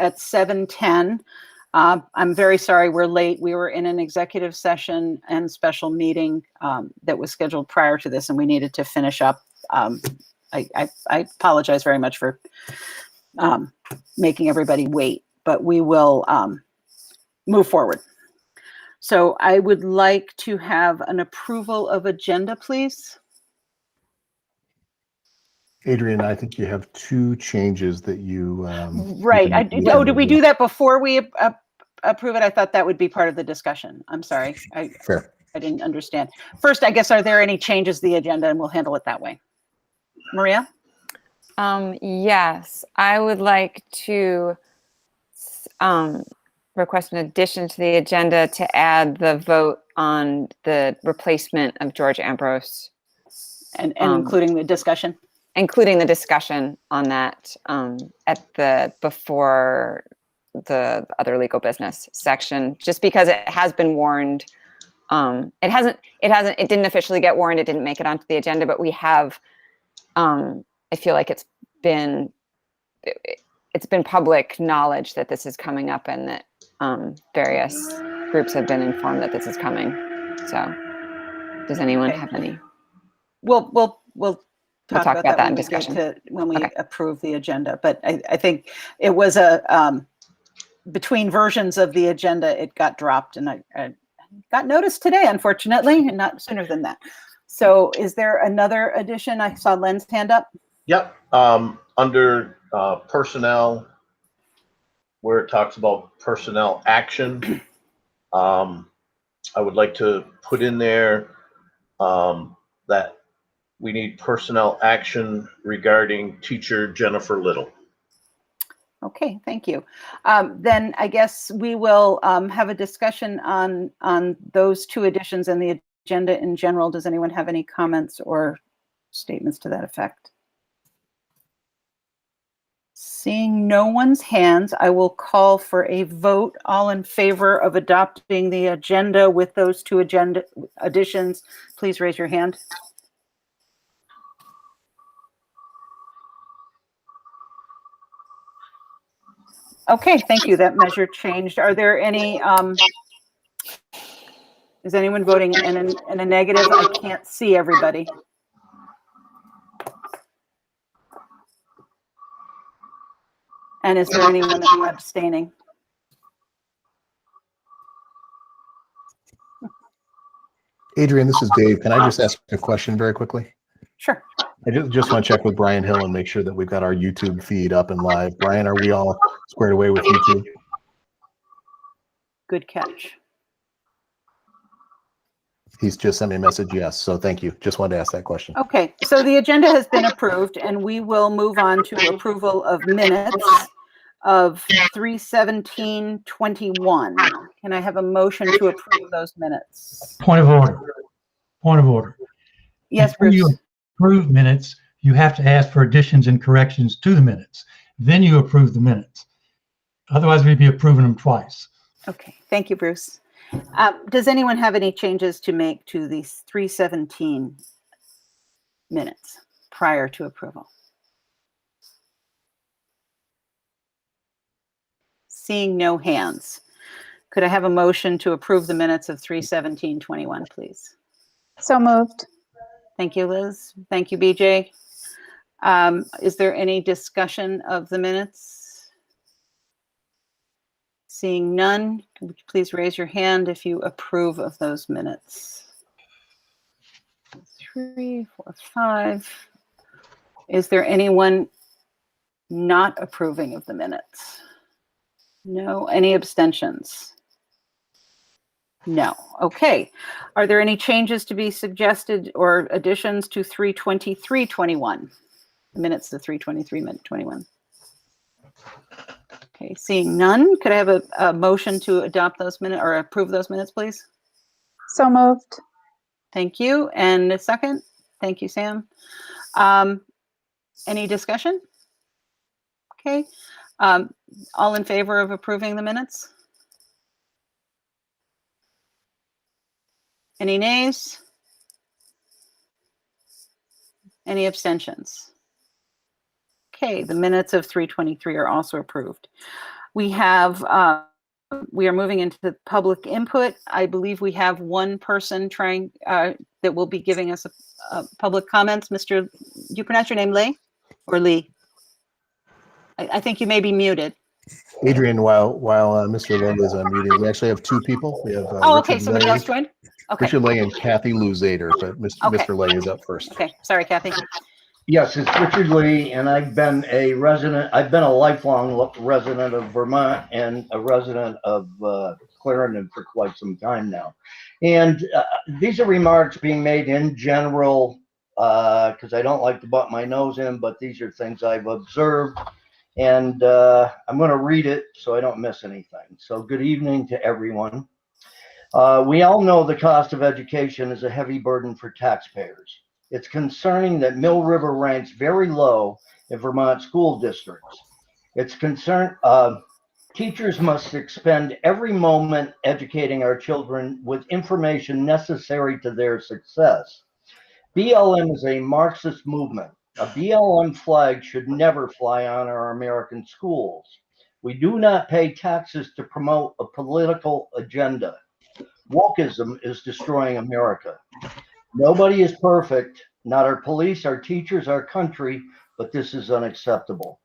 at 7:10. I'm very sorry we're late. We were in an executive session and special meeting that was scheduled prior to this, and we needed to finish up. I apologize very much for making everybody wait, but we will move forward. So I would like to have an approval of agenda, please. Adrian, I think you have two changes that you... right. Did we do that before we approve it? I thought that would be part of the discussion. I'm sorry. Fair. I didn't understand. First, I guess, are there any changes to the agenda? And we'll handle it that way. Maria? Yes, I would like to request an addition to the agenda to add the vote on the replacement of George Ambrose. And including the discussion? Including the discussion on that before the other legal business section, just because it has been warned. It didn't officially get warned. It didn't make it onto the agenda, but we have, I feel like it's been public knowledge that this is coming up and that various groups have been informed that this is coming. So does anyone have any? We'll talk about that in discussion when we approve the agenda. But I think it was between versions of the agenda, it got dropped, and I got noticed today, unfortunately, and not sooner than that. So is there another addition? I saw Len's hand up. Yep. Under personnel, where it talks about personnel action, I would like to put in there that we need personnel action regarding teacher Jennifer Little. Okay, thank you. Then I guess we will have a discussion on those two additions and the agenda in general. Does anyone have any comments or statements to that effect? Seeing no one's hands, I will call for a vote. All in favor of adopting the agenda with those two agenda additions, please raise your hand. Okay, thank you. That measure changed. Are there any, is anyone voting in a negative? I can't see everybody. And is there anyone abstaining? Adrian, this is Dave. Can I just ask a question very quickly? Sure. I just want to check with Brian Hill and make sure that we've got our YouTube feed up and live. Brian, are we all squared away with YouTube? Good catch. He's just sent me a message, yes. So thank you. Just wanted to ask that question. Okay, so the agenda has been approved, and we will move on to approval of minutes of 3/17/21. Can I have a motion to approve those minutes? Point of order. Point of order. Yes, Before Bruce. you approve minutes, you have to ask for additions and corrections to the minutes. Then you approve the minutes. Otherwise, we'd be approving them twice. Okay, thank you, Bruce. Does anyone have any changes to make to these 3/17 minutes prior to approval? Seeing no hands, could I have a motion to approve the minutes of 3/17/21, please? So moved. Thank you, Liz. Thank you, BJ. Is there any discussion of the minutes? Seeing none, would you please raise your hand if you approve of those minutes? 3, 4, 5. Is there anyone not approving of the minutes? No. Any abstentions? No. Okay. Are there any changes to be suggested or additions to 3/23/21? The minutes of 3/23/21. Okay, seeing none, could I have a motion to adopt those minutes or approve those minutes, please? So moved. Thank you. And a second? Thank you, Sam. Any discussion? Okay. All in favor of approving the minutes? Any nays? Any abstentions? Okay, the minutes of 3/23 are also approved. We have, we are moving into the public input. I believe we have one person trying, that will be giving us a public comments. Mr., you pronounce your name Lee or Lee? I think you may be muted. Adrian, while Mr. Lay is unmuting, we actually have two people. We have Oh, okay, Richard somebody Lay, else joined? Okay, Richard Lay and Kathy Luzader, but Okay. Mr. Lay is up first. okay, sorry, Kathy. Yes, it's Richard Lee, and I've been a lifelong resident of Vermont and a resident of Clarendon for quite some time now. And these are remarks being made in general, because I don't like to butt my nose in, but these are things I've observed. And I'm going to read it so I don't miss anything. So good evening to everyone. We all know the cost of education is a heavy burden for taxpayers. It's concerning that Mill River ranks very low in Vermont school districts. It's teachers must expend every moment educating our children with information necessary to their success. BLM is a Marxist movement. A BLM flag should never fly on our American schools. We do not pay taxes to promote a political agenda. Wokeism is destroying America. Nobody is perfect, not our police, our teachers, our country, but this is unacceptable.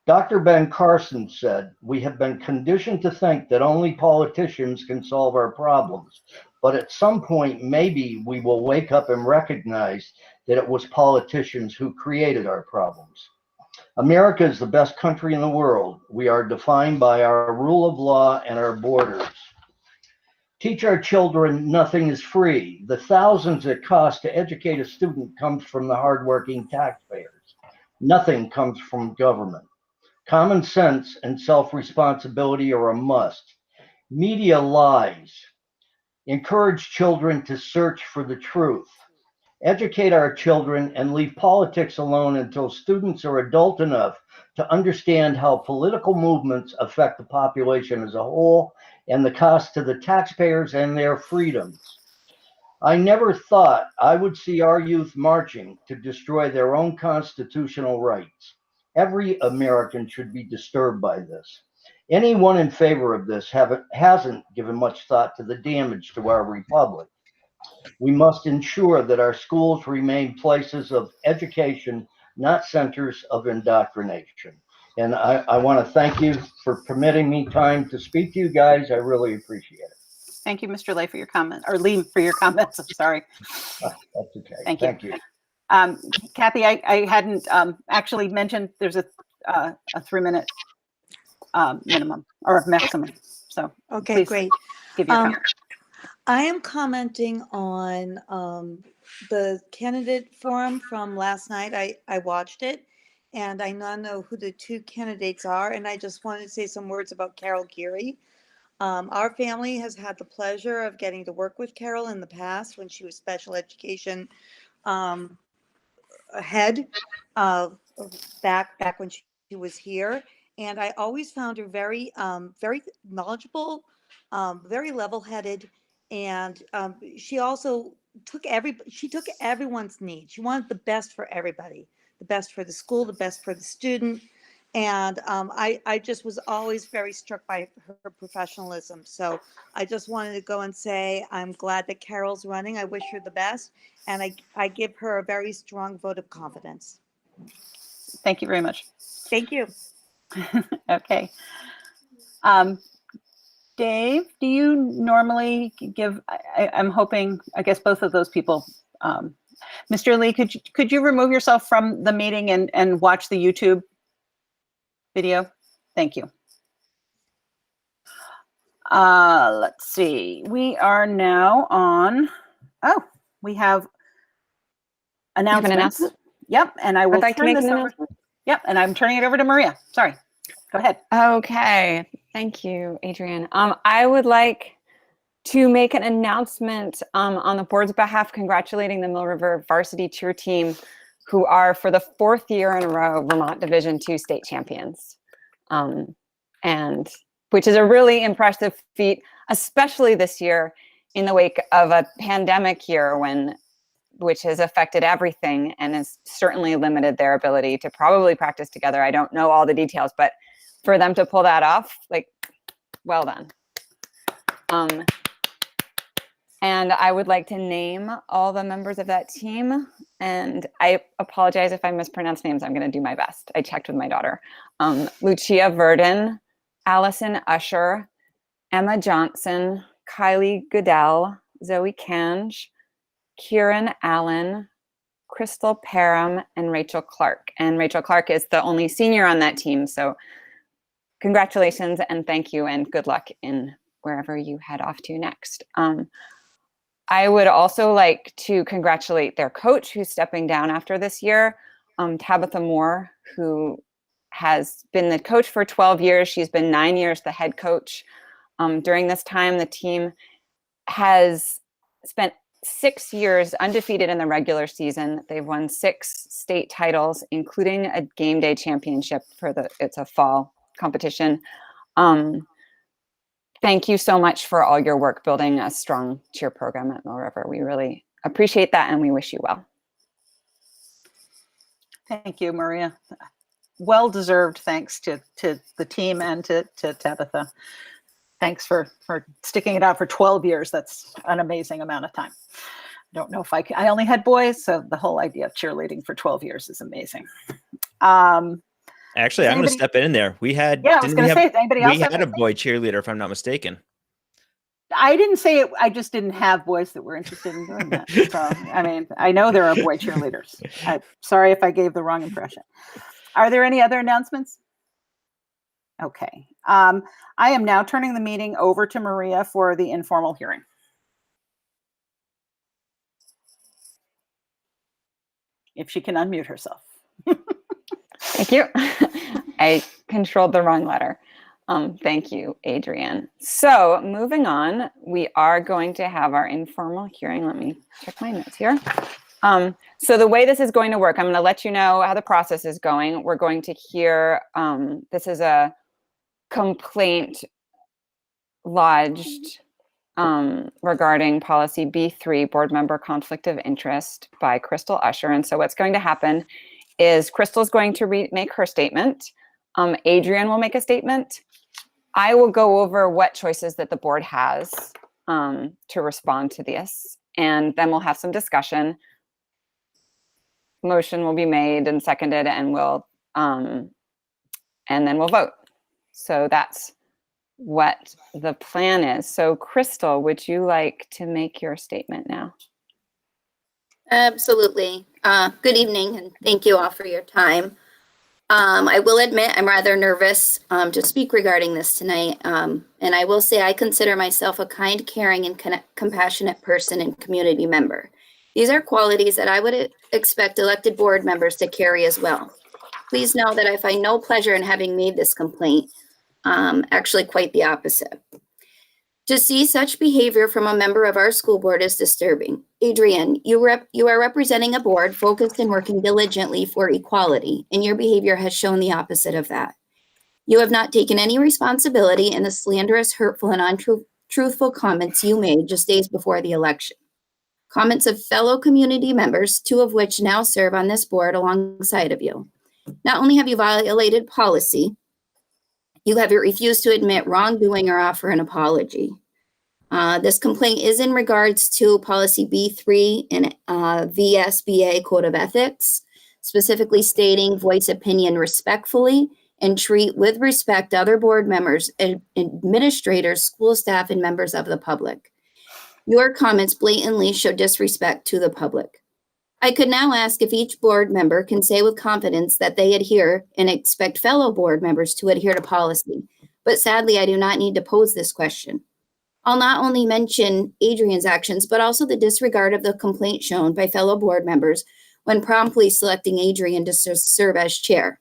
Dr. Ben Carson said, "We have been conditioned to think that only politicians can solve our problems, but at some point, maybe we will wake up and recognize that it was politicians who created our problems." America is the best country in the world. We are defined by our rule of law and our borders. Teach our children nothing is free. The thousands it costs to educate a student comes from the hardworking taxpayers. Nothing comes from government. Common sense and self-responsibility are a must. Media lies. Encourage children to search for the truth. Educate our children and leave politics alone until students are adult enough to understand how political movements affect the population as a whole and the cost to the taxpayers and their freedoms. I never thought I would see our youth marching to destroy their own constitutional rights. Every American should be disturbed by this. Anyone in favor of this hasn't given much thought to the damage to our republic. We must ensure that our schools remain places of education, not centers of indoctrination. And I want to thank you for permitting me time to speak to you guys. I really appreciate it. Thank you, Mr. Lay, for your comment, or Lee, for your comments. I'm sorry. That's okay. Thank you. Kathy, I hadn't actually mentioned there's a 3-minute minimum or maximum. So Okay, please great. give your comment. I am commenting on the candidate forum from last night. I watched it, and I now know who the two candidates are, and I just wanted to say some words about Carol Geary. Our family has had the pleasure of getting to work with Carol in the past when she was special education head back when she was here, and I always found her very very knowledgeable, very level-headed, and she also took everyone's needs. She wanted the best for everybody, the best for the school, the best for the student. And I just was always very struck by her professionalism. So I just wanted to go and say I'm glad that Carol's running. I wish her the best. And I give her a very strong vote of confidence. Thank you very much. Thank you. Okay. Dave, do you normally give, I'm hoping, I guess both of those people, Mr. Lee, could you remove yourself from the meeting and watch the YouTube video? Thank you. Let's see. We are now on, we have announcements. Yep, and I will I'd like to turn make this an over. announcement. Yep, and I'm turning it over to Maria. Sorry. Go ahead. Okay, thank you, Adrian. I would like to make an announcement on the board's behalf, congratulating the Mill River varsity cheer team, who are for the 4th year in a row Vermont Division II state champions, and which is a really impressive feat, especially this year in the wake of a pandemic year which has affected everything and has certainly limited their ability to probably practice together. I don't know all the details, but for them to pull that off, like, well done. And I would like to name all the members of that team. And I apologize if I mispronounce names. I'm going to do my best. I checked with my daughter. Lucia Verdon, Allison Usher, Emma Johnson, Kylie Goodell, Zoe Kange, Kieran Allen, Crystal Parham, and Rachel Clark. And Rachel Clark is the only senior on that team. So congratulations and thank you and good luck in wherever you head off to next. I would also like to congratulate their coach who's stepping down after this year, Tabitha Moore, who has been the coach for 12 years. She's been 9 years the head coach. During this time, the team has spent 6 years undefeated in the regular season. They've won 6 state titles, including a game day championship it's a fall competition. Thank you so much for all your work building a strong cheer program at Mill River. We really appreciate that and we wish you well. Thank you, Maria. Well-deserved thanks to the team and to Tabitha. Thanks for sticking it out for 12 years. That's an amazing amount of time. I don't know if I only had boys, so the whole idea of cheerleading for 12 years is amazing. Actually, I'm going to step in there. We had, I was going to say, is anybody else? We had a boy cheerleader, if I'm not mistaken. I didn't say it. I just didn't have boys that were interested in doing that. So, I mean, I know there are boy cheerleaders. Sorry if I gave the wrong impression. Are there any other announcements? Okay. I am now turning the meeting over to Maria for the informal hearing. If she can unmute herself. Thank you. I controlled the wrong letter. Thank you, Adrienne. So moving on, we are going to have our informal hearing. Let me check my notes here. So the way this is going to work, I'm going to let you know how the process is going. We're going to hear, this is a complaint lodged regarding policy B3, board member conflict of interest by Crystal Usher. And so what's going to happen is Crystal's going to make her statement. Adrienne will make a statement. I will go over what choices that the board has to respond to this, and then we'll have some discussion. Motion will be made and seconded, and then we'll vote. So that's what the plan is. So Crystal, would you like to make your statement now? Absolutely. Good evening, and thank you all for your time. I will admit I'm rather nervous to speak regarding this tonight, and I will say I consider myself a kind, caring, and compassionate person and community member. These are qualities that I would expect elected board members to carry as well. Please know that I find no pleasure in having made this complaint, actually quite the opposite. To see such behavior from a member of our school board is disturbing. Adrienne, you are representing a board focused and working diligently for equality, and your behavior has shown the opposite of that. You have not taken any responsibility in the slanderous, hurtful, and untruthful comments you made just days before the election. Comments of fellow community members, 2 of which now serve on this board alongside of you. Not only have you violated policy, you have refused to admit wrongdoing or offer an apology. This complaint is in regards to policy B3 and VSBA Code of Ethics, specifically stating voice opinion respectfully and treat with respect other board members, administrators, school staff, and members of the public. Your comments blatantly show disrespect to the public. I could now ask if each board member can say with confidence that they adhere and expect fellow board members to adhere to policy. But sadly, I do not need to pose this question. I'll not only mention Adrienne's actions, but also the disregard of the complaint shown by fellow board members when promptly selecting Adrienne to serve as chair.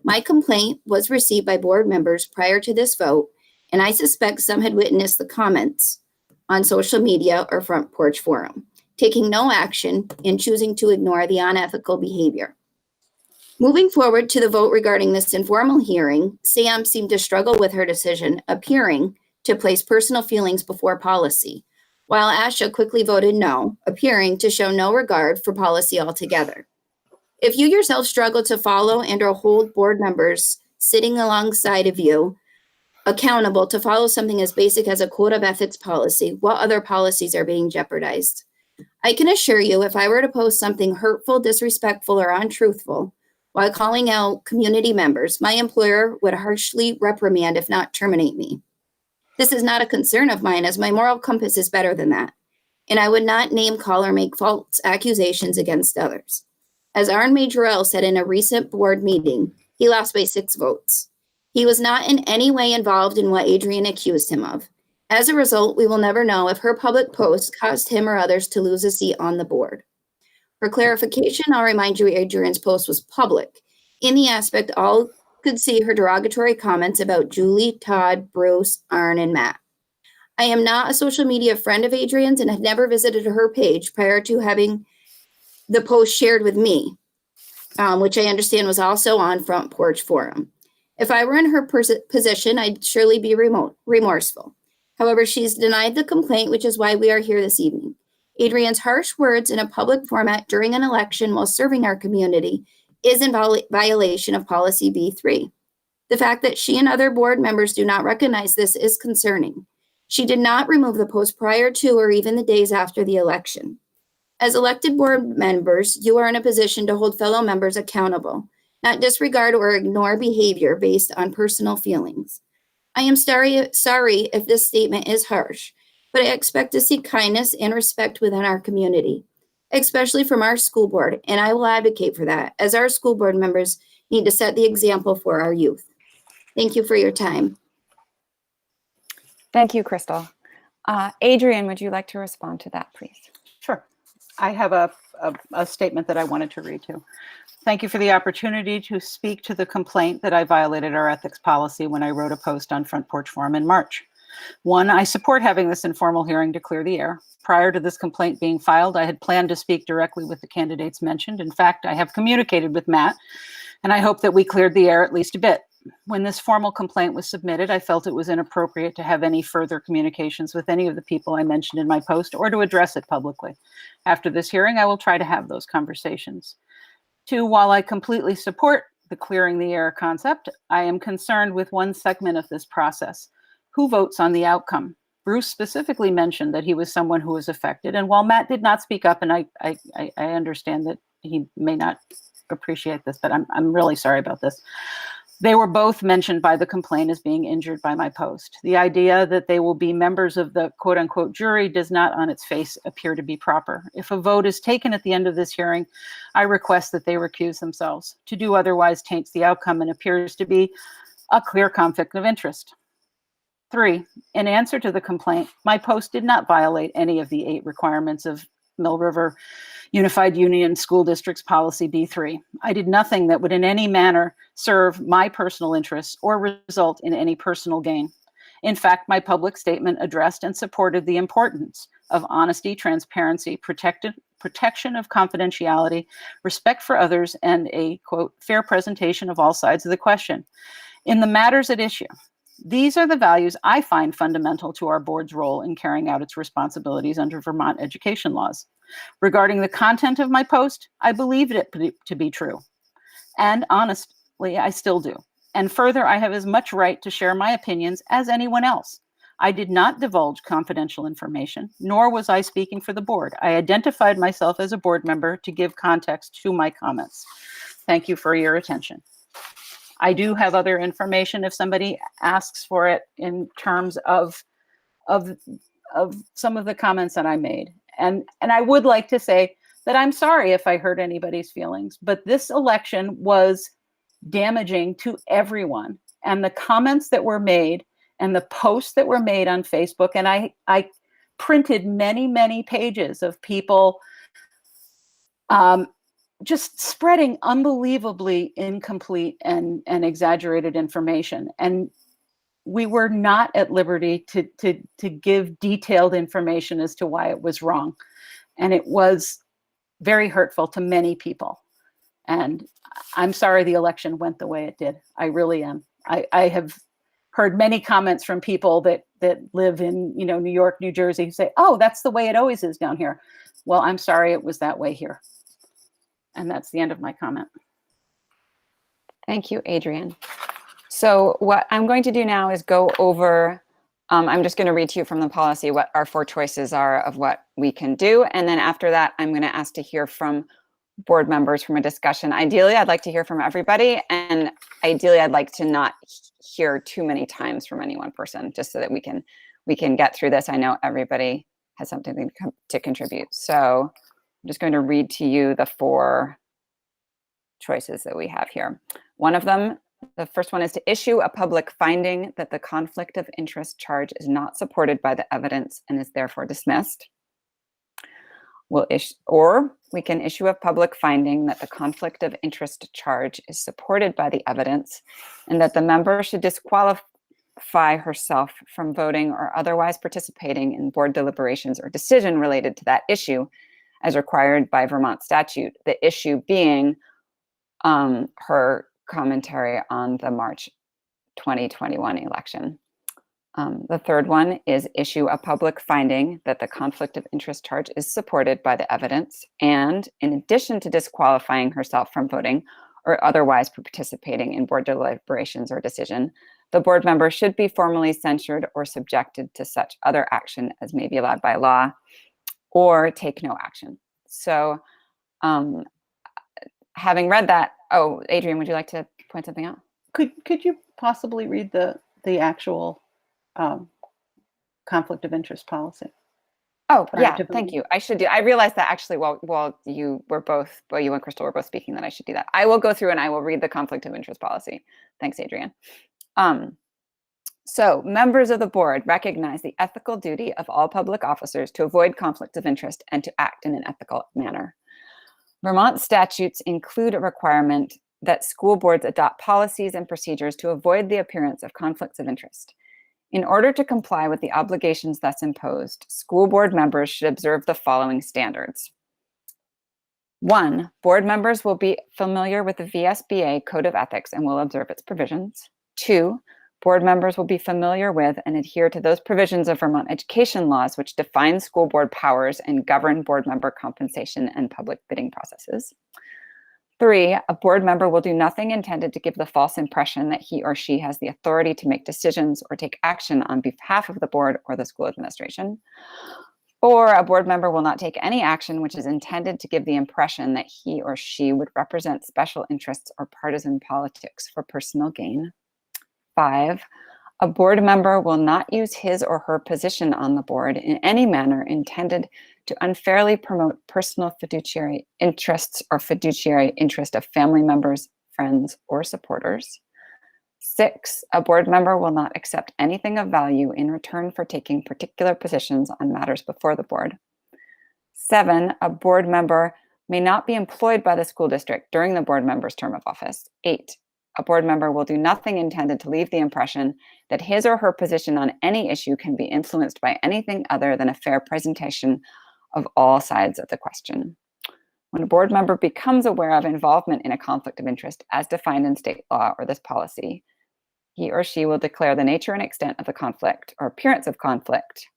My complaint was received by board members prior to this vote, and I suspect some had witnessed the comments on social media or front porch forum, taking no action and choosing to ignore the unethical behavior. Moving forward to the vote regarding this informal hearing, Sam seemed to struggle with her decision, appearing to place personal feelings before policy, while Asha quickly voted no, appearing to show no regard for policy altogether. If you yourself struggle to follow and or hold board members sitting alongside of you, accountable to follow something as basic as a code of ethics policy, what other policies are being jeopardized? I can assure you, if I were to post something hurtful, disrespectful, or untruthful while calling out community members, my employer would harshly reprimand, if not terminate me. This is not a concern of mine, as my moral compass is better than that, and I would not name, call, or make false accusations against others. As Arn Majorel said in a recent board meeting, he lost by 6 votes. He was not in any way involved in what Adrian accused him of. As a result, we will never know if her public post caused him or others to lose a seat on the board. For clarification, I'll remind you Adrian's post was public, in the aspect all could see her derogatory comments about Julie, Todd, Bruce, Arn, and Matt. I am not a social media friend of Adrian's and had never visited her page prior to having the post shared with me, which I understand was also on Front Porch Forum. If I were in her position, I'd surely be remorseful. However, she's denied the complaint, which is why we are here this evening. Adrian's harsh words in a public format during an election while serving our community is in violation of Policy B3. The fact that she and other board members do not recognize this is concerning. She did not remove the post prior to or even the days after the election. As elected board members, you are in a position to hold fellow members accountable, not disregard or ignore behavior based on personal feelings. I am sorry if this statement is harsh, but I expect to see kindness and respect within our community, especially from our school board, and I will advocate for that, as our school board members need to set the example for our youth. Thank you for your time. Thank you, Crystal. Adrian, would you like to respond to that, please? Sure. I have a statement that I wanted to read to. Thank you for the opportunity to speak to the complaint that I violated our ethics policy when I wrote a post on Front Porch Forum in March. 1, I support having this informal hearing to clear the air. Prior to this complaint being filed, I had planned to speak directly with the candidates mentioned. In fact, I have communicated with Matt, and I hope that we cleared the air at least a bit. When this formal complaint was submitted, I felt it was inappropriate to have any further communications with any of the people I mentioned in my post or to address it publicly. After this hearing, I will try to have those conversations. 2, while I completely support the clearing the air concept, I am concerned with one segment of this process. Who votes on the outcome? Bruce specifically mentioned that he was someone who was affected, and while Matt did not speak up, and I understand that he may not appreciate this, but I'm really sorry about this. They were both mentioned by the complaint as being injured by my post. The idea that they will be members of the quote unquote jury does not on its face appear to be proper. If a vote is taken at the end of this hearing, I request that they recuse themselves. To do otherwise taints the outcome and appears to be a clear conflict of interest. 3, in answer to the complaint, my post did not violate any of the 8 requirements of Mill River Unified Union School District's Policy B3. I did nothing that would in any manner serve my personal interests or result in any personal gain. In fact, my public statement addressed and supported the importance of honesty, transparency, protection of confidentiality, respect for others, and a, quote, fair presentation of all sides of the question. In the matters at issue, these are the values I find fundamental to our board's role in carrying out its responsibilities under Vermont education laws. Regarding the content of my post, I believed it to be true. And honestly, I still do. And further, I have as much right to share my opinions as anyone else. I did not divulge confidential information, nor was I speaking for the board. I identified myself as a board member to give context to my comments. Thank you for your attention. I do have other information if somebody asks for it in terms of some of the comments that I made. And I would like to say that I'm sorry if I hurt anybody's feelings, but this election was damaging to everyone. And the comments that were made and the posts that were made on Facebook, and I printed many, many pages of people just spreading unbelievably incomplete and exaggerated information. And we were not at liberty to give detailed information as to why it was wrong. And it was very hurtful to many people. And I'm sorry the election went the way it did. I really am. I have heard many comments from people that live in, New York, New Jersey, who say, oh, that's the way it always is down here. Well, I'm sorry it was that way here. And that's the end of my comment. Thank you, Adrian. So what I'm going to do now is go over, I'm just going to read to you from the policy what our 4 choices are of what we can do. And then after that, I'm going to ask to hear from board members from a discussion. Ideally, I'd like to hear from everybody. And ideally, I'd like to not hear too many times from any one person, just so that we can get through this. I know everybody has something to contribute. So I'm just going to read to you the 4 choices that we have here. One of them, the first one, is to issue a public finding that the conflict of interest charge is not supported by the evidence and is therefore dismissed. Or we can issue a public finding that the conflict of interest charge is supported by the evidence and that the member should disqualify herself from voting or otherwise participating in board deliberations or decision related to that issue as required by Vermont statute. The issue being her commentary on the March 2021 election. The third one is issue a public finding that the conflict of interest charge is supported by the evidence, and in addition to disqualifying herself from voting or otherwise participating in board deliberations or decision, the board member should be formally censured or subjected to such other action as may be allowed by law, or take no action. So having read that, oh, Adrian, would you like to point something out? Could you possibly read the actual conflict of interest policy? Oh, prior yeah, to thank voting? you. I should do. I realized that actually while you and Crystal were both speaking, that I should do that. I will go through and I will read the conflict of interest policy. Thanks, Adrian. So members of the board recognize the ethical duty of all public officers to avoid conflicts of interest and to act in an ethical manner. Vermont statutes include a requirement that school boards adopt policies and procedures to avoid the appearance of conflicts of interest. In order to comply with the obligations thus imposed, school board members should observe the following standards. 1, board members will be familiar with the VSBA Code of Ethics and will observe its provisions. 2, board members will be familiar with and adhere to those provisions of Vermont education laws which define school board powers and govern board member compensation and public bidding processes. 3, a board member will do nothing intended to give the false impression that he or she has the authority to make decisions or take action on behalf of the board or the school administration. 4, a board member will not take any action which is intended to give the impression that he or she would represent special interests or partisan politics for personal gain. 5, a board member will not use his or her position on the board in any manner intended to unfairly promote personal fiduciary interests or fiduciary interest of family members, friends, or supporters. 6, a board member will not accept anything of value in return for taking particular positions on matters before the board. 7, a board member may not be employed by the school district during the board member's term of office. 8, a board member will do nothing intended to leave the impression that his or her position on any issue can be influenced by anything other than a fair presentation of all sides of the question. When a board member becomes aware of involvement in a conflict of interest as defined in state law or this policy, he or she will declare the nature and extent of the conflict or appearance of conflict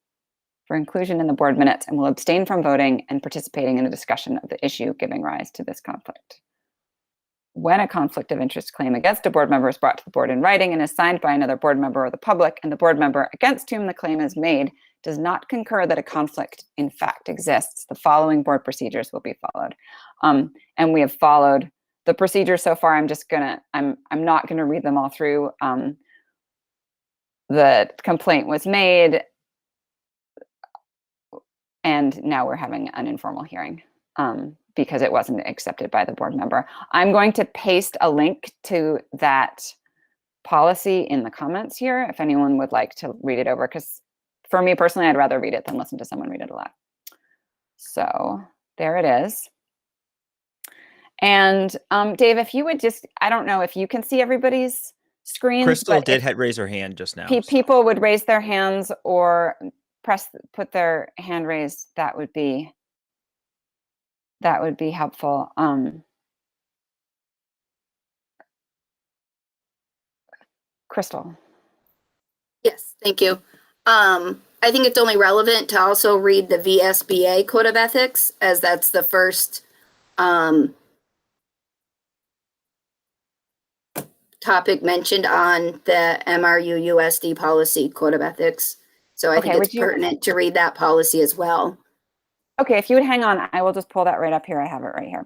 for inclusion in the board minutes and will abstain from voting and participating in the discussion of the issue giving rise to this conflict. When a conflict of interest claim against a board member is brought to the board in writing and is signed by another board member or the public, and the board member against whom the claim is made does not concur that a conflict in fact exists, the following board procedures will be followed. And we have followed the procedures so far. I'm not gonna read them all through. The complaint was made, and now we're having an informal hearing. Because it wasn't accepted by the board member. I'm going to paste a link to that policy in the comments here if anyone would like to read it over, because for me personally, I'd rather read it than listen to someone read it aloud. So there it is. And Dave, if you would just, I don't know if you can see everybody's screens. Crystal did raise her hand just now. People would raise their hands or put their hand raised, that would be helpful. Crystal. Yes, thank you. I think it's only relevant to also read the VSBA Code of Ethics, as that's the first topic mentioned on the MRUUSD policy code of ethics. So I think it's pertinent to read that policy as well. Okay, if you would hang on, I will just pull that right up here. I have it right here.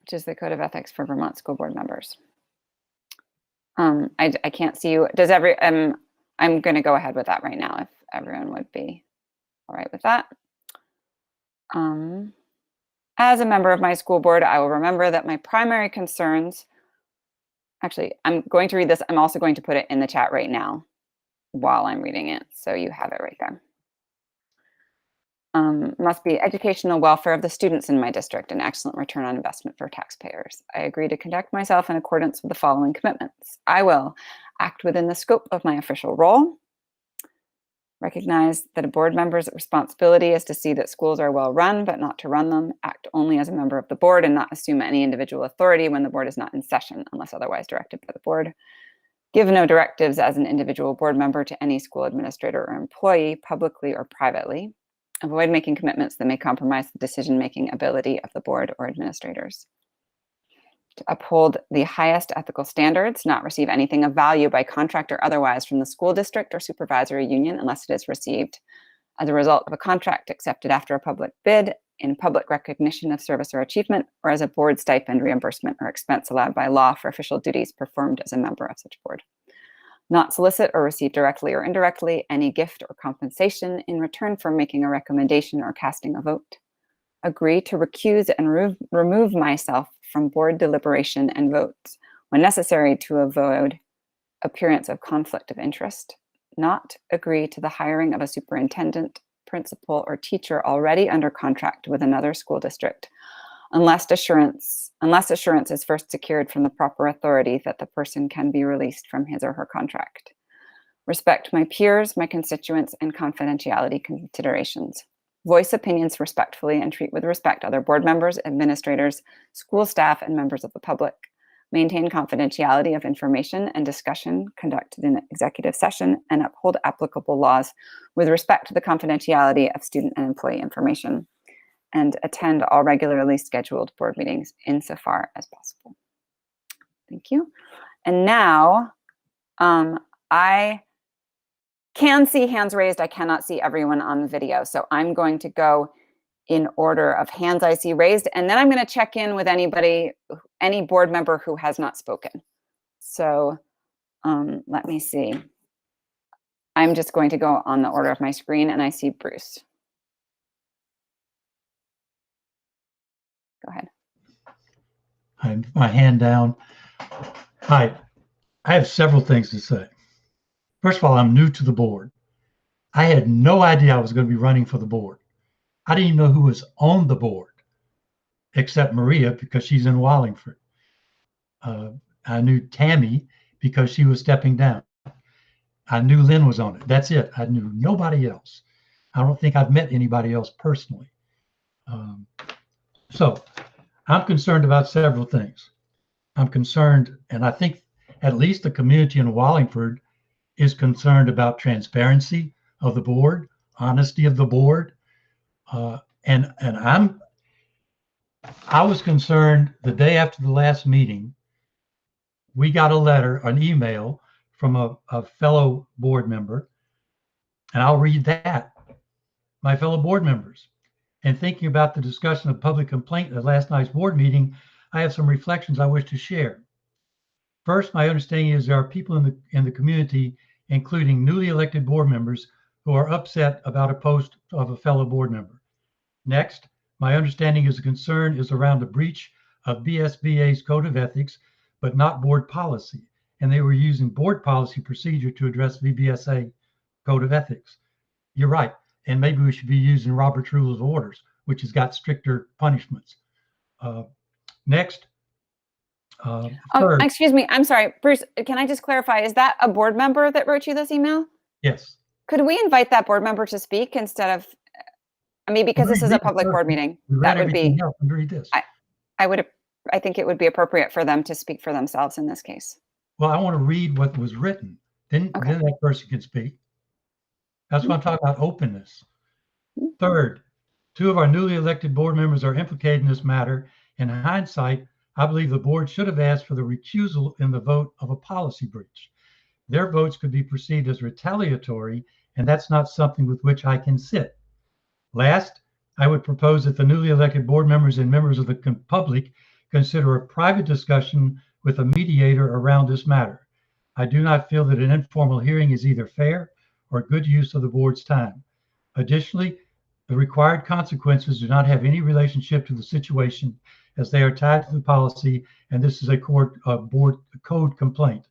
Which is the code of ethics for Vermont school board members. I can't see you. Does I'm going to go ahead with that right now if everyone would be all right with that. As a member of my school board, I will remember that my primary concerns, actually, I'm going to read this. I'm also going to put it in the chat right now while I'm reading it. So you have it right there. Must be educational welfare of the students in my district and excellent return on investment for taxpayers. I agree to conduct myself in accordance with the following commitments. I will act within the scope of my official role, recognize that a board member's responsibility is to see that schools are well run, but not to run them, act only as a member of the board and not assume any individual authority when the board is not in session unless otherwise directed by the board. Give no directives as an individual board member to any school administrator or employee, publicly or privately. Avoid making commitments that may compromise the decision-making ability of the board or administrators. To uphold the highest ethical standards, not receive anything of value by contract or otherwise from the school district or supervisory union unless it is received as a result of a contract accepted after a public bid, in public recognition of service or achievement, or as a board stipend, reimbursement, or expense allowed by law for official duties performed as a member of such board. Not solicit or receive directly or indirectly any gift or compensation in return for making a recommendation or casting a vote. Agree to recuse and remove myself from board deliberation and votes when necessary to avoid appearance of conflict of interest. Not agree to the hiring of a superintendent, principal, or teacher already under contract with another school district unless assurance is first secured from the proper authority that the person can be released from his or her contract. Respect my peers, my constituents, and confidentiality considerations. Voice opinions respectfully and treat with respect other board members, administrators, school staff, and members of the public. Maintain confidentiality of information and discussion conducted in executive session and uphold applicable laws with respect to the confidentiality of student and employee information. And attend all regularly scheduled board meetings insofar as possible. Thank you. And now I can see hands raised. I cannot see everyone on the video. So I'm going to go in order of hands I see raised. And then I'm going to check in with anybody, any board member who has not spoken. So let me see. I'm just going to go on the order of my screen and I see Bruce. Go ahead. I have my hand down. Hi, I have several things to say. First of all, I'm new to the board. I had no idea I was going to be running for the board. I didn't even know who was on the board, except Maria, because she's in Wallingford. I knew Tammy because she was stepping down. I knew Lynn was on it. That's it. I knew nobody else. I don't think I've met anybody else personally. So I'm concerned about several things. I'm concerned, and I think at least the community in Wallingford is concerned about transparency of the board, honesty of the board. And I was concerned the day after the last meeting, we got a letter, an email from a fellow board member, and I'll read that. My fellow board members, and thinking about the discussion of public complaint at last night's board meeting, I have some reflections I wish to share. First, my understanding is there are people in the community, including newly elected board members, who are upset about a post of a fellow board member. Next, my understanding is the concern is around the breach of BSBA's code of ethics, but not board policy, and they were using board policy procedure to address VBSA code of ethics. You're right. And maybe we should be using Robert's Rules of Orders, which has got stricter punishments. Next. Third, excuse me. I'm sorry, Bruce, can I just clarify? Is that a board member that wrote you this email? Yes. Could we invite that board member to speak instead of, I mean, because this is a public board meeting, that would be, read this. I think it would be appropriate for them to speak for themselves in this case. Well, I want to read what was written. Then that person can speak. That's what I'm talking about, openness. Third, 2 of our newly elected board members are implicated in this matter. In hindsight, I believe the board should have asked for the recusal in the vote of a policy breach. Their votes could be perceived as retaliatory, and that's not something with which I can sit. Last, I would propose that the newly elected board members and members of the public consider a private discussion with a mediator around this matter. I do not feel that an informal hearing is either fair or good use of the board's time. Additionally, the required consequences do not have any relationship to the situation as they are tied to the policy, and this is a board code complaint.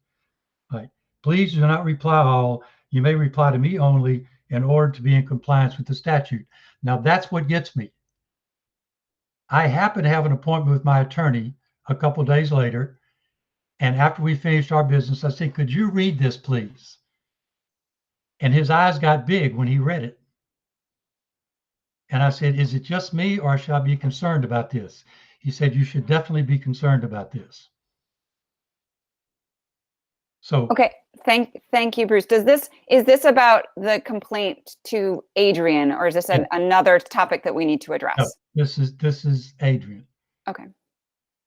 Right. Please do not reply all. You may reply to me only in order to be in compliance with the statute. Now that's what gets me. I happen to have an appointment with my attorney a couple of days later, and after we finished our business, I said, could you read this, please? And his eyes got big when he read it. And I said, is it just me, or should I be concerned about this? He said, you should definitely be concerned about this. So Okay, thank you, Bruce. Is this about the complaint to Adrian, or is this another topic that we need to address? no, this is Adrian. Okay.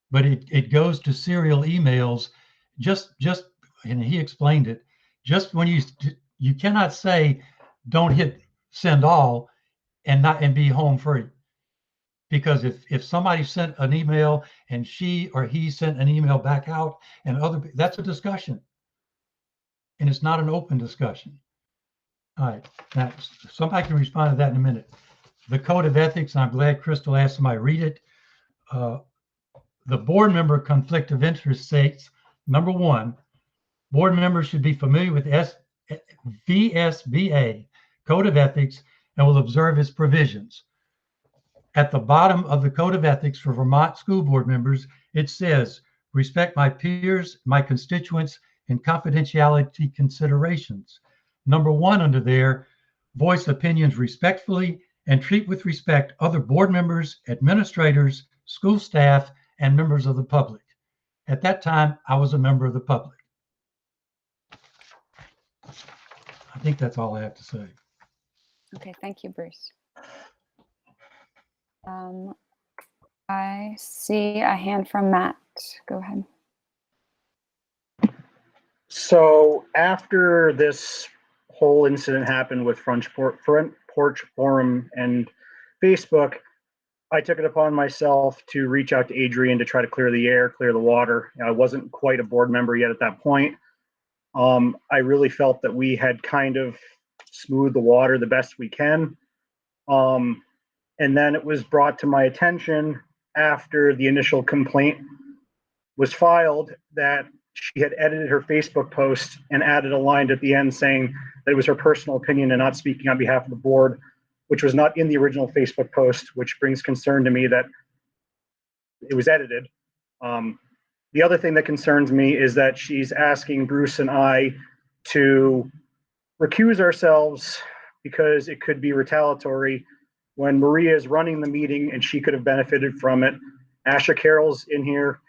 But it goes to serial emails, just and he explained it. Just when you cannot say don't hit send all and be home free, because if somebody sent an email and she or he sent an email back out and that's a discussion. And it's not an open discussion. All right, now somebody can respond to that in a minute. The code of ethics, I'm glad Crystal asked somebody read it. The board member conflict of interest states, number 1, board members should be familiar with VSBA code of ethics and will observe its provisions. At the bottom of the code of ethics for Vermont school board members, it says, respect my peers, my constituents, and confidentiality considerations. Number 1 under there, voice opinions respectfully and treat with respect other board members, administrators, school staff, and members of the public. At that time, I was a member of the public. I think that's all I have to say. Okay, thank you, Bruce. I see a hand from Matt. Go ahead. So after this whole incident happened with Front Porch Forum and Facebook, I took it upon myself to reach out to Adrian to try to clear the air, clear the water. I wasn't quite a board member yet at that point. I really felt that we had kind of smoothed the water the best we can. And then it was brought to my attention after the initial complaint was filed that she had edited her Facebook post and added a line at the end saying that it was her personal opinion and not speaking on behalf of the board, which was not in the original Facebook post, which brings concern to me that it was edited. The other thing that concerns me is that she's asking Bruce and I to recuse ourselves because it could be retaliatory when Maria is running the meeting and she could have benefited from it. Asha Carroll's in here.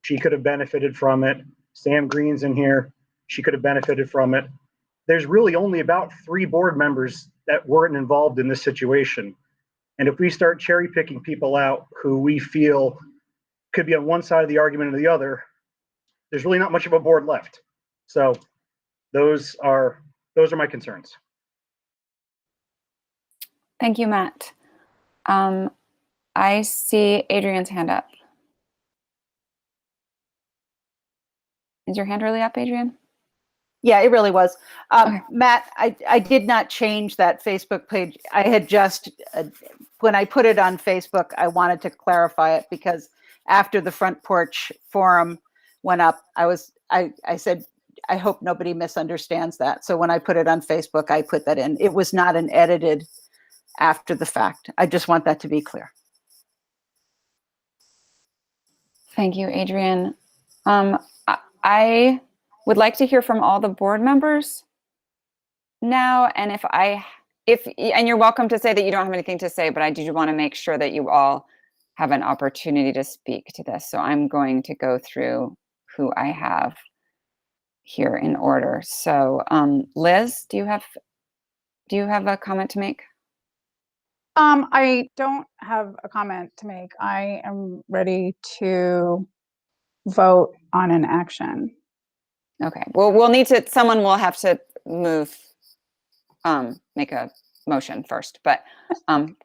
She could have benefited from it. Sam Green's in here. She could have benefited from it. There's really only about 3 board members that weren't involved in this situation. And if we start cherry picking people out who we feel could be on one side of the argument or the other, there's really not much of a board left. So those are my concerns. Thank you, Matt. I see Adrian's hand up. Is your hand really up, Adrian? Yeah, it really was. Okay. Matt, I did not change that Facebook page. I had just, when I put it on Facebook, I wanted to clarify it because after the Front Porch Forum went up, I said, I hope nobody misunderstands that. So when I put it on Facebook, I put that in. It was not an edited after the fact. I just want that to be clear. Thank you, Adrian. I would like to hear from all the board members now. And and you're welcome to say that you don't have anything to say, but I do want to make sure that you all have an opportunity to speak to this. So I'm going to go through who I have here in order. So, Liz, do you have a comment to make? I don't have a comment to make. I am ready to vote on an action. Okay, well, someone will have to make a motion first, but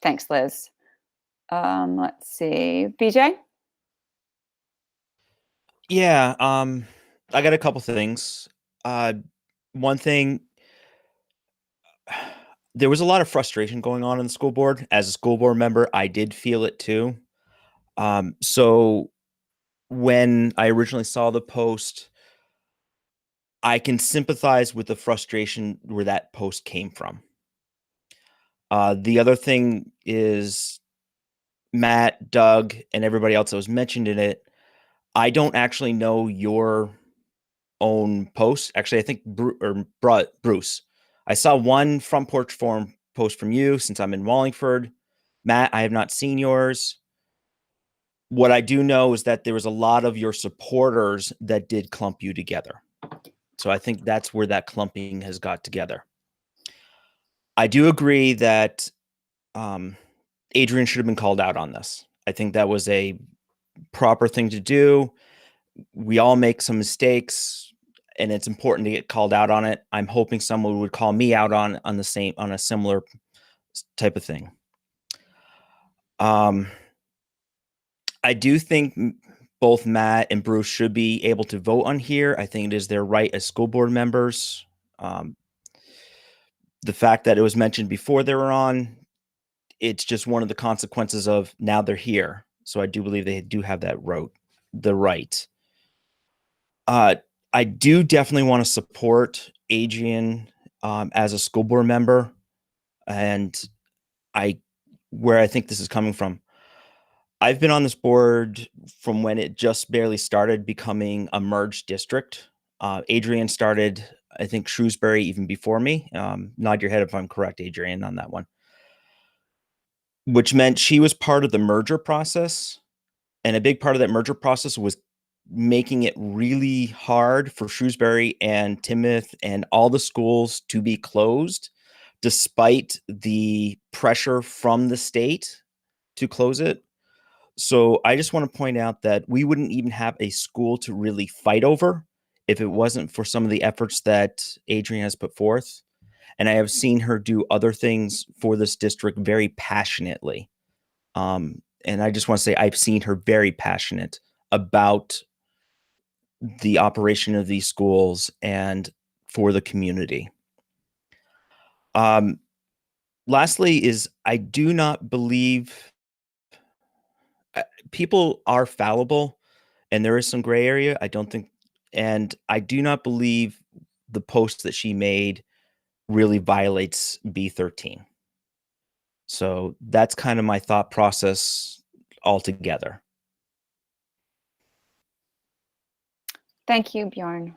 thanks, Liz. Let's see, BJ? Yeah, I got a couple things. One thing, there was a lot of frustration going on in the school board. As a school board member, I did feel it too. So when I originally saw the post, I can sympathize with the frustration where that post came from. The other thing is Matt, Doug, and everybody else that was mentioned in it. I don't actually know your own post. Actually, I think Bruce. I saw one Front Porch Forum post from you since I'm in Wallingford. Matt, I have not seen yours. What I do know is that there was a lot of your supporters that did clump you together. So I think that's where that clumping has got together. I do agree that Adrian should have been called out on this. I think that was a proper thing to do. We all make some mistakes, and it's important to get called out on it. I'm hoping someone would call me out on a similar type of thing. I do think both Matt and Bruce should be able to vote on here. I think it is their right as school board members. The fact that it was mentioned before they were on, it's just one of the consequences of now they're here. So I do believe they do have the right. I do definitely want to support Adrian as a school board member, and where I think this is coming from. I've been on this board from when it just barely started becoming a merged district. Adrian started, I think, Shrewsbury even before me. Nod your head if I'm correct, Adrian, on that one. Which meant she was part of the merger process. And a big part of that merger process was making it really hard for Shrewsbury and Timoth and all the schools to be closed, despite the pressure from the state to close it. So I just want to point out that we wouldn't even have a school to really fight over if it wasn't for some of the efforts that Adrian has put forth. And I have seen her do other things for this district very passionately. And I just want to say I've seen her very passionate about the operation of these schools and for the community. Lastly is I do not believe people are fallible and there is some gray area. And I do not believe the post that she made really violates B13. So that's kind of my thought process altogether. Thank you, Bjorn.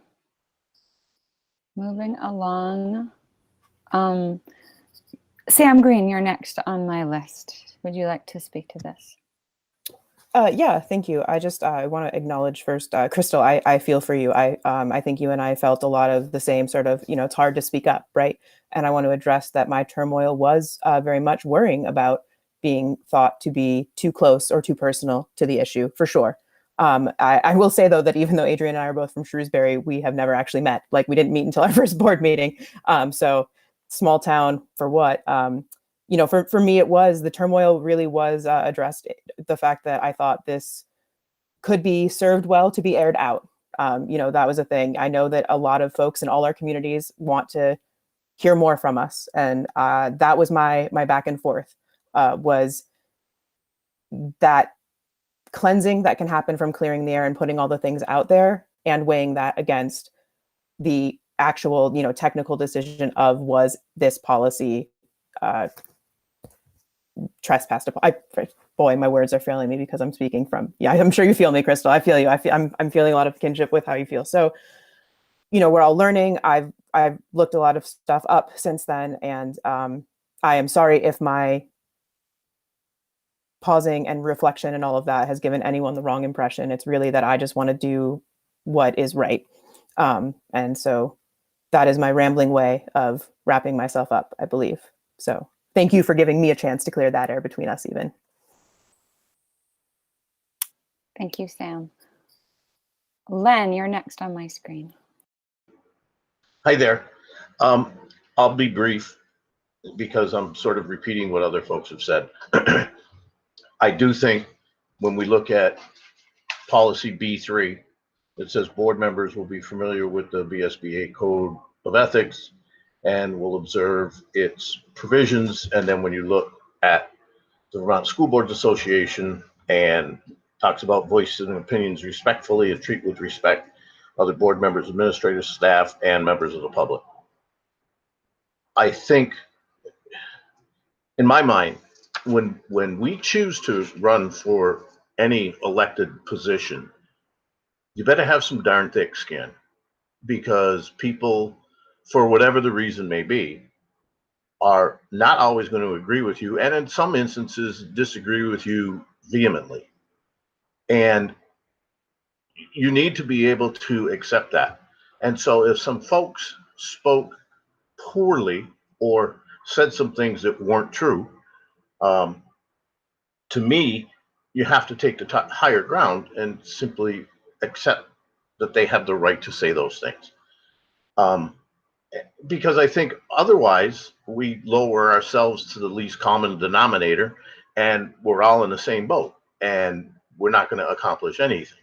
Moving along. Sam Green, you're next on my list. Would you like to speak to this? Yeah, thank you. I want to acknowledge first, Crystal, I feel for you. I think you and I felt a lot of the same sort of, it's hard to speak up, right? And I want to address that my turmoil was very much worrying about being thought to be too close or too personal to the issue, for sure. I will say, though, that even though Adrian and I are both from Shrewsbury, we have never actually met. Like, we didn't meet until our first board meeting. So small town for what? For me, the turmoil really was addressed. The fact that I thought this could be served well to be aired out. That was a thing. I know that a lot of folks in all our communities want to hear more from us. And that was my back and forth, was that cleansing that can happen from clearing the air and putting all the things out there and weighing that against the actual, technical decision of, was this policy trespassed upon? Boy, my words are failing me because I'm speaking from, I'm sure you feel me, Crystal. I feel you. I'm feeling a lot of kinship with how you feel. So, we're all learning. I've looked a lot of stuff up since then. And I am sorry if my pausing and reflection and all of that has given anyone the wrong impression. It's really that I just want to do what is right. And so that is my rambling way of wrapping myself up, I believe. So thank you for giving me a chance to clear that air between us even. Thank you, Sam. Len, you're next on my screen. Hi there. I'll be brief because I'm sort of repeating what other folks have said. I do think when we look at policy B3, it says board members will be familiar with the VSBA Code of Ethics and will observe its provisions. And then when you look at the Vermont School Boards Association and talks about voicing opinions respectfully and treat with respect other board members, administrators, staff, and members of the public. I think, in my mind, when we choose to run for any elected position, you better have some darn thick skin, because people, for whatever the reason may be, are not always going to agree with you, and in some instances disagree with you vehemently. And you need to be able to accept that. And so if some folks spoke poorly or said some things that weren't true, to me, you have to take the higher ground and simply accept that they have the right to say those things. Because I think otherwise we lower ourselves to the least common denominator and we're all in the same boat and we're not going to accomplish anything.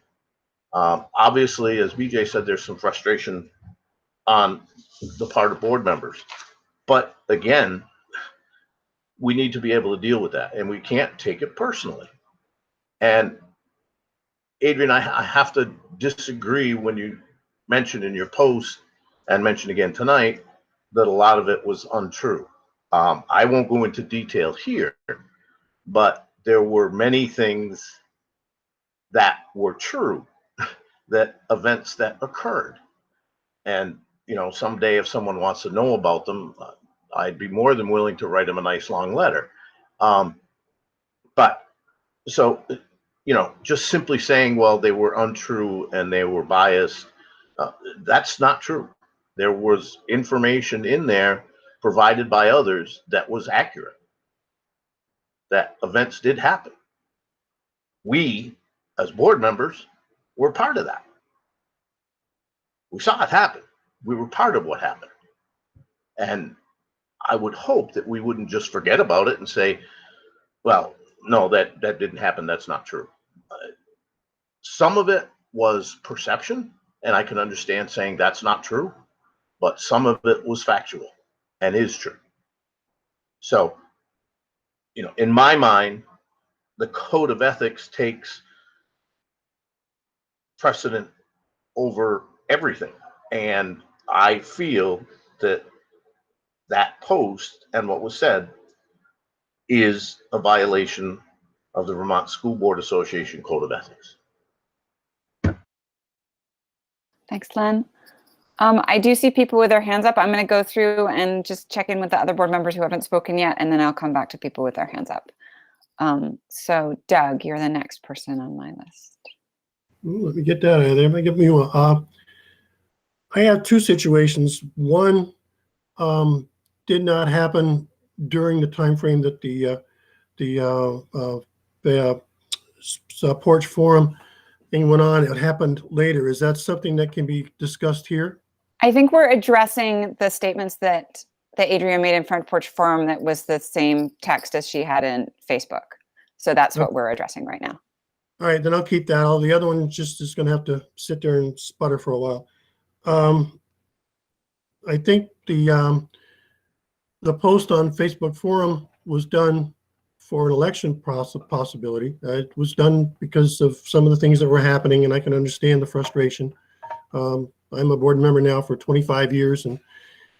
Obviously, as BJ said, there's some frustration on the part of board members. But again, we need to be able to deal with that, and we can't take it personally. And Adrian, I have to disagree when you mentioned in your post and mentioned again tonight that a lot of it was untrue. I won't go into detail here, but there were many things that were true, that events that occurred. And, you know, someday if someone wants to know about them, I'd be more than willing to write them a nice long letter. But so, you know, just simply saying, well, they were untrue and they were biased, that's not true. There was information in there provided by others that was accurate, that events did happen. We, as board members, were part of that. We saw it happen. We were part of what happened. And I would hope that we wouldn't just forget about it and say, well, no, that didn't happen. That's not true. Some of it was perception, and I can understand saying that's not true, but some of it was factual and is true. So, you know, in my mind, the code of ethics takes precedent over everything. And I feel that that post and what was said is a violation of the Vermont School Board Association Code of Ethics. Thanks, Len. I do see people with their hands up. I'm going to go through and just check in with the other board members who haven't spoken yet, and then I'll come back to people with their hands up. So Doug, you're the next person on my list. Ooh, let me get that out of there. Let me give me one. I have two situations. One did not happen during the time frame that the porch forum thing went on. It happened later. Is that something that can be discussed here? I think we're addressing the statements that Adrian made in Front Porch Forum that was the same text as she had in Facebook. So that's what we're addressing right now. All right, then I'll keep that. The other one just is going to have to sit there and sputter for a while. I think the post on Facebook forum was done for an election possibility. It was done because of some of the things that were happening, and I can understand the frustration. I'm a board member now for 25 years and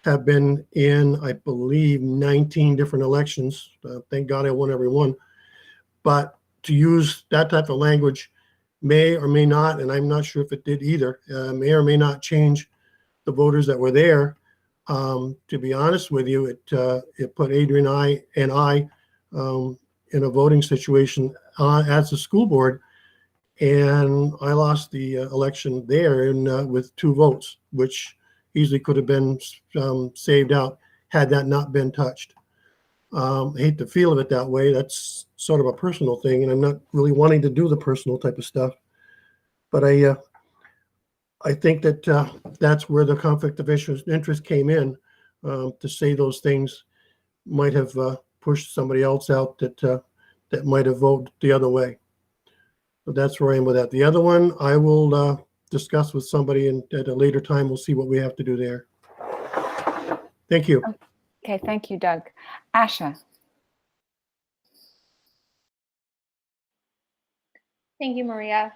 have been in, I believe, 19 different elections. Thank God I won every one. But to use that type of language may or may not, and I'm not sure if it did either, may or may not change the voters that were there. To be honest with you, it put Adrian and I in a voting situation as a school board and I lost the election there with 2 votes, which easily could have been saved out had that not been touched. I hate the feel of it that way. That's sort of a personal thing, and I'm not really wanting to do the personal type of stuff. But I think that that's where the conflict of interest came in. To say those things might have pushed somebody else out that might have voted the other way. So that's where I am with that. The other one, I will discuss with somebody, and at a later time, we'll see what we have to do there. Thank you. Okay, thank you, Doug. Asha. Thank you, Maria.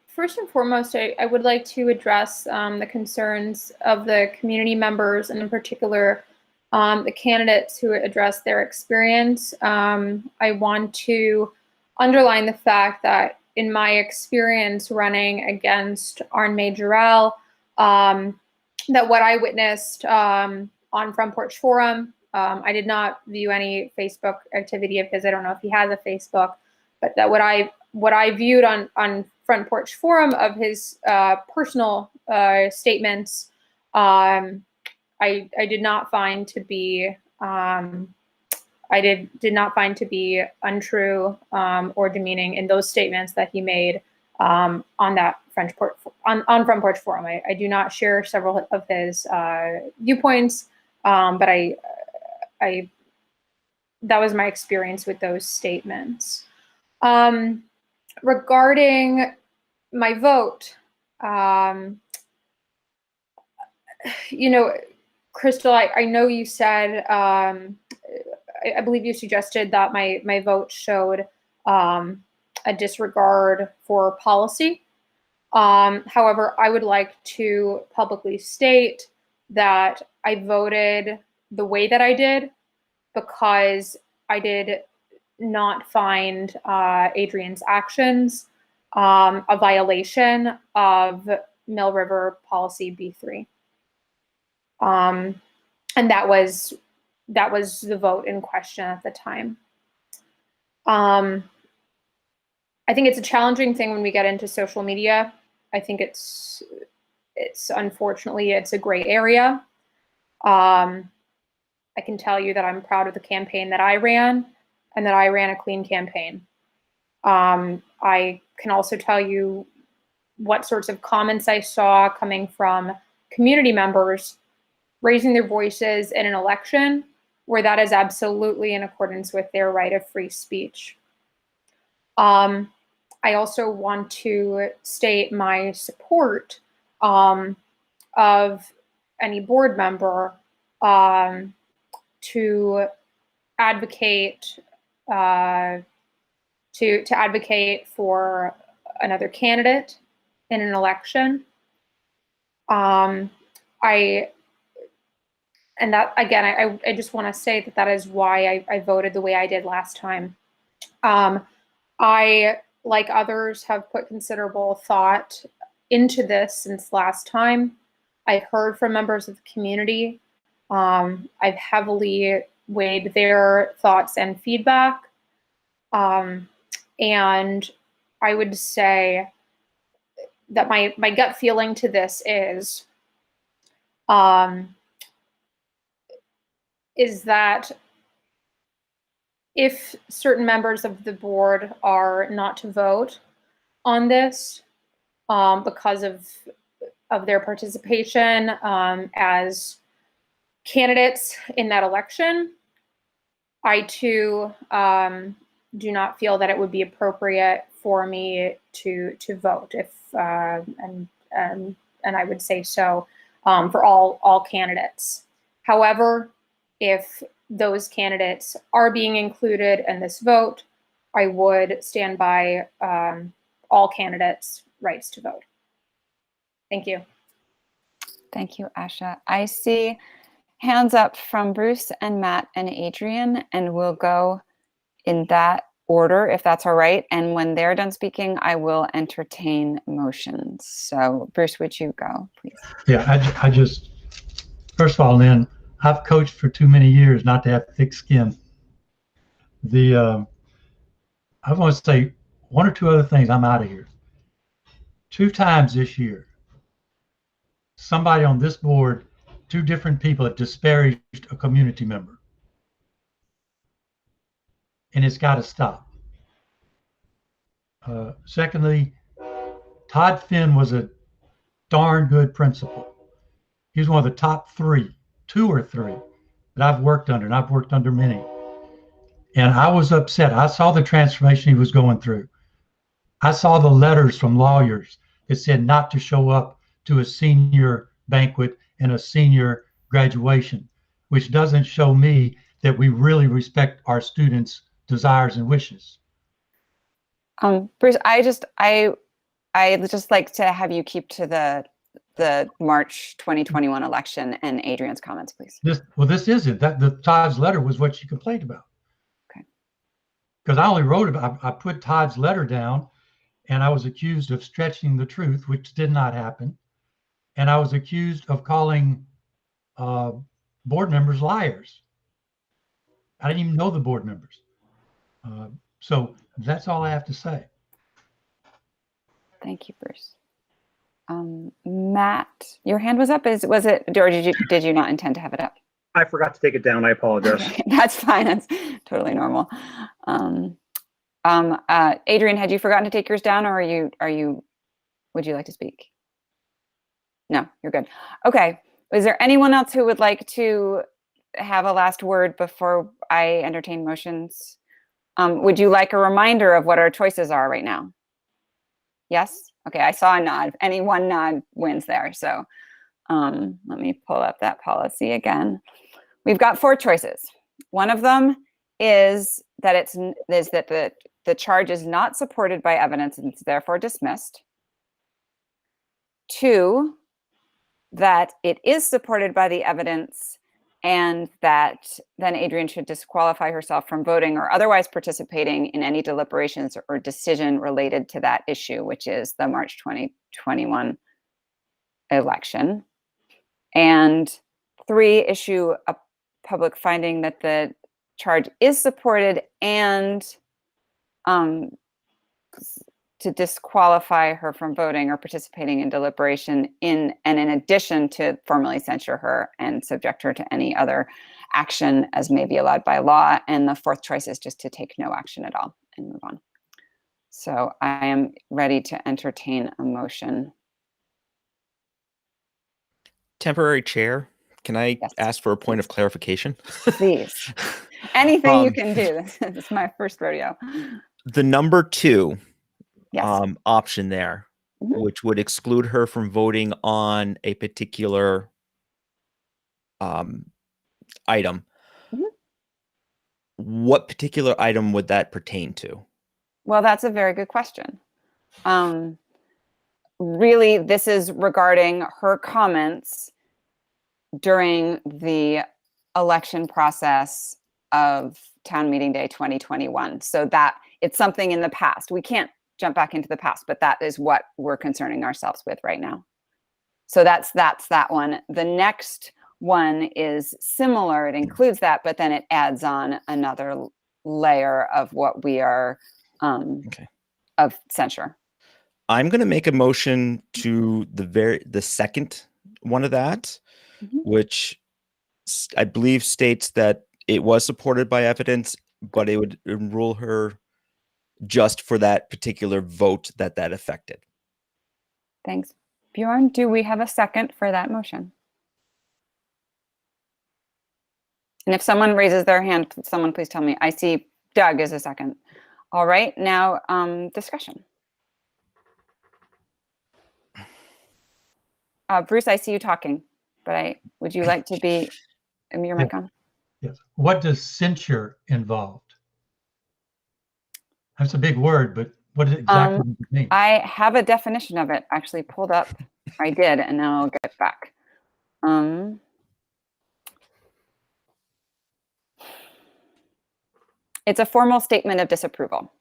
First and foremost, I would like to address the concerns of the community members, and in particular, the candidates who addressed their experience. I want to underline the fact that in my experience running against Arne Majorel, that what I witnessed on Front Porch Forum, I did not view any Facebook activity of his. I don't know if he has a Facebook, but that what I viewed on Front Porch Forum of his personal statements, I did not find to be did not find to be untrue or demeaning in those statements that he made on that Front Porch Forum. I do not share several of his viewpoints, but that was my experience with those statements. Regarding my vote, you know, Crystal, I know you said, I believe you suggested that my vote showed a disregard for policy. However, I would like to publicly state that I voted the way that I did because I did not find Adrian's actions a violation of Mill River Policy B3. And that was the vote in question at the time. I think it's a challenging thing when we get into social media. I think it's unfortunately, it's a gray area. I can tell you that I'm proud of the campaign that I ran and that I ran a clean campaign. I can also tell you what sorts of comments I saw coming from community members raising their voices in an election where that is absolutely in accordance with their right of free speech. I also want to state my support of any board member to advocate to advocate for another candidate in an election. And that, again, I just want to say that is why I voted the way I did last time. I, like others, have put considerable thought into this since last time. I've heard from members of the community. I've heavily weighed their thoughts and feedback. And I would say that my gut feeling to this is that if certain members of the board are not to vote on this because of their participation as candidates in that election, I too do not feel that it would be appropriate for me to vote if and I would say so for all candidates. However, if those candidates are being included in this vote, I would stand by all candidates' rights to vote. Thank you. Thank you, Asha. I see hands up from Bruce and Matt and Adrian, and we'll go in that order, if that's all right. And when they're done speaking, I will entertain motions. So Bruce, would you go, please? Yeah, I just, first of all, Lynn, I've coached for too many years not to have thick skin. I want to say one or two other things, I'm out of here. 2 times this year, somebody on this board, 2 different people have disparaged a community member. And it's got to stop. Secondly, Todd Finn was a darn good principal. He was one of the top 3, 2 or 3 that I've worked under, and I've worked under many. And I was upset. I saw the transformation he was going through. I saw the letters from lawyers that said not to show up to a senior banquet and a senior graduation, which doesn't show me that we really respect our students' desires and wishes. Bruce, I just like to have you keep to the March 2021 election and Adrian's comments, please. This isn't that the Todd's letter was what she complained about. Okay. Because I only wrote about, I put Todd's letter down, and I was accused of stretching the truth, which did not happen, and I was accused of calling board members liars. I didn't even know the board members. So that's all I have to say. Thank you, Bruce. Matt, your hand was up. Was it, or did you not intend to have it up? I forgot to take it down. I apologize. Okay, that's fine. That's totally normal. Adrian, had you forgotten to take yours down, or would you like to speak? No, you're good. Okay. Is there anyone else who would like to have a last word before I entertain motions? Would you like a reminder of what our choices are right now? Yes? Okay, I saw a nod. Any one nod wins there. So let me pull up that policy again. We've got 4 choices. One of them is that the charge is not supported by evidence and it's therefore dismissed. 2, that it is supported by the evidence and that then Adrian should disqualify herself from voting or otherwise participating in any deliberations or decision related to that issue, which is the March 2021 election. And 3, issue a public finding that the charge is supported and to disqualify her from voting or participating in deliberation in addition to formally censure her and subject her to any other action as may be allowed by law. And the 4th choice is just to take no action at all and move on. So I am ready to entertain a motion. Temporary chair, can I ask for a point of clarification? Please. Anything you can do. This is my first rodeo. The number 2 Mm-hmm. option there, which would exclude her from voting on a particular item. Mm-hmm. What particular item would that pertain to? Well, that's a very good question. Really, this is regarding her comments during the election process of town meeting day 2021. So that it's something in the past. We can't jump back into the past, but that is what we're concerning ourselves with right now. So that's that one. The next one is similar. It includes that, but then it adds on another layer of what we are of censure. I'm going to make a motion to the second one of that, which I believe states that it was supported by evidence, but it would enroll her just for that particular vote that affected. Thanks, Bjorn. Do we have a second for that motion? And if someone raises their hand, someone please tell me. I see Doug is a second. All right, now discussion. Bruce, I see you talking, but would you like to be your mic on? Yes. What does censure involve? That's a big word, but what exactly does it mean? I have a definition of it actually pulled up. I did, and now I'll get back. It's a formal statement of disapproval.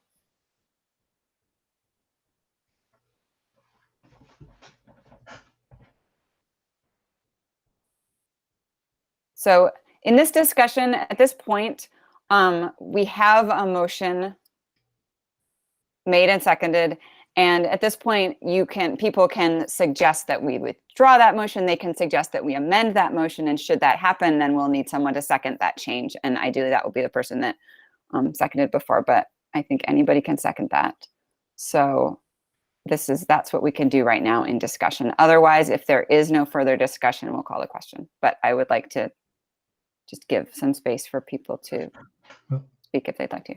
So in this discussion, at this point, we have a motion made and seconded. And at this point, people can suggest that we withdraw that motion. They can suggest that we amend that motion. And should that happen, then we'll need someone to second that change. And ideally, that will be the person that seconded before. But I think anybody can second that. So that's what we can do right now in discussion. Otherwise, if there is no further discussion, we'll call the question. But I would like to just give some space for people to speak if they'd like to.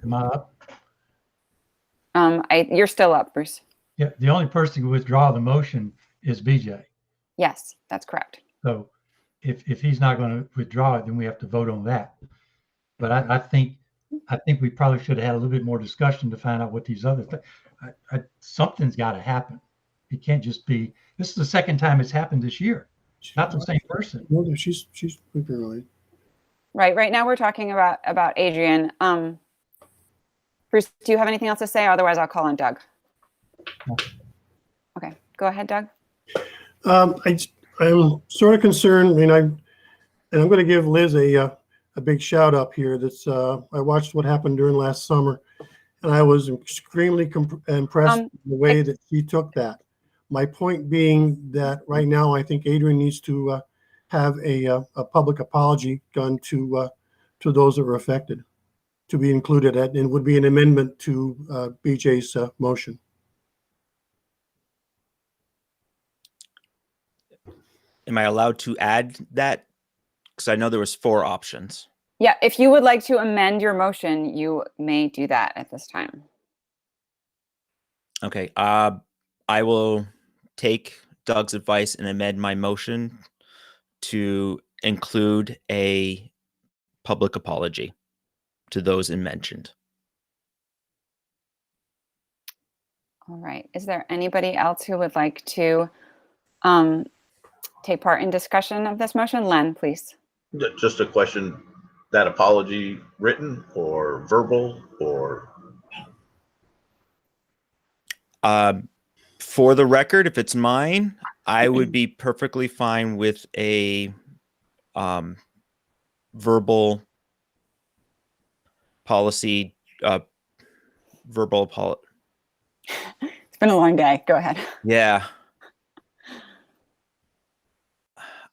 Am I up? You're still up, Bruce. Yeah, the only person who withdraw the motion is BJ. Yes, that's correct. So if he's not going to withdraw it, then we have to vote on that. But I think we probably should have had a little bit more discussion to find out what these other things. Something's got to happen. It can't just be. This is the second time it's happened this year. Not the same person. No, she's right. Right now we're talking about Adrian. Bruce, do you have anything else to say? Otherwise, I'll call on Doug. Okay, go ahead, Doug. I'm sort of concerned. I'm going to give Liz a big shout out here. I watched what happened during last summer, and I was extremely impressed with the way that she took that. My point being that right now, I think Adrian needs to have a public apology done to those that were affected, to be included at, and would be an amendment to BJ's motion. Am I allowed to add that? Because I know there was 4 options. Yeah, if you would like to amend your motion, you may do that at this time. Okay, I will take Doug's advice and amend my motion to include a public apology to those mentioned. All right. Is there anybody else who would like to take part in discussion of this motion? Len, please. Just a question, that apology written or verbal or? For the record, if it's mine, I would be perfectly fine with a verbal policy, verbal apology. It's been a long day. Go ahead. Yeah.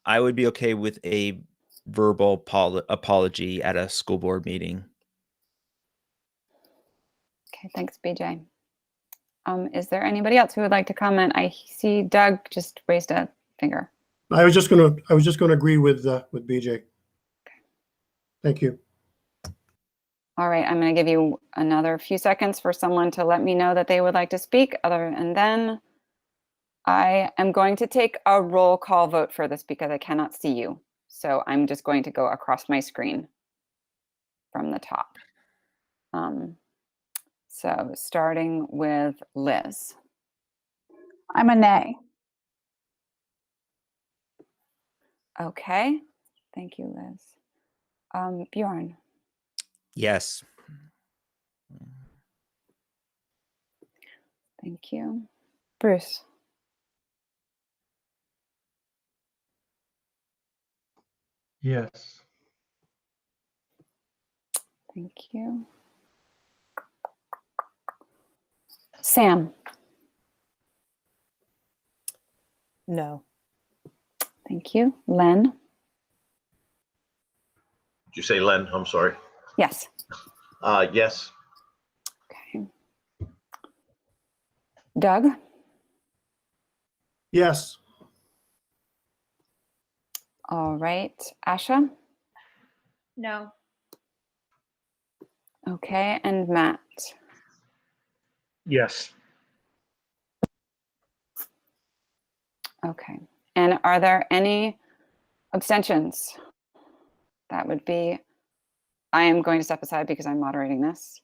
I would be okay with a verbal apology at a school board meeting. Okay, thanks, BJ. Is there anybody else who would like to comment? I see Doug just raised a finger. I was just going to agree with BJ. Okay. Thank you. All right, I'm going to give you another few seconds for someone to let me know that they would like to speak. And then I am going to take a roll call vote for this because I cannot see you. So I'm just going to go across my screen from the top. So starting with Liz. I'm a nay. Okay, thank you, Liz. Bjorn. Yes. Thank you. Bruce. Yes. Thank you. Sam. No. Thank you. Len. Did you say Len? I'm sorry. Yes. Yes. Okay. Doug. Yes. All right. Asha. No. Okay. And Matt. Yes. Okay. And are there any abstentions? That would be, I am going to step aside because I'm moderating this.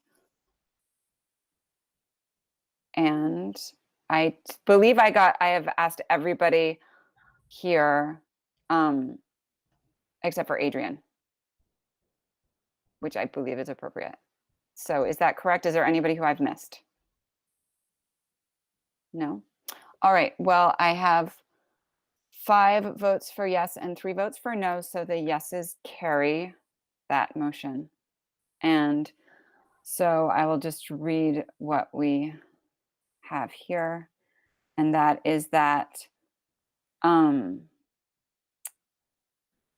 And I believe I have asked everybody here, except for Adrian, which I believe is appropriate. So is that correct? Is there anybody who I've missed? No? All right. Well, I have 5 votes for yes and 3 votes for no. So the yeses carry that motion. And So I will just read what we have here. And that is that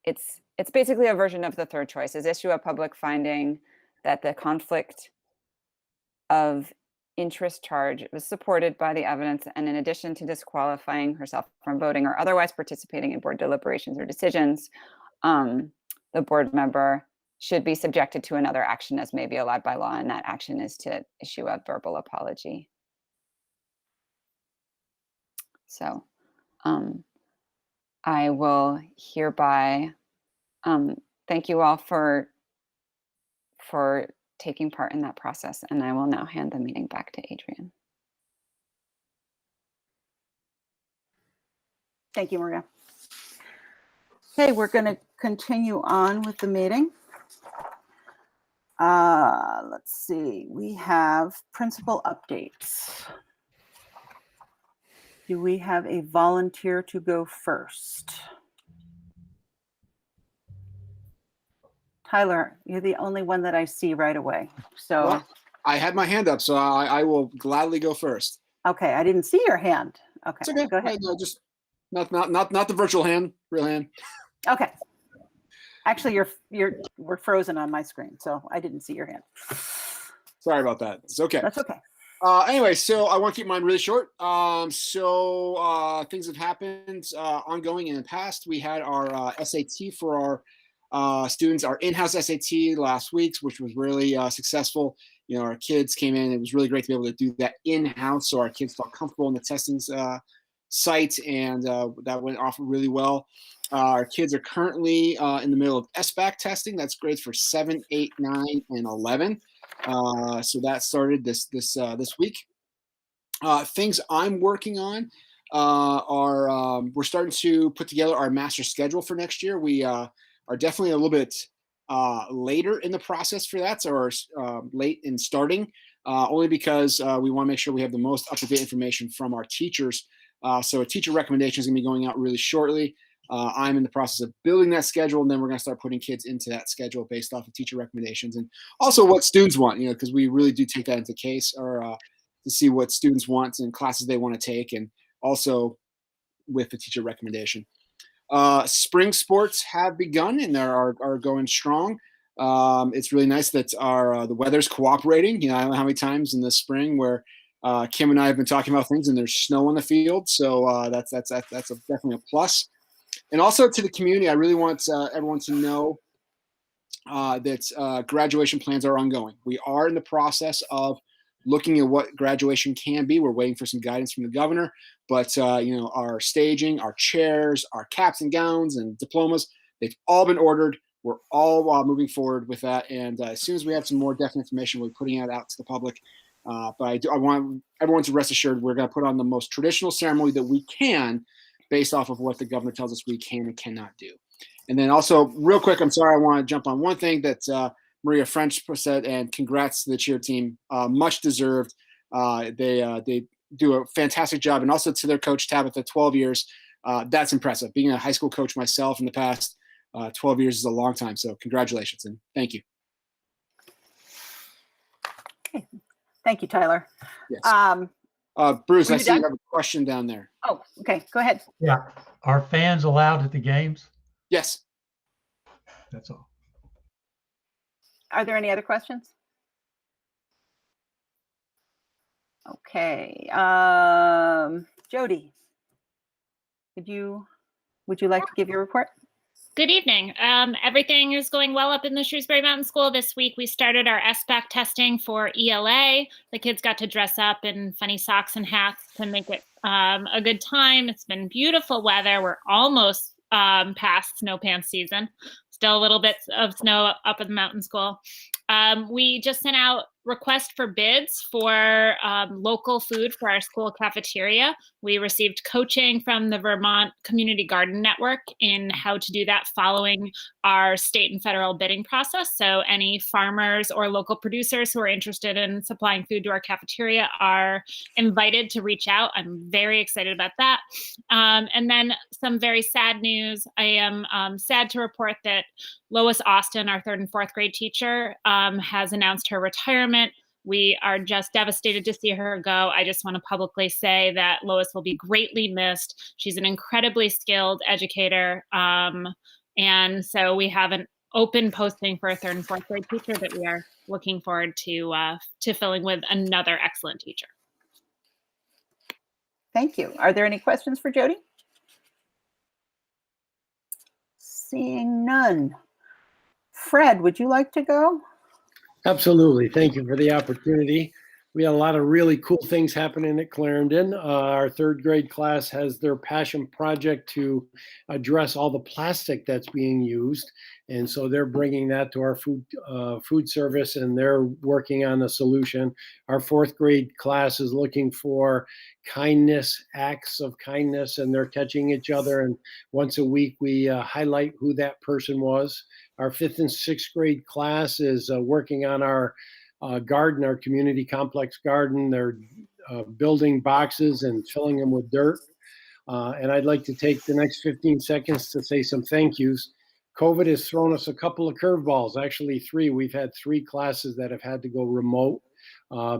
it's basically a version of the third choice, is issue a public finding that the conflict of interest charge was supported by the evidence, and in addition to disqualifying herself from voting or otherwise participating in board deliberations or decisions, the board member should be subjected to another action as may be allowed by law, and that action is to issue a verbal apology. So I will hereby thank you all for taking part in that process, and I will now hand the meeting back to Adrian. Thank you, Maria. Okay, we're going to continue on with the meeting. Let's see, we have principal updates. Do we have a volunteer to go first? Tyler, you're the only one that I see right away. So well, I had my hand up, so I will gladly go first. Okay, I didn't see your hand. Okay, it's okay. Go ahead. No, just not the virtual hand, real hand. Okay. Actually, we're frozen on my screen, so I didn't see your hand. Sorry about that. It's okay. That's okay. Anyway, so I want to keep mine really short. Things have happened ongoing in the past. We had our SAT for our students, our in-house SAT last week, which was really successful. You know, our kids came in. It was really great to be able to do that in-house, so our kids felt comfortable in the testing site, and that went off really well. Our kids are currently in the middle of SBAC testing. That's grades for 7, 8, 9, and 11. So that started this week. Things I'm working on are we're starting to put together our master schedule for next year. We are definitely a little bit later in the process for that, or late in starting, only because we want to make sure we have the most up-to-date information from our teachers. So a teacher recommendation is going to be going out really shortly. I'm in the process of building that schedule, and then we're going to start putting kids into that schedule based off of teacher recommendations and also what students want, you know, because we really do take that into case, or to see what students want and classes they want to take, and also with the teacher recommendation. Spring sports have begun, and they are going strong. It's really nice that the weather's cooperating. You know, I don't know how many times in the spring where Kim and I have been talking about things and there's snow on the field, so that's definitely a plus. And also to the community, I really want everyone to know that graduation plans are ongoing. We are in the process of looking at what graduation can be. We're waiting for some guidance from the governor, but you know, our staging, our chairs, our caps and gowns and diplomas, they've all been ordered. We're all moving forward with that, and as soon as we have some more definite information, we're putting it out to the public. But I want everyone to rest assured we're going to put on the most traditional ceremony that we can, based off of what the governor tells us we can and cannot do. And then also, real quick, I'm sorry, I want to jump on one thing that Maria French said, and congrats to the cheer team, much deserved. They do a fantastic job, and also to their coach Tabitha, 12 years. That's impressive. Being a high school coach myself in the past, 12 years is a long time. So congratulations and thank you. Okay. Thank you, Tyler. Yes. Bruce, I see you have a question down there. Oh, okay. Go ahead. Yeah. Are fans allowed at the games? Yes. That's all. Are there any other questions? Okay. Jody, would you like to give your report? Good evening. Everything is going well up in the Shrewsbury Mountain School. This week we started our SBAC testing for ELA. The kids got to dress up in funny socks and hats to make it a good time. It's been beautiful weather. We're almost past snow pants season. Still a little bit of snow up at the mountain school. We just sent out requests for bids for local food for our school cafeteria. We received coaching from the Vermont Community Garden Network in how to do that following our state and federal bidding process. So any farmers or local producers who are interested in supplying food to our cafeteria are invited to reach out. I'm very excited about that. And then some very sad news. I am sad to report that Lois Austin, our 3rd and 4th grade teacher, has announced her retirement. We are just devastated to see her go. I just want to publicly say that Lois will be greatly missed. She's an incredibly skilled educator. And so we have an open posting for a 3rd and 4th grade teacher that we are looking forward to filling with another excellent teacher. Thank you. Are there any questions for Jody? Seeing none. Fred, would you like to go? Absolutely. Thank you for the opportunity. We had a lot of really cool things happening at Clarendon. Our 3rd grade class has their passion project to address all the plastic that's being used. And so they're bringing that to our food service, and they're working on a solution. Our 4th grade class is looking for kindness, acts of kindness, and they're catching each other. And once a week, we highlight who that person was. Our 5th and 6th grade class is working on our garden, our community complex garden. They're building boxes and filling them with dirt. And I'd like to take the next 15 seconds to say some thank yous. COVID has thrown us a couple of curveballs, actually 3. We've had 3 classes that have had to go remote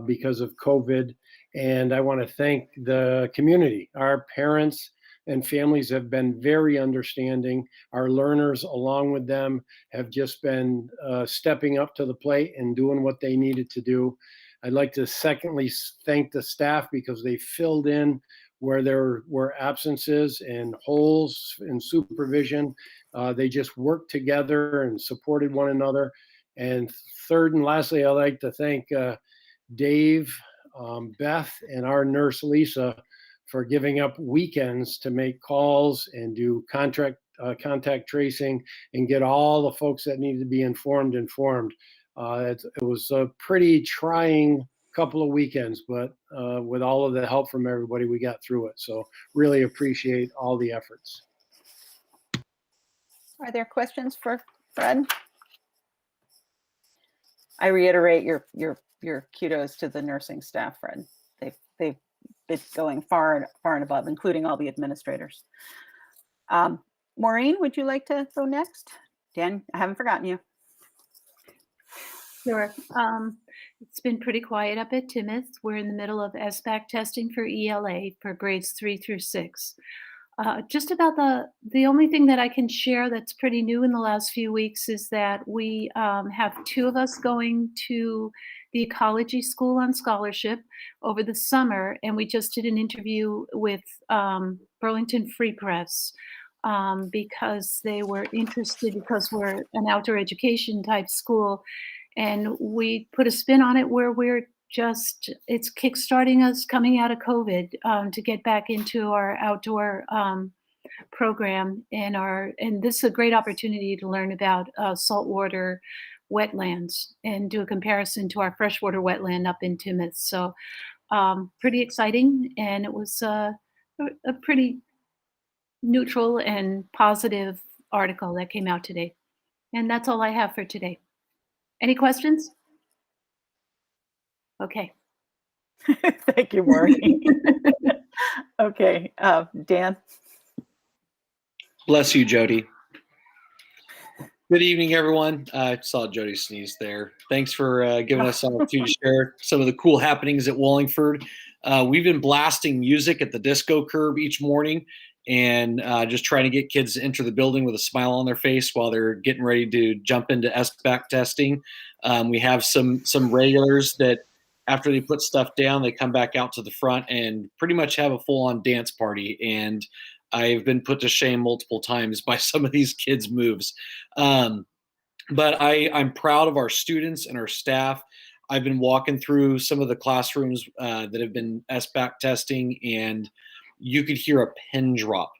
because of COVID. And I want to thank the community. Our parents and families have been very understanding. Our learners, along with them, have just been stepping up to the plate and doing what they needed to do. I'd like to secondly thank the staff because they filled in where there were absences and holes in supervision. They just worked together and supported one another. And third and lastly, I'd like to thank Dave, Beth, and our nurse, Lisa, for giving up weekends to make calls and do contact tracing and get all the folks that needed to be informed. It was a pretty trying couple of weekends, but with all of the help from everybody, we got through it. So really appreciate all the efforts. Are there questions for Fred? I reiterate your kudos to the nursing staff, Fred. They've been going far and above, including all the administrators. Maureen, would you like to go next? Dan, I haven't forgotten you. Sure. It's been pretty quiet up at Timoth. We're in the middle of SBAC testing for ELA for grades 3 through 6. Just about the only thing that I can share that's pretty new in the last few weeks is that we have 2 of us going to the ecology school on scholarship over the summer, and we just did an interview with Burlington Free Press because they were interested, because we're an outdoor education type school, and we put a spin on it where it's kickstarting us coming out of COVID to get back into our outdoor program, and this is a great opportunity to learn about saltwater wetlands and do a comparison to our freshwater wetland up in Timoth. So pretty exciting, and it was a pretty neutral and positive article that came out today. And that's all I have for today. Any questions? Okay. Thank you, Maureen. Okay, Dan. Bless you, Jody. Good evening, everyone. I saw Jody sneeze there. Thanks for giving us an opportunity to share some of the cool happenings at Wallingford. We've been blasting music at the disco curb each morning and just trying to get kids to enter the building with a smile on their face while they're getting ready to jump into SBAC testing. We have some regulars that after they put stuff down, they come back out to the front and pretty much have a full-on dance party. And I've been put to shame multiple times by some of these kids' moves. But I'm proud of our students and our staff. I've been walking through some of the classrooms that have been SBAC testing, and you could hear a pin drop.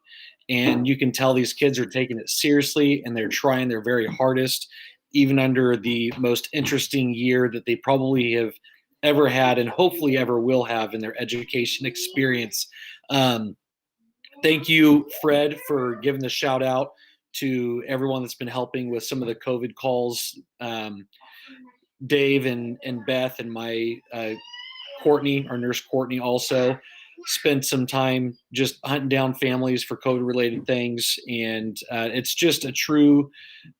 And you can tell these kids are taking it seriously, and they're trying their very hardest, even under the most interesting year that they probably have ever had and hopefully ever will have in their education experience. Thank you, Fred, for giving the shout out to everyone that's been helping with some of the COVID calls. Dave and Beth and my Courtney, our nurse Courtney also. spent some time just hunting down families for COVID-related things, and it's just a true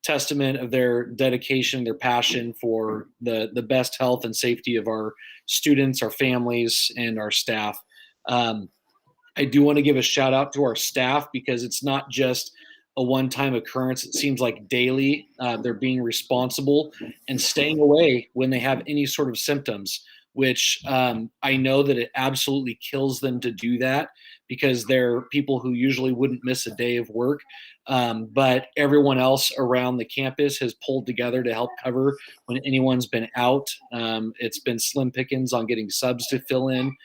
testament of their dedication, their passion for the best health and safety of our students, our families, and our staff. I do want to give a shout out to our staff because it's not just a one-time occurrence. It seems like daily they're being responsible and staying away when they have any sort of symptoms, which I know that it absolutely kills them to do that because they're people who usually wouldn't miss a day of work. But everyone else around the campus has pulled together to help cover when anyone's been out. It's been slim pickings on getting subs to fill in.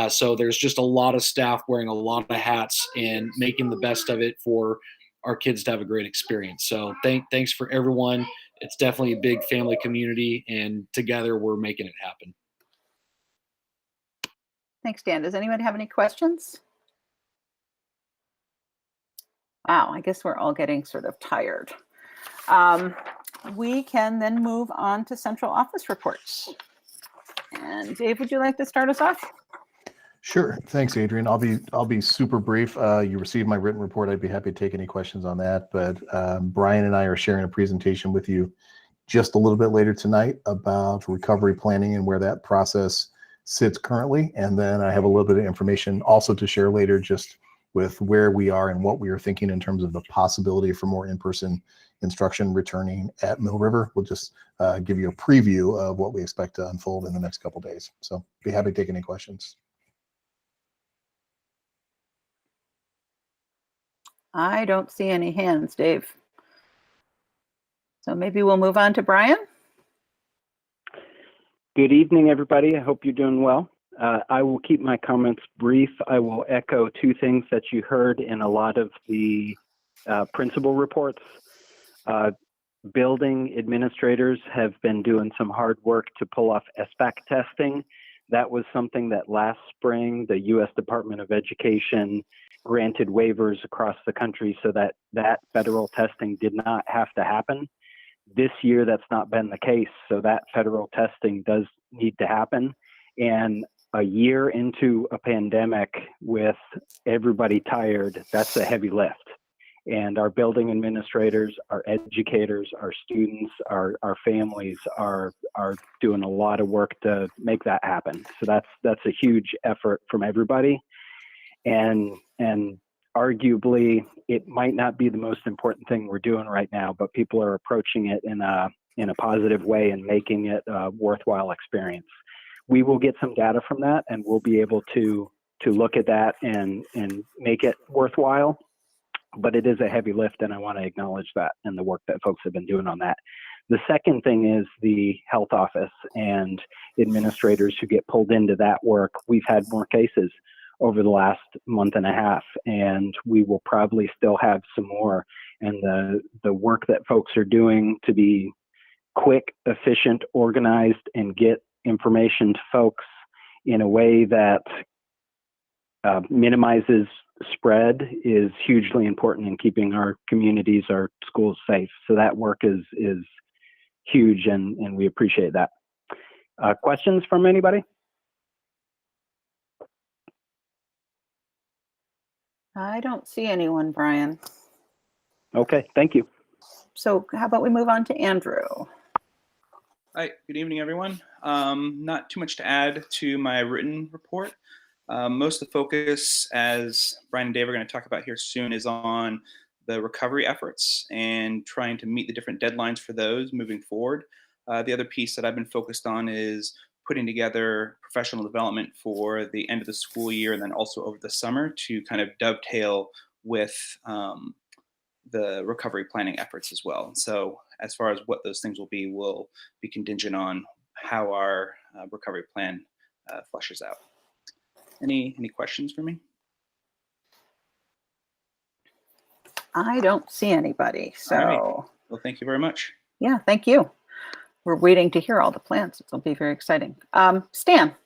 So there's just a lot of staff wearing a lot of hats and making the best of it for our kids to have a great experience. So thanks for everyone. It's definitely a big family community, and together we're making it happen. Thanks, Dan. Does anyone have any questions? Wow, I guess we're all getting sort of tired. We can then move on to central office reports. And Dave, would you like to start us off? Sure. Thanks, Adrian. I'll be super brief. You received my written report. I'd be happy to take any questions on that. But Brian and I are sharing a presentation with you just a little bit later tonight about recovery planning and where that process sits currently. And then I have a little bit of information also to share later just with where we are and what we are thinking in terms of the possibility for more in-person instruction returning at Mill River. We'll just give you a preview of what we expect to unfold in the next couple of days. So be happy to take any questions. I don't see any hands, Dave. So maybe we'll move on to Brian. Good evening, everybody. I hope you're doing well. I will keep my comments brief. I will echo two things that you heard in a lot of the principal reports. Building administrators have been doing some hard work to pull off SBAC testing. That was something that last spring, the U.S. Department of Education granted waivers across the country so that that federal testing did not have to happen. This year, that's not been the case. So that federal testing does need to happen. And a year into a pandemic with everybody tired, that's a heavy lift. And our building administrators, our educators, our students, our families are doing a lot of work to make that happen. So that's a huge effort from everybody. And arguably, it might not be the most important thing we're doing right now, but people are approaching it in a positive way and making it a worthwhile experience. We will get some data from that, and we'll be able to look at that and make it worthwhile. But it is a heavy lift, and I want to acknowledge that and the work that folks have been doing on that. The second thing is the health office and administrators who get pulled into that work. We've had more cases over the last month and a half, and we will probably still have some more. And the work that folks are doing to be quick, efficient, organized, and get information to folks in a way that minimizes spread is hugely important in keeping our communities, our schools safe. So that work is huge, and we appreciate that. Questions from anybody? I don't see anyone, Brian. Okay, thank you. So how about we move on to Andrew? Hi, good evening, everyone. Not too much to add to my written report. Most of the focus, as Brian and Dave are going to talk about here soon, is on the recovery efforts and trying to meet the different deadlines for those moving forward. The other piece that I've been focused on is putting together professional development for the end of the school year and then also over the summer to kind of dovetail with the recovery planning efforts as well. So as far as what those things will be contingent on how our recovery plan flushes out. Any questions for me? I don't see anybody. So, all right. Well, thank you very much. Yeah, thank you. We're waiting to hear all the plans. It'll be very exciting. Stan,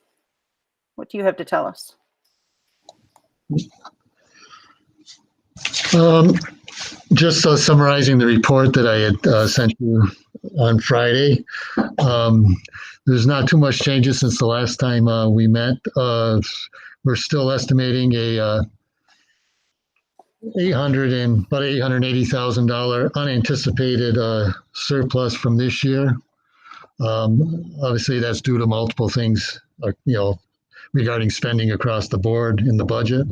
what do you have to tell us? Just summarizing the report that I had sent you on Friday. There's not too much changes since the last time we met. we're still estimating a about $880,000 unanticipated surplus from this year. Obviously, that's due to multiple things, regarding spending across the board in the budget.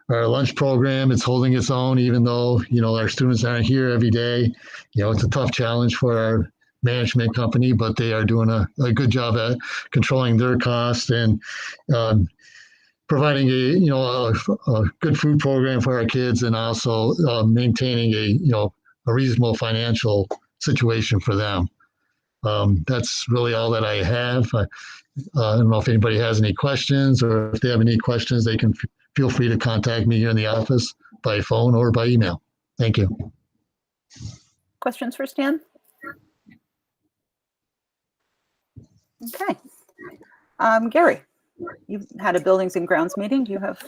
Our lunch program is holding its own, even though, our students aren't here every day. It's a tough challenge for our management company, but they are doing a good job at controlling their costs and providing a good food program for our kids, and also maintaining a reasonable financial situation for them. That's really all that I have. I don't know if anybody has any questions, or if they have any questions, they can feel free to contact me here in the office by phone or by email. Thank you. Questions for Stan? Okay. Gary, you've had a buildings and grounds meeting. Do you have?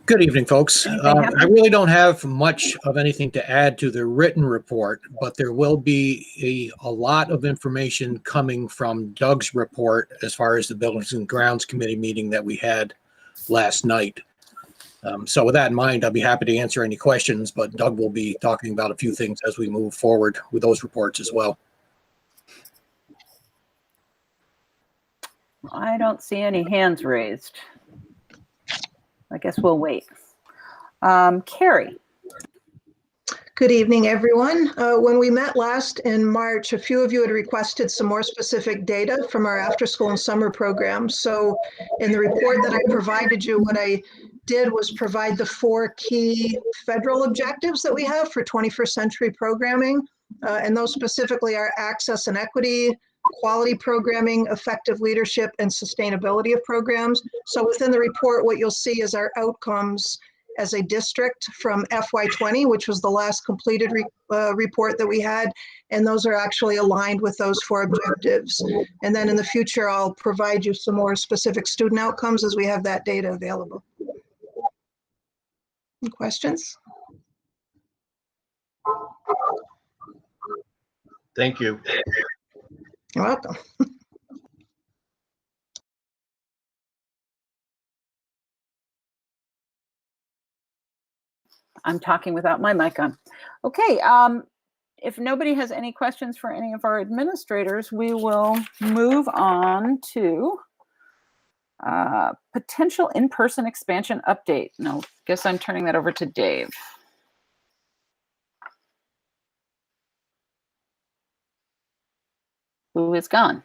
Good evening, folks. I really don't have much of anything to add to the written report, but there will be a lot of information coming from Doug's report as far as the Buildings and Grounds Committee meeting that we had last night. So with that in mind, I'll be happy to answer any questions, but Doug will be talking about a few things as we move forward with those reports as well. I don't see any hands raised. I guess we'll wait. Carrie. Good evening, everyone. When we met last in March, a few of you had requested some more specific data from our after school and summer programs. So in the report that I provided you, what I did was provide the 4 key federal objectives that we have for 21st century programming. And those specifically are access and equity, quality programming, effective leadership, and sustainability of programs. So within the report, what you'll see is our outcomes as a district from FY20, which was the last completed report that we had. And those are actually aligned with those 4 objectives. And then in the future, I'll provide you some more specific student outcomes as we have that data available. Any questions? Thank you. You're welcome. I'm talking without my mic on. Okay, if nobody has any questions for any of our administrators, we will move on to potential in-person expansion update. No, I guess I'm turning that over to Dave. Who is gone?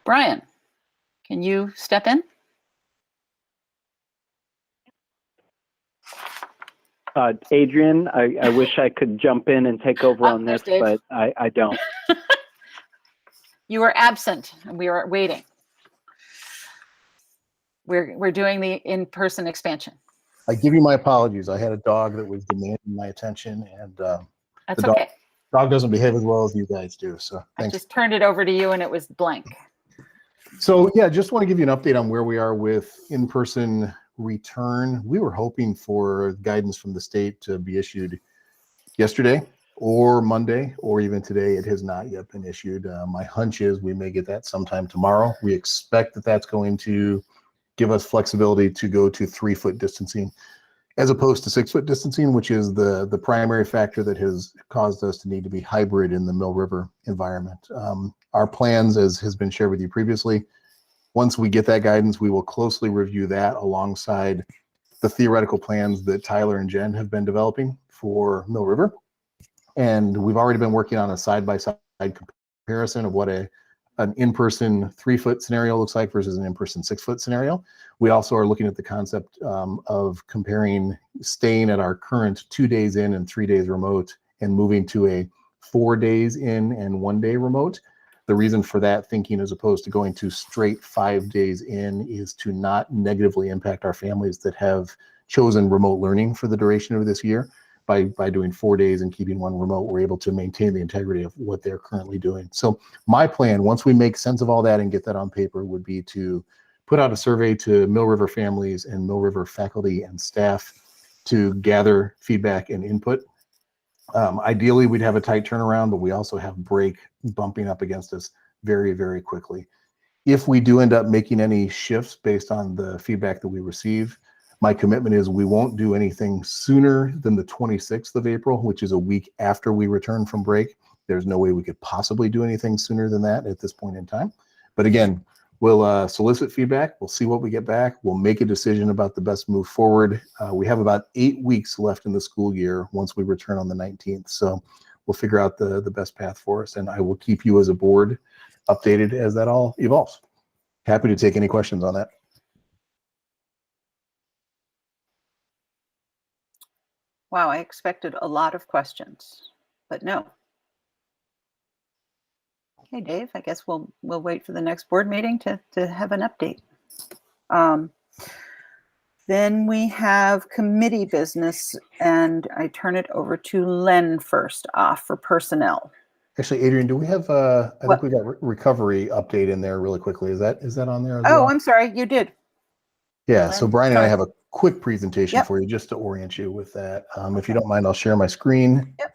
Brian, can you step in? Adrian, I wish I could jump in and take over on this, but I don't. You were absent, and we were waiting. We're doing the in-person expansion. I give you my apologies. I had a dog that was demanding my attention, and That's okay. Dog doesn't behave as well as you guys do. So thanks. I just turned it over to you, and it was blank. So yeah, just want to give you an update on where we are with in-person return. We were hoping for guidance from the state to be issued yesterday or Monday or even today. It has not yet been issued. My hunch is we may get that sometime tomorrow. We expect that that's going to give us flexibility to go to 3-foot distancing as opposed to 6-foot distancing, which is the primary factor that has caused us to need to be hybrid in the Mill River environment. Our plans, as has been shared with you previously, once we get that guidance, we will closely review that alongside the theoretical plans that Tyler and Jen have been developing for Mill River. And we've already been working on a side-by-side comparison of what an in-person 3-foot scenario looks like versus an in-person 6-foot scenario. We also are looking at the concept of comparing staying at our current 2 days in and 3 days remote and moving to a 4 days in and 1 day remote. The reason for that thinking, as opposed to going to straight 5 days in, is to not negatively impact our families that have chosen remote learning for the duration of this year. By doing 4 days and keeping 1 remote, we're able to maintain the integrity of what they're currently doing. So my plan, once we make sense of all that and get that on paper, would be to put out a survey to Mill River families and Mill River faculty and staff to gather feedback and input. Ideally, we'd have a tight turnaround, but we also have break bumping up against us very, very quickly. If we do end up making any shifts based on the feedback that we receive, my commitment is we won't do anything sooner than the 26th of April, which is a week after we return from break. There's no way we could possibly do anything sooner than that at this point in time. But again, we'll solicit feedback. We'll see what we get back. We'll make a decision about the best move forward. We have about 8 weeks left in the school year once we return on the 19th. So we'll figure out the best path for us. And I will keep you as a board updated as that all evolves. Happy to take any questions on that. Wow, I expected a lot of questions, but no. Okay, Dave, I guess we'll wait for the next board meeting to have an update. Then we have committee business, and I turn it over to Len first off for personnel. Actually, Adrian, do we have I think we got recovery update in there really quickly. Is that on there as well? Oh, I'm sorry, you did. Yeah, so Brian and I have a quick presentation Yep. for you just to orient you with that. If you don't mind, I'll share my screen. Yep.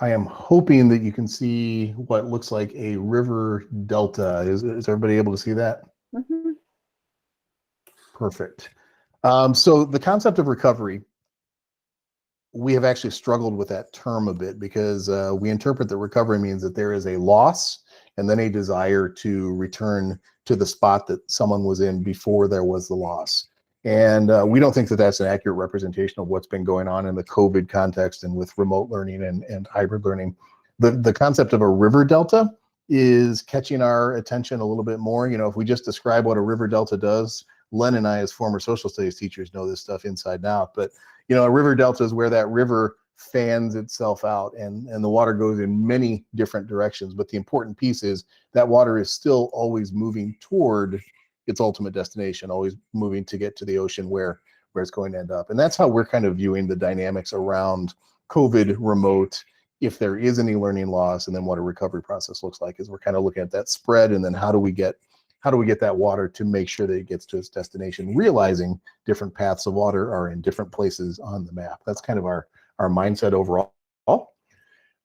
I am hoping that you can see what looks like a river delta. Is everybody able to see that? Mm-hmm. Perfect. So the concept of recovery, we have actually struggled with that term a bit because we interpret that recovery means that there is a loss and then a desire to return to the spot that someone was in before there was the loss. And we don't think that that's an accurate representation of what's been going on in the COVID context and with remote learning and hybrid learning. The concept of a river delta is catching our attention a little bit more. You know, if we just describe what a river delta does, Len and I, as former social studies teachers, know this stuff inside and out. But, you know, a river delta is where that river fans itself out and the water goes in many different directions. But the important piece is that water is still always moving toward its ultimate destination, always moving to get to the ocean where it's going to end up. And that's how we're kind of viewing the dynamics around COVID remote, if there is any learning loss, and then what a recovery process looks like, is we're kind of looking at that spread, and then how do we get that water to make sure that it gets to its destination, realizing different paths of water are in different places on the map. That's kind of our mindset overall.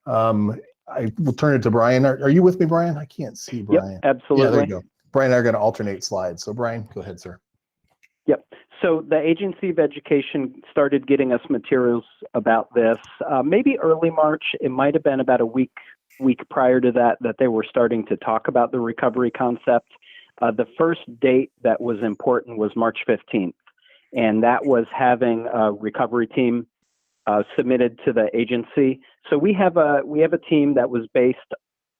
I will turn it to Brian. Are you with me, Brian? I can't see Brian. Yep, absolutely. Yeah, there you go. Brian and I are going to alternate slides. So Brian, go ahead, sir. Yep. So the Agency of Education started getting us materials about this, maybe early March. It might have been about a week prior to that they were starting to talk about the recovery concept. The first date that was important was March 15th, and that was having a recovery team submitted to the agency. So we have a team that was based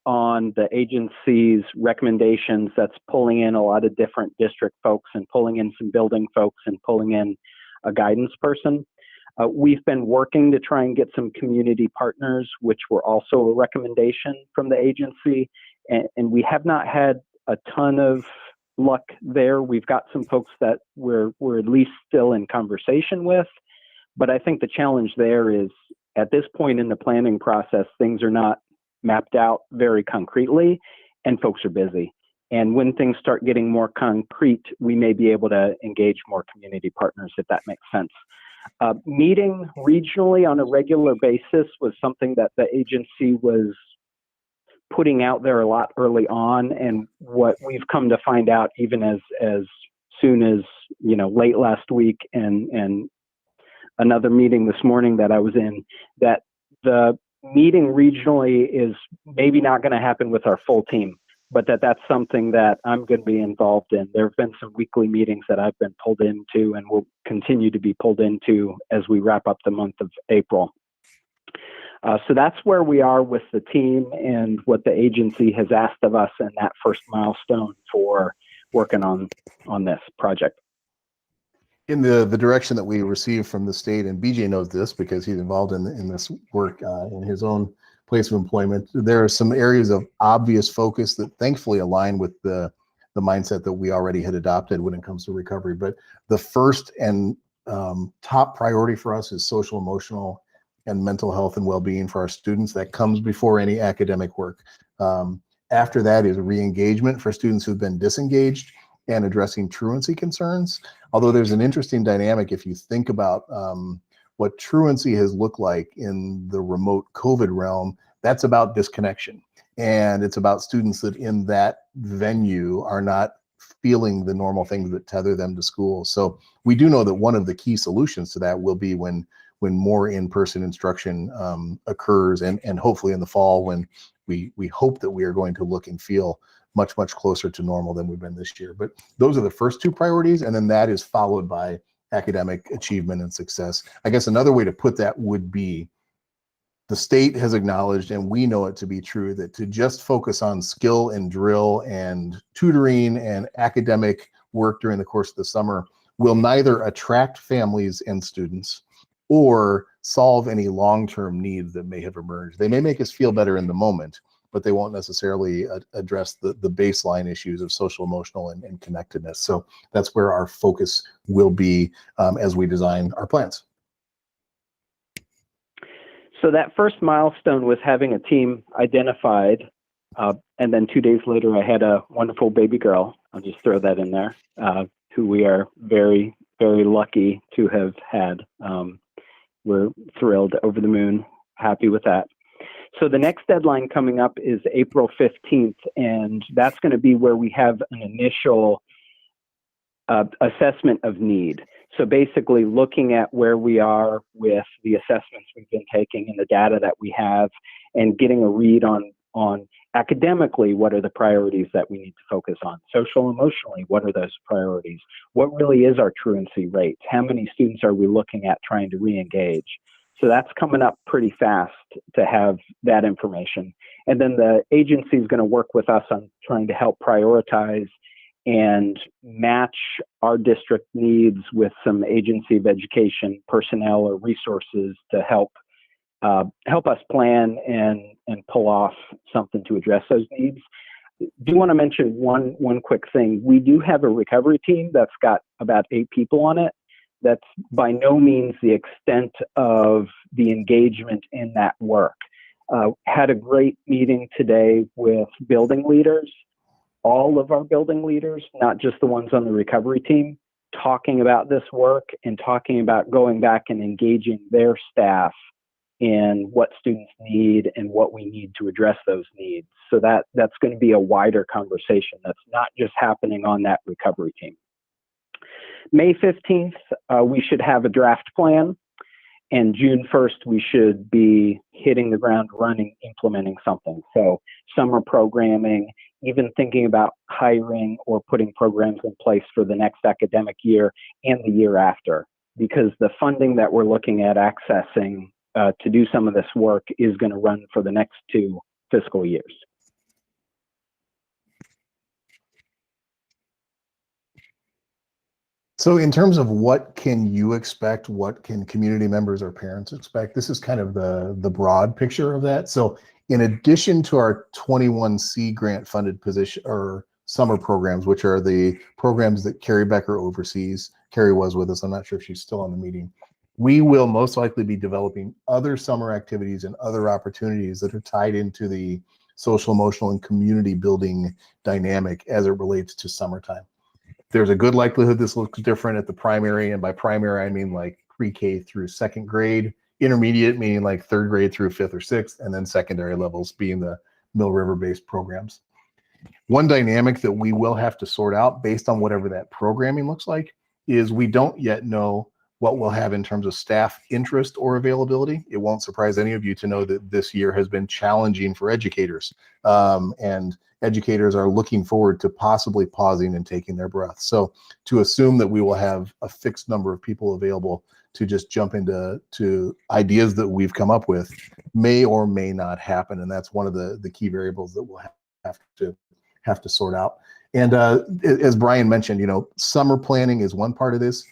on the agency's recommendations that's pulling in a lot of different district folks and pulling in some building folks and pulling in a guidance person. We've been working to try and get some community partners, which were also a recommendation from the agency, and we have not had a ton of luck there. We've got some folks that we're at least still in conversation with, but I think the challenge there is at this point in the planning process, things are not mapped out very concretely and folks are busy. And when things start getting more concrete, we may be able to engage more community partners, if that makes sense. Meeting regionally on a regular basis was something that the agency was putting out there a lot early on, and what we've come to find out even as soon as, you know, late last week and another meeting this morning that I was in, that the meeting regionally is maybe not going to happen with our full team, but that's something that I'm going to be involved in. There have been some weekly meetings that I've been pulled into and will continue to be pulled into as we wrap up the month of April. So that's where we are with the team and what the agency has asked of us in that first milestone for working on this project. In the direction that we received from the state, and BJ knows this because he's involved in this work in his own place of employment, there are some areas of obvious focus that thankfully align with the mindset that we already had adopted when it comes to recovery. But the first and top priority for us is social, emotional, and mental health and well-being for our students. That comes before any academic work. After that is re-engagement for students who've been disengaged. and addressing truancy concerns. Although there's an interesting dynamic if you think about what truancy has looked like in the remote COVID realm. That's about disconnection. And it's about students that in that venue are not feeling the normal things that tether them to school. So we do know that one of the key solutions to that will be when more in-person instruction occurs, and hopefully in the fall when we hope that we are going to look and feel much closer to normal than we've been this year. But those are the first two priorities, and then that is followed by academic achievement and success. I guess another way to put that would be the state has acknowledged, and we know it to be true, that to just focus on skill and drill and tutoring and academic work during the course of the summer will neither attract families and students or solve any long-term needs that may have emerged. They may make us feel better in the moment, but they won't necessarily address the baseline issues of social, emotional, and connectedness. So that's where our focus will be as we design our plans. So that first milestone was having a team identified, and then 2 days later I had a wonderful baby girl, I'll just throw that in there, who we are very, very lucky to have had. We're thrilled, over the moon, happy with that. So the next deadline coming up is April 15th, and that's going to be where we have an initial assessment of need. So basically looking at where we are with the assessments we've been taking and the data that we have, and getting a read on academically, what are the priorities that we need to focus on? Social, emotionally, what are those priorities? What really is our truancy rates? How many students are we looking at trying to re-engage? So that's coming up pretty fast to have that information. And then the agency is going to work with us on trying to help prioritize and match our district needs with some agency of education personnel or resources to help us plan and pull off something to address those needs. Do want to mention one quick thing. We do have a recovery team that's got about 8 people on it. That's by no means the extent of the engagement in that work. Had a great meeting today with building leaders, all of our building leaders, not just the ones on the recovery team, talking about this work and talking about going back and engaging their staff in what students need and what we need to address those needs. So that's going to be a wider conversation that's not just happening on that recovery team. May 15th, we should have a draft plan, and June 1st, we should be hitting the ground running, implementing something. So summer programming, even thinking about hiring or putting programs in place for the next academic year and the year after, because the funding that we're looking at accessing to do some of this work is going to run for the next 2 fiscal years. So in terms of what can you expect, what can community members or parents expect, this is kind of the broad picture of that. So in addition to our 21C grant funded position or summer programs, which are the programs that Carrie Becker oversees, Carrie was with us, I'm not sure if she's still on the meeting, we will most likely be developing other summer activities and other opportunities that are tied into the social, emotional, and community building dynamic as it relates to summertime. There's a good likelihood this looks different at the primary, and by primary I mean like pre-K through 2nd grade, intermediate meaning like 3rd grade through 5th or 6th, and then secondary levels being the Mill River based programs. One dynamic that we will have to sort out based on whatever that programming looks like is we don't yet know what we'll have in terms of staff interest or availability. It won't surprise any of you to know that this year has been challenging for educators, and educators are looking forward to possibly pausing and taking their breath. So to assume that we will have a fixed number of people available to just jump into ideas that we've come up with may or may not happen. And that's one of the key variables that we'll have to sort out. And as Brian mentioned, summer planning is one part of this.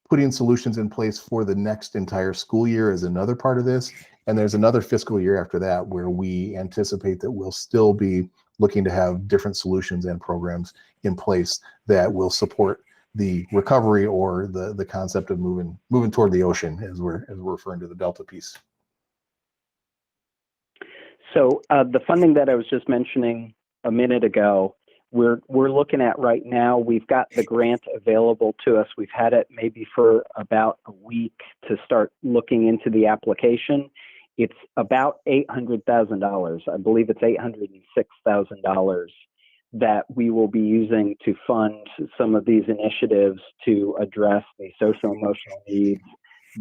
Putting solutions in place for the next entire school year is another part of this. And there's another fiscal year after that where we anticipate that we'll still be looking to have different solutions and programs in place that will support the recovery or the concept of moving toward the ocean as we're referring to the Delta piece. So the funding that I was just mentioning a minute ago, we're looking at right now. We've got the grant available to us. We've had it maybe for about a week to start looking into the application. It's about $800,000. I believe it's $806,000 that we will be using to fund some of these initiatives to address the social emotional needs,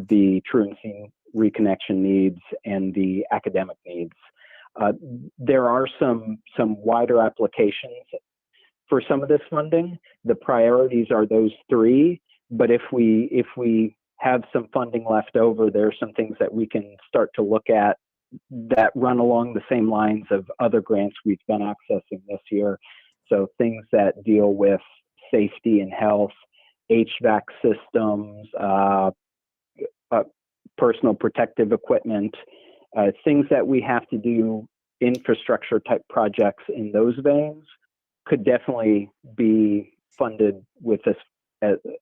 the truancy reconnection needs, and the academic needs. There are some wider applications for some of this funding. The priorities are those three, but if we have some funding left over, there are some things that we can start to look at that run along the same lines of other grants we've been accessing this year. So things that deal with safety and health, HVAC systems, personal protective equipment, things that we have to do, infrastructure type projects in those veins could definitely be funded with this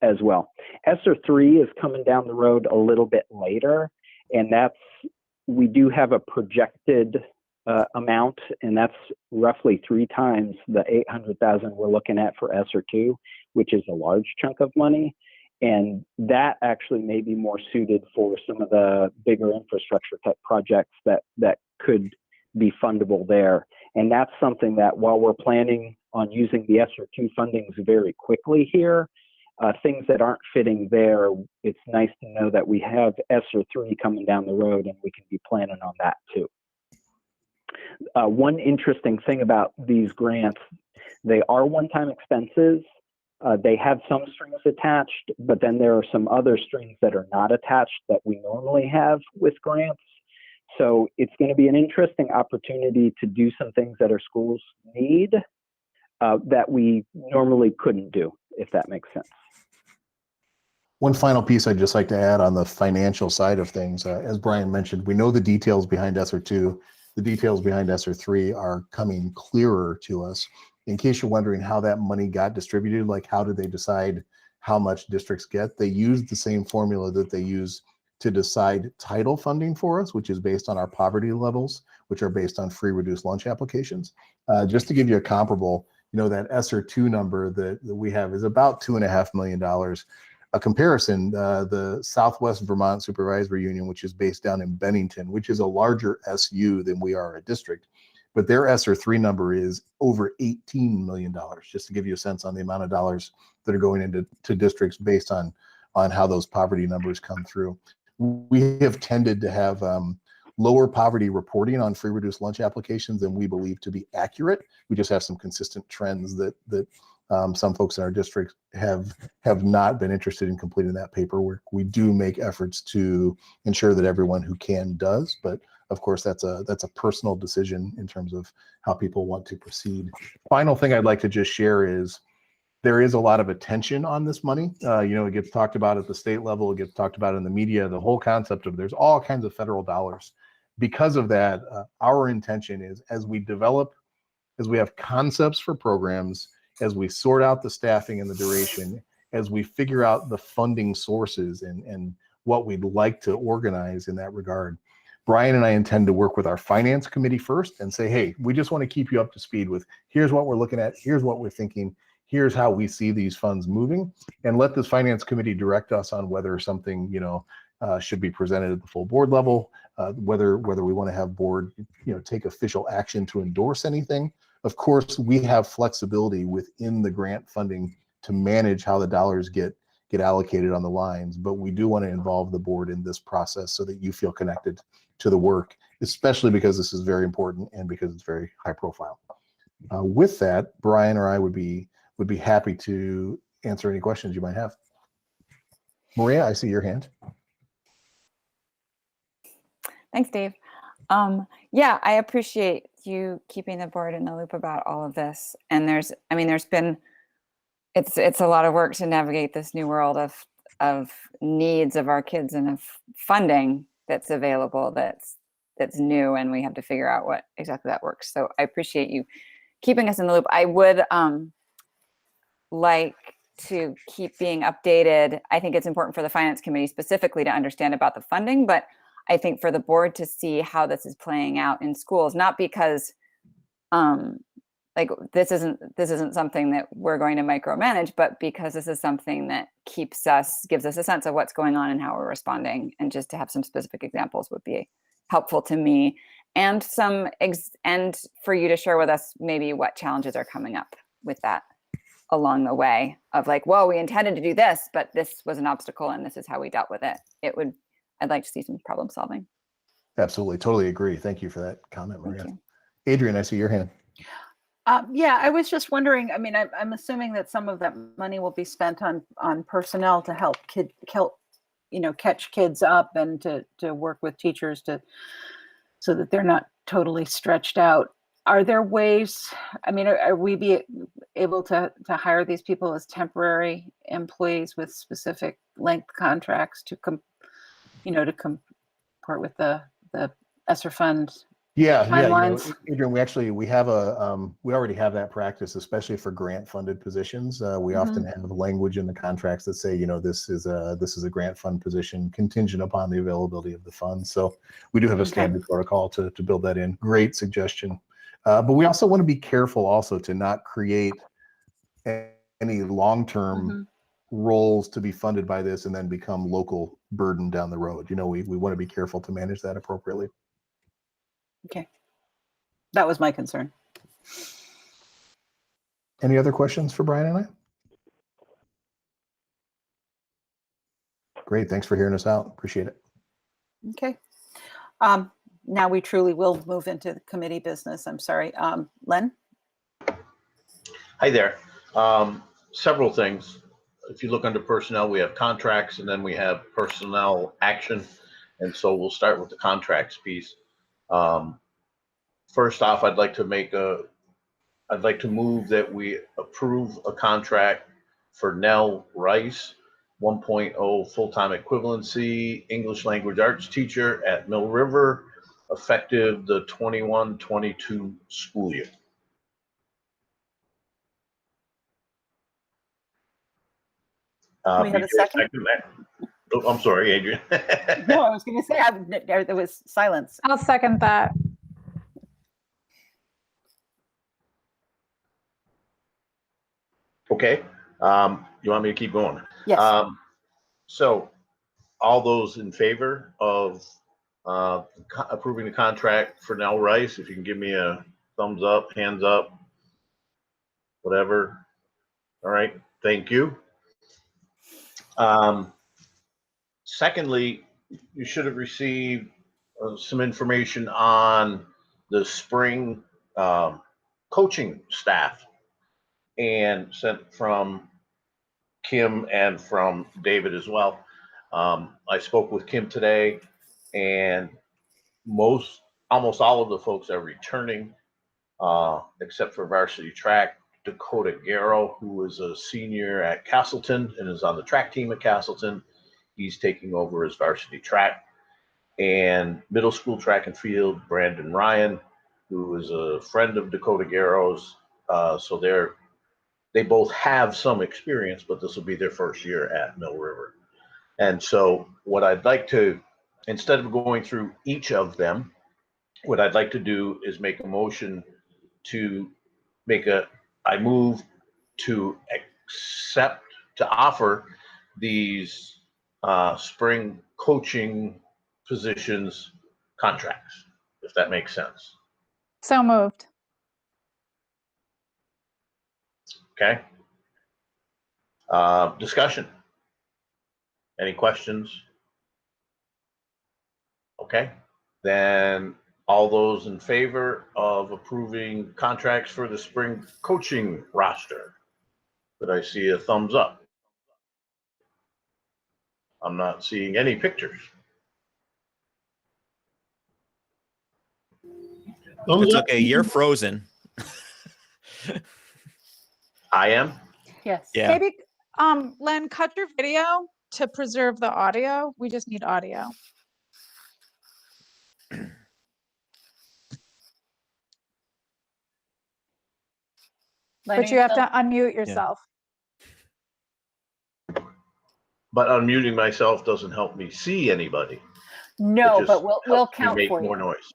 as well. ESSER 3 is coming down the road a little bit later, and we do have a projected amount, and that's roughly 3 times the $800,000 we're looking at for ESSER 2, which is a large chunk of money. And that actually may be more suited for some of the bigger infrastructure type projects that could be fundable there. And that's something that while we're planning on using the ESSER 2 fundings very quickly here, things that aren't fitting there, it's nice to know that we have ESSER 3 coming down the road and we can be planning on that too. One interesting thing about these grants, they are one-time expenses. They have some strings attached, but then there are some other strings that are not attached that we normally have with grants. So it's going to be an interesting opportunity to do some things that our schools need that we normally couldn't do, if that makes sense. One final piece I'd just like to add on the financial side of things. As Brian mentioned, we know the details behind ESSER 2. The details behind ESSER 3 are coming clearer to us. In case you're wondering how that money got distributed, like how did they decide how much districts get, they used the same formula that they use to decide title funding for us, which is based on our poverty levels, which are based on free reduced lunch applications. Just to give you a comparable, that ESSER 2 number that we have is about $2.5 million. A comparison, the Southwest Vermont Supervisory Union, which is based down in Bennington, which is a larger SU than we are a district, but their ESSER 3 number is over $18 million, just to give you a sense on the amount of dollars that are going into districts based on how those poverty numbers come through. We have tended to have lower poverty reporting on free reduced lunch applications than we believe to be accurate. We just have some consistent trends that some folks in our district have not been interested in completing that paperwork. We do make efforts to ensure that everyone who can does, but of course that's a personal decision in terms of how people want to proceed. Final thing I'd like to just share is there is a lot of attention on this money. It gets talked about at the state level, it gets talked about in the media, the whole concept of there's all kinds of federal dollars. Because of that, our intention is as we have concepts for programs, as we sort out the staffing and the duration, as we figure out the funding sources and what we'd like to organize in that regard, Brian and I intend to work with our finance committee first and say, hey, we just want to keep you up to speed with here's what we're looking at, here's what we're thinking, here's how we see these funds moving, and let this finance committee direct us on whether something should be presented at the full board level, whether we want to have board take official action to endorse anything. Of course, we have flexibility within the grant funding to manage how the dollars get allocated on the lines, but we do want to involve the board in this process so that you feel connected to the work, especially because this is very important and because it's very high profile. With that, Brian or I would be happy to answer any questions you might have. Maria, I see your hand. Thanks, Dave. Yeah, I appreciate you keeping the board in the loop about all of this. And it's a lot of work to navigate this new world of needs of our kids and of funding that's available, that's new, and we have to figure out what exactly that works. So I appreciate you keeping us in the loop. I would like to keep being updated. I think it's important for the finance committee specifically to understand about the funding, but I think for the board to see how this is playing out in schools, not because like this isn't something that we're going to micromanage, but because this is something that gives us a sense of what's going on and how we're responding, and just to have some specific examples would be helpful to me, and and for you to share with us maybe what challenges are coming up with that along the way of like, well, we intended to do this, but this was an obstacle and this is how we dealt with it. I'd like to see some problem solving. Absolutely. Totally agree. Thank you for that comment, Maria. Adrian, I see your hand. Yeah, I was just wondering, I mean, I'm assuming that some of that money will be spent on personnel to help catch kids up and to work with teachers so that they're not totally stretched out. Are there ways, I mean, are we be able to hire these people as temporary employees with specific length contracts to comport with the ESSER fund timelines? Adrian, we already have that practice, especially for grant funded positions. We often have language in the contracts that say, this is a grant fund position contingent upon the availability of the funds. So we do have a standard protocol to build that in. Great suggestion. But we also want to be careful also to not create any long-term roles to be funded by this and then become local burden down the road. We want to be careful to manage that appropriately. Okay. That was my concern. Any other questions for Brian and I? Great. Thanks for hearing us out. Appreciate it. Okay. Now we truly will move into the committee business. I'm sorry. Len? Hi there. Several things. If you look under personnel, we have contracts and then we have personnel action. And so we'll start with the contracts piece. First off, I'd like to move that we approve a contract for Nell Rice, 1.0 full-time equivalency English language arts teacher at Mill River, effective the 21-22 school year. We have a second? Oh, I'm sorry, Adrian. No, I was going to say there was silence. I'll second that. Okay. You want me to keep going? Yes. So all those in favor of approving the contract for Nell Rice, if you can give me a thumbs up, hands up, whatever. All right. Thank you. Secondly, you should have received some information on the spring coaching staff, and sent from Kim and from David as well. I spoke with Kim today, and almost all of the folks are returning, except for varsity track. Dakota Garrow, who is a senior at Castleton and is on the track team at Castleton, he's taking over as varsity track. And middle school track and field, Brandon Ryan, who is a friend of Dakota Garrow's. So they both have some experience, but this will be their first year at Mill River. And so what I'd like to, instead of going through each of them, what I'd like to do is make a motion to I move to offer these spring coaching positions contracts, if that makes sense. So moved. Okay. Discussion. Any questions? Okay. Then all those in favor of approving contracts for the spring coaching roster? Could I see a thumbs up? I'm not seeing any pictures. It's okay. You're frozen. I am? Yes. Yeah. Maybe, Len, cut your video to preserve the audio. We just need audio. But you have to unmute yourself. But unmuting myself doesn't help me see anybody. No, but we'll count make for more you. noise.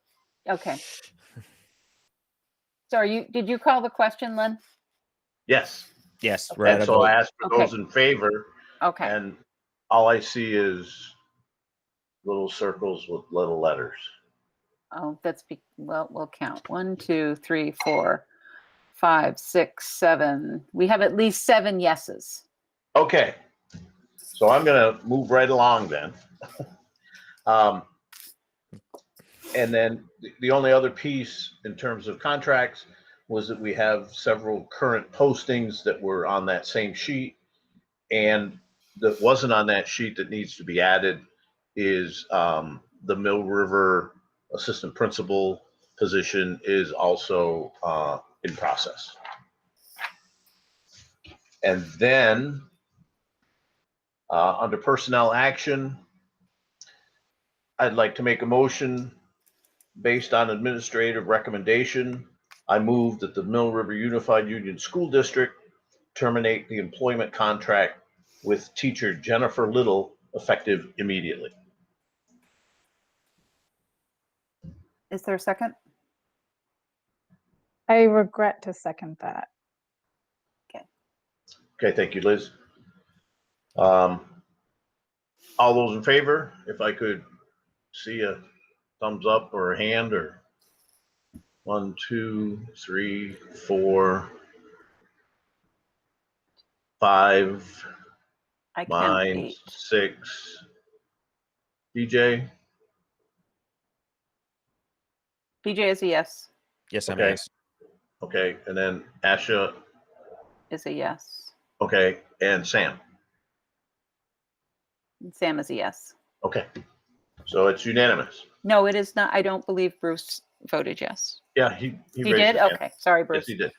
Okay. Sorry, did you call the question, Lynn? Yes. Yes. And so I asked for Okay. those in favor. Okay. And all I see is little circles with little letters. Oh, well, we'll count. 1, 2, 3, 4, 5, 6, 7. We have at least 7 yeses. Okay. So I'm going to move right along then. And then the only other piece in terms of contracts was that we have several current postings that were on that same sheet, and that wasn't on that sheet that needs to be added is the Mill River assistant principal position is also in process. And then under personnel action, I'd like to make a motion based on administrative recommendation. I move that the Mill River Unified Union School District terminate the employment contract with teacher Jennifer Little effective immediately. Is there a second? I regret to second that. Okay, thank you, Liz. All those in favor, if I could see a thumbs up or a hand, or 1, 2, 3, 4, 5, I count mine, 8. 6. DJ? BJ is a yes. Yes, I'm Okay. yes. Okay, and then Asha, Is a yes. okay, and Sam. And Sam is a yes. Okay, so it's unanimous. No, it is not. I don't believe Bruce voted yes. Yeah, he He raised did? his hand. Okay. Sorry, Bruce. Yes, he did.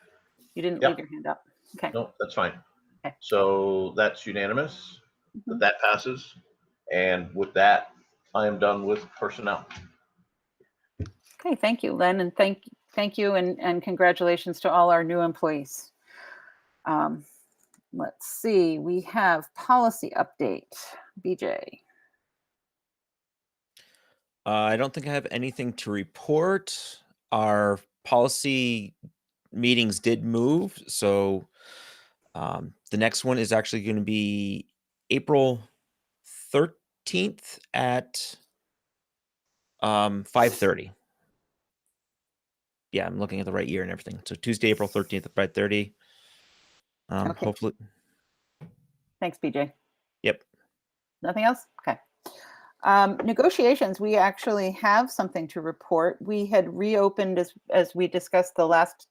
You didn't Yep. leave your hand up. Okay. No, that's fine. Okay. So that's unanimous. Mhm. That passes. And with that, I am done with personnel. Okay, thank you, Len, and thank you, and congratulations to all our new employees. Let's see, we have policy update. BJ. I don't think I have anything to report. Our policy meetings did move, so the next one is actually going to be April 13th at 5:30. Yeah, I'm looking at the right year and everything. So Tuesday, April 13th at 5:30. Okay. Hopefully. Thanks, BJ. Yep. Nothing else? Okay. Negotiations, we actually have something to report. We had reopened, as we discussed the last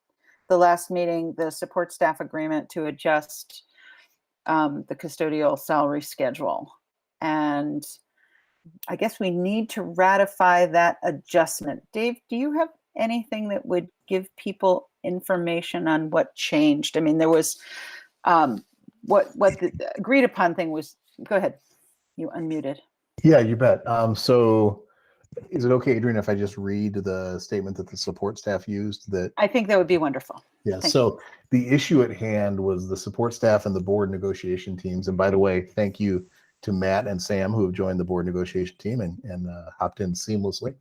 meeting, the support staff agreement to adjust the custodial salary schedule. And I guess we need to ratify that adjustment. Dave, do you have anything that would give people information on what changed? I mean, there was what the agreed upon thing was. Go ahead. You unmuted. Yeah, you bet. So is it okay, Adrian, if I just read the statement that the support staff used? That I think that would be wonderful. Yeah, Thank so the issue at hand was the support staff and the board negotiation teams. And by the way, thank you to Matt and Sam who have joined the board negotiation team and hopped in seamlessly.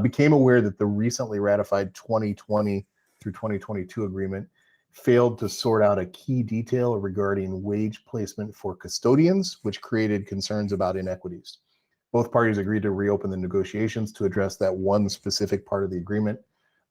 Became aware that the recently ratified 2020 through 2022 agreement failed to sort out a key detail regarding wage placement for custodians, which created concerns about inequities. Both parties agreed to reopen the negotiations to address that one specific part of the agreement.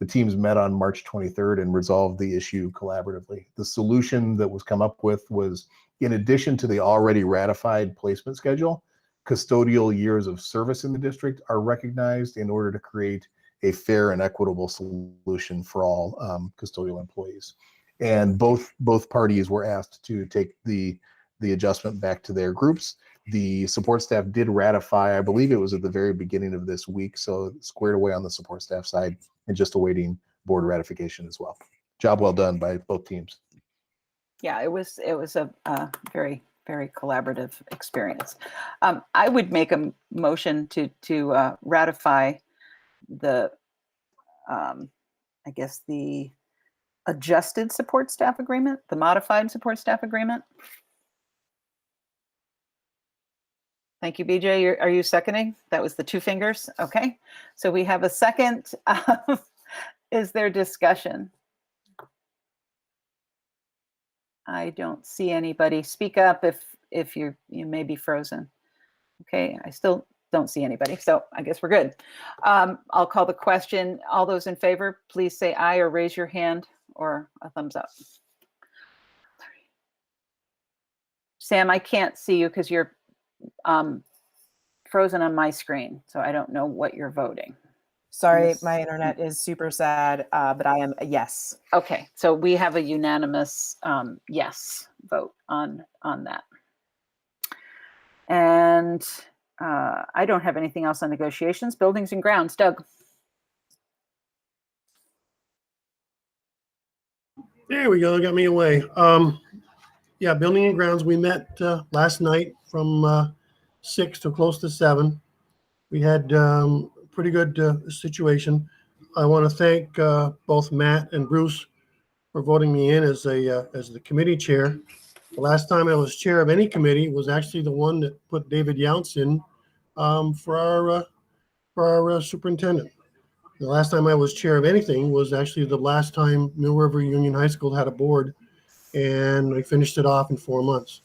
The teams met on March 23rd and resolved the issue collaboratively. The solution that was come up with was, in addition to the already ratified placement schedule, custodial years of service in the district are recognized in order to create a fair and equitable solution for all custodial employees. And both parties were asked to take the adjustment back to their groups. The support staff did ratify, I believe it was at the very beginning of this week, so squared away on the support staff side and just awaiting board ratification as well. Job well done by both teams. Yeah, it was a very, very collaborative experience. I would make a motion to ratify the, I guess, the adjusted support staff agreement, the modified support staff agreement. Thank you, BJ. Are you seconding? That was the 2 fingers. Okay. So we have a second. Is there discussion? I don't see anybody. Speak up if you may be frozen. Okay, I still don't see anybody, so I guess we're good. I'll call the question. All those in favor, please say aye or raise your hand or a thumbs up. Sam, I can't see you because you're frozen on my screen, so I don't know what you're voting. Sorry, my internet is super sad, but I am a yes. Okay, so we have a unanimous yes vote on that. And I don't have anything else on negotiations. Buildings and grounds, Doug. There we go. Got me away. Yeah, building and grounds. We met last night from 6 to close to 7. We had pretty good situation. I want to thank both Matt and Bruce for voting me in as the committee chair. The last time I was chair of any committee was actually the one that put David Younts in for our superintendent. The last time I was chair of anything was actually the last time Mill River Union High School had a board, and I finished it off in 4 months.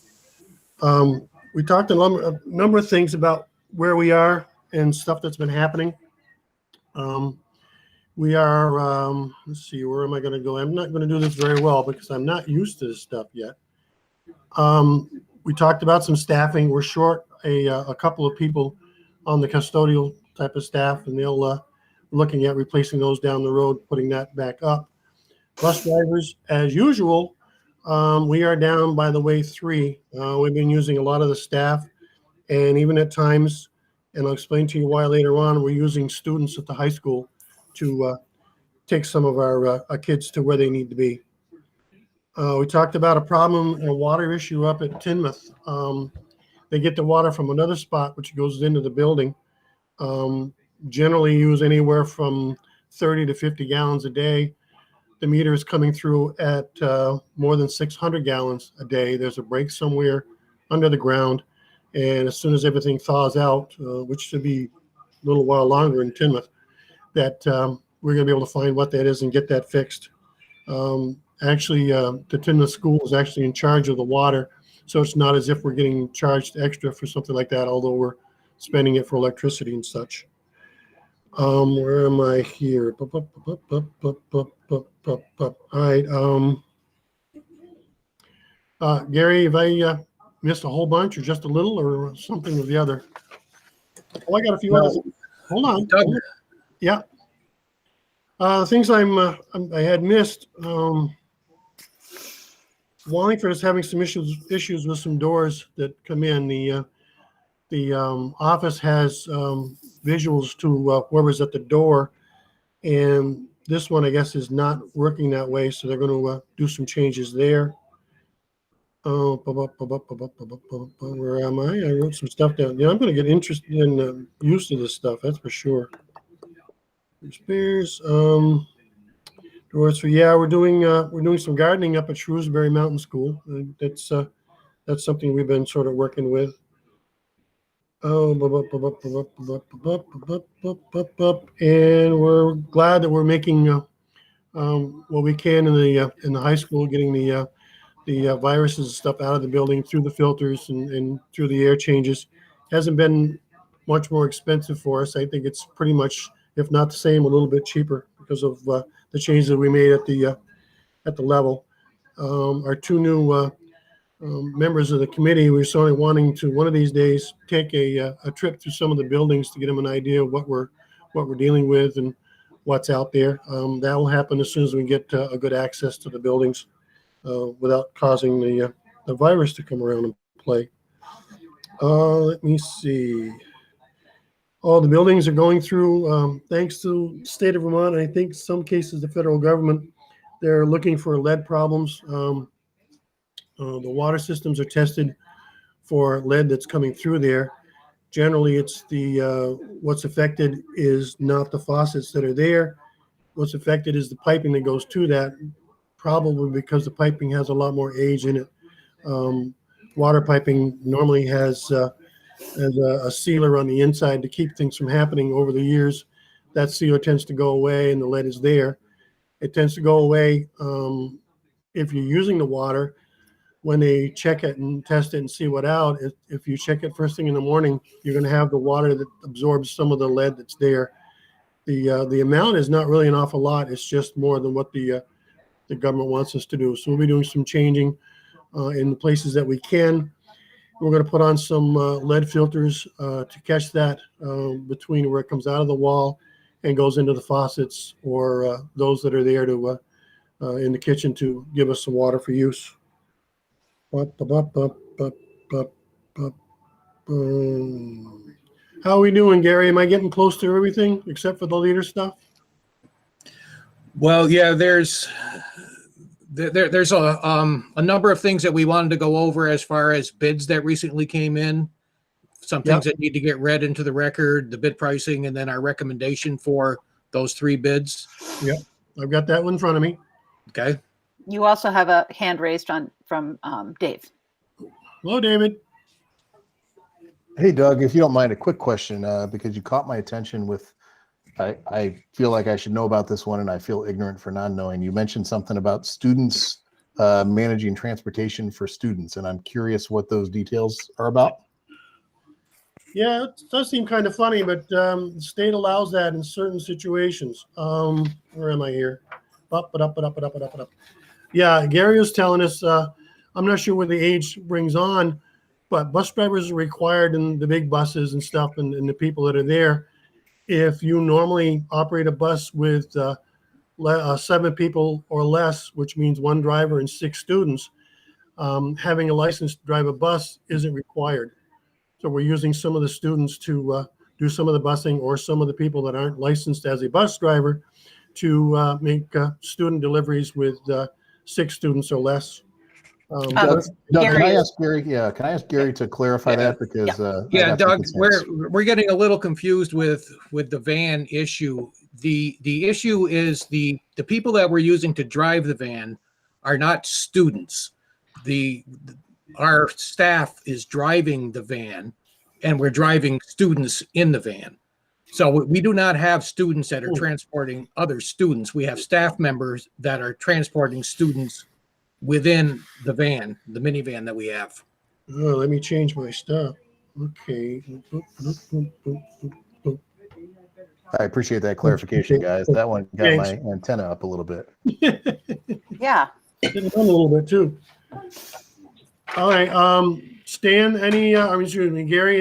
We talked a number of things about where we are and stuff that's been happening. We are, let's see, where am I going to go? I'm not going to do this very well because I'm not used to this stuff yet. We talked about some staffing. We're short a couple of people on the custodial type of staff, and they'll looking at replacing those down the road, putting that back up. Bus drivers, as usual, we are down by the way 3. We've been using a lot of the staff, and even at times, and I'll explain to you why later on, we're using students at the high school to take some of our kids to where they need to be. We talked about a problem, a water issue up at Tinmouth. They get the water from another spot, which goes into the building. Generally use anywhere from 30 to 50 gallons a day. The meter is coming through at more than 600 gallons a day. There's a break somewhere under the ground. And as soon as everything thaws out, which should be a little while longer in Tinmouth, that we're going to be able to find what that is and get that fixed. Actually, the Tinmouth school is actually in charge of the water. So it's not as if we're getting charged extra for something like that, although we're spending it for electricity and such. Where am I here? All right. Gary, have I missed a whole bunch or just a little or something with the other? Oh, I got a few others. Hold on. Doug. Yeah. Things I had missed. Wallingford is having some issues with some doors that come in. The office has visuals to whoever's at the door, and this one I guess is not working that way, so they're going to do some changes there. Where am I? I wrote some stuff down. Yeah, I'm going to get interested in used to this stuff. That's for sure. Spears. Doors for we're doing some gardening up at Shrewsbury Mountain School. That's something we've been sort of working with. And we're glad that we're making what we can in the high school, getting the viruses and stuff out of the building through the filters and through the air changes. Hasn't been much more expensive for us. I think it's pretty much, if not the same, a little bit cheaper because of the changes that we made at the level. Our 2 new members of the committee, we're sort of wanting to one of these days take a trip through some of the buildings to get them an idea of what we're dealing with and what's out there. That will happen as soon as we get a good access to the buildings without causing the virus to come around and play. Let me see. All the buildings are going through, thanks to the state of Vermont, and I think some cases the federal government, they're looking for lead problems. The water systems are tested for lead that's coming through there. Generally, it's what's affected is not the faucets that are there. What's affected is the piping that goes to that, probably because the piping has a lot more age in it. Water piping normally has a sealer on the inside to keep things from happening over the years. That sealer tends to go away and the lead is there. It tends to go away if you're using the water. when they check it and test it and see what out, if you check it first thing in the morning, you're going to have the water that absorbs some of the lead that's there. The amount is not really an awful lot. It's just more than what the government wants us to do. So we'll be doing some changing in the places that we can. We're going to put on some lead filters to catch that between where it comes out of the wall and goes into the faucets, or those that are there to in the kitchen to give us some water for use. How are we doing, Gary? Am I getting close to everything except for the leader stuff? Well, yeah, there's a number of things that we wanted to go over as far as bids that recently came in. Some things that need to get read into the record, the bid pricing, and then our recommendation for those 3 bids. Yep, I've got that one in front of me. Okay. You also have a hand raised from Dave. Hello, David. Hey, Doug, if you don't mind, a quick question, because you caught my attention with, I feel like I should know about this one and I feel ignorant for not knowing. You mentioned something about students managing transportation for students, and I'm curious what those details are about. Yeah, it does seem kind of funny, but the state allows that in certain situations. Where am I here? Up. Yeah, Gary was telling us, I'm not sure what the age brings on, but bus drivers are required in the big buses and stuff, and the people that are there. If you normally operate a bus with 7 people or less, which means 1 driver and 6 students, having a license to drive a bus isn't required. So we're using some of the students to do some of the busing, or some of the people that aren't licensed as a bus driver to make student deliveries with 6 students or less. Doug, can I ask Gary? Yeah, can I ask Gary to clarify that, because yeah, Doug, we're getting a little confused with the van issue. The issue is the people that we're using to drive the van are not students. Our staff is driving the van, and we're driving students in the van. So we do not have students that are transporting other students. We have staff members that are transporting students within the van, the minivan that we have. Oh, let me change my stuff. Okay. I appreciate that clarification, guys. That one got my antenna up a little bit. Yeah. Didn't run a little bit too. All right. Stan, excuse me, Gary,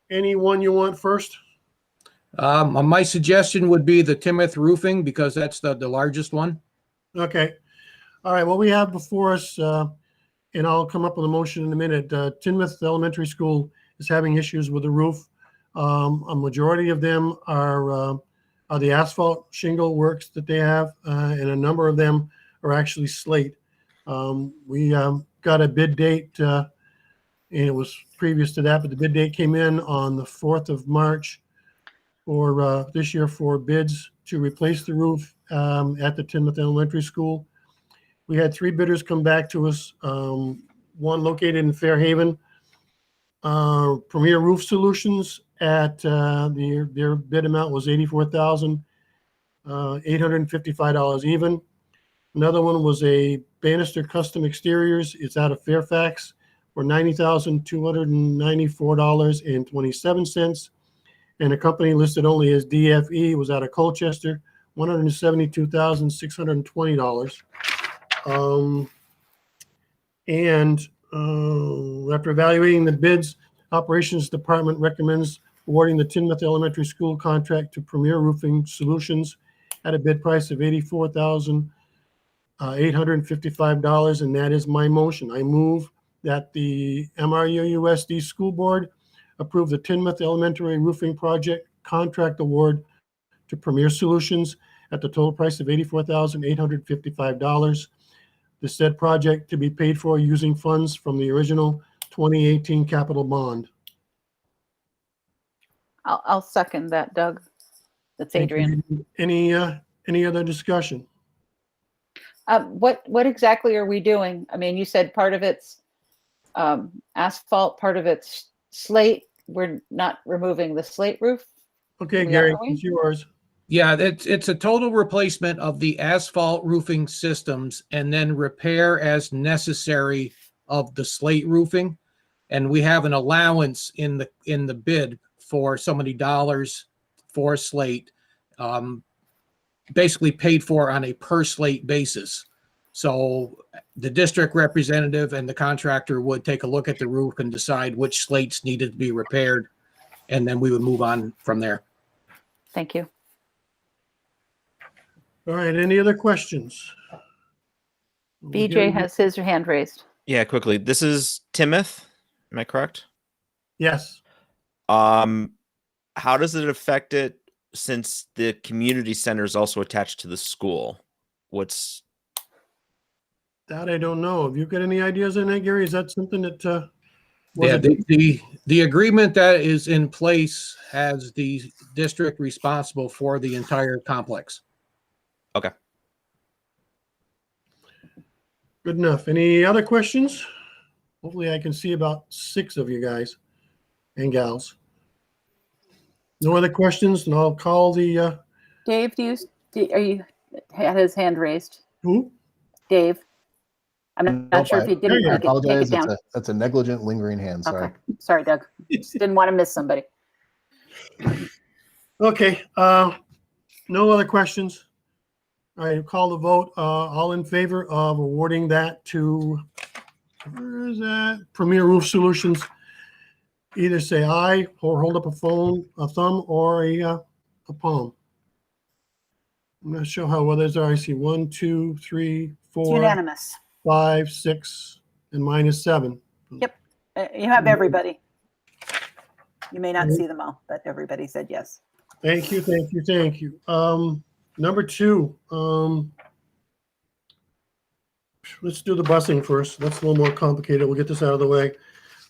any one you want first? My suggestion would be the Timoth Roofing, because that's the largest one. Okay. All right. What we have before us, and I'll come up with a motion in a minute. Timoth Elementary School is having issues with the roof. A majority of them are the asphalt shingle works that they have, and a number of them are actually slate. We got a bid date, and it was previous to that, but the bid date came in on the 4th of March for this year for bids to replace the roof at the Timoth Elementary School. We had 3 bidders come back to us, one located in Fairhaven, Premier Roof Solutions at their bid amount was $84,855 even. Another one was a Bannister Custom Exteriors. It's out of Fairfax for $90,294.27. And a company listed only as DFE was out of Colchester, $172,620. After evaluating the bids, Operations Department recommends awarding the Timoth Elementary School contract to Premier Roofing Solutions at a bid price of $84,855, and that is my motion. I move that the MRUUSD School Board approve the Timoth Elementary Roofing Project contract award to Premier Solutions at the total price of $84,855. The said project to be paid for using funds from the original 2018 capital bond. I'll second that, Doug. That's Adrian. Any other discussion? What exactly are we doing? I mean, you said part of it's asphalt, part of it's slate. We're not removing the slate roof. Okay, Gary, it's yours. Yeah, it's a total replacement of the asphalt roofing systems and then repair as necessary of the slate roofing. And we have an allowance in the bid for so many dollars for slate, basically paid for on a per slate basis. So the district representative and the contractor would take a look at the roof and decide which slates needed to be repaired, and then we would move on from there. Thank you. All right, any other questions? BJ has his hand raised. Yeah, quickly. This is Timoth. Am I correct? Yes. How does it affect it since the community center is also attached to the school? What's That I don't know. Have you got any ideas on that, Gary? Is that something that Yeah, the agreement that is in place has the district responsible for the entire complex. Okay. Good enough. Any other questions? Hopefully I can see about 6 of you guys and gals. No other questions, and I'll call the Dave, are you had his hand raised? who? Dave. I'm not sure if he didn't I take apologize. it down. That's a negligent lingering hand. Sorry. Okay. Sorry, Doug. Just didn't want to miss somebody. Okay, no other questions. I call the vote. All in favor of awarding that to, where is that? Premier Roof Solutions. Either say aye or hold up a thumb or a palm. I'm not sure how others are. I see 1, 2, 3, It's 4, unanimous. 5, 6, and mine is 7. Yep. You have everybody. You may not see them all, but everybody said yes. Thank you, thank you, thank you. Number 2, let's do the busing first. That's a little more complicated. We'll get this out of the way.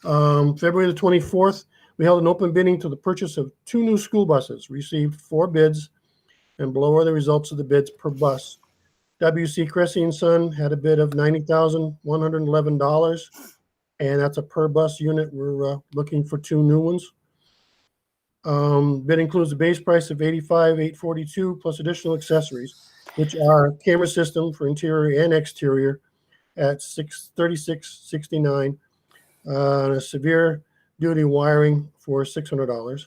February the 24th, we held an open bidding to the purchase of 2 new school buses, received 4 bids, and below are the results of the bids per bus. W.C. Cressy & Son had a bid of $90,111, and that's a per bus unit. We're looking for 2 new ones. Bid includes a base price of $85,842 plus additional accessories, which are camera system for interior and exterior at $36.69, a severe duty wiring for $600.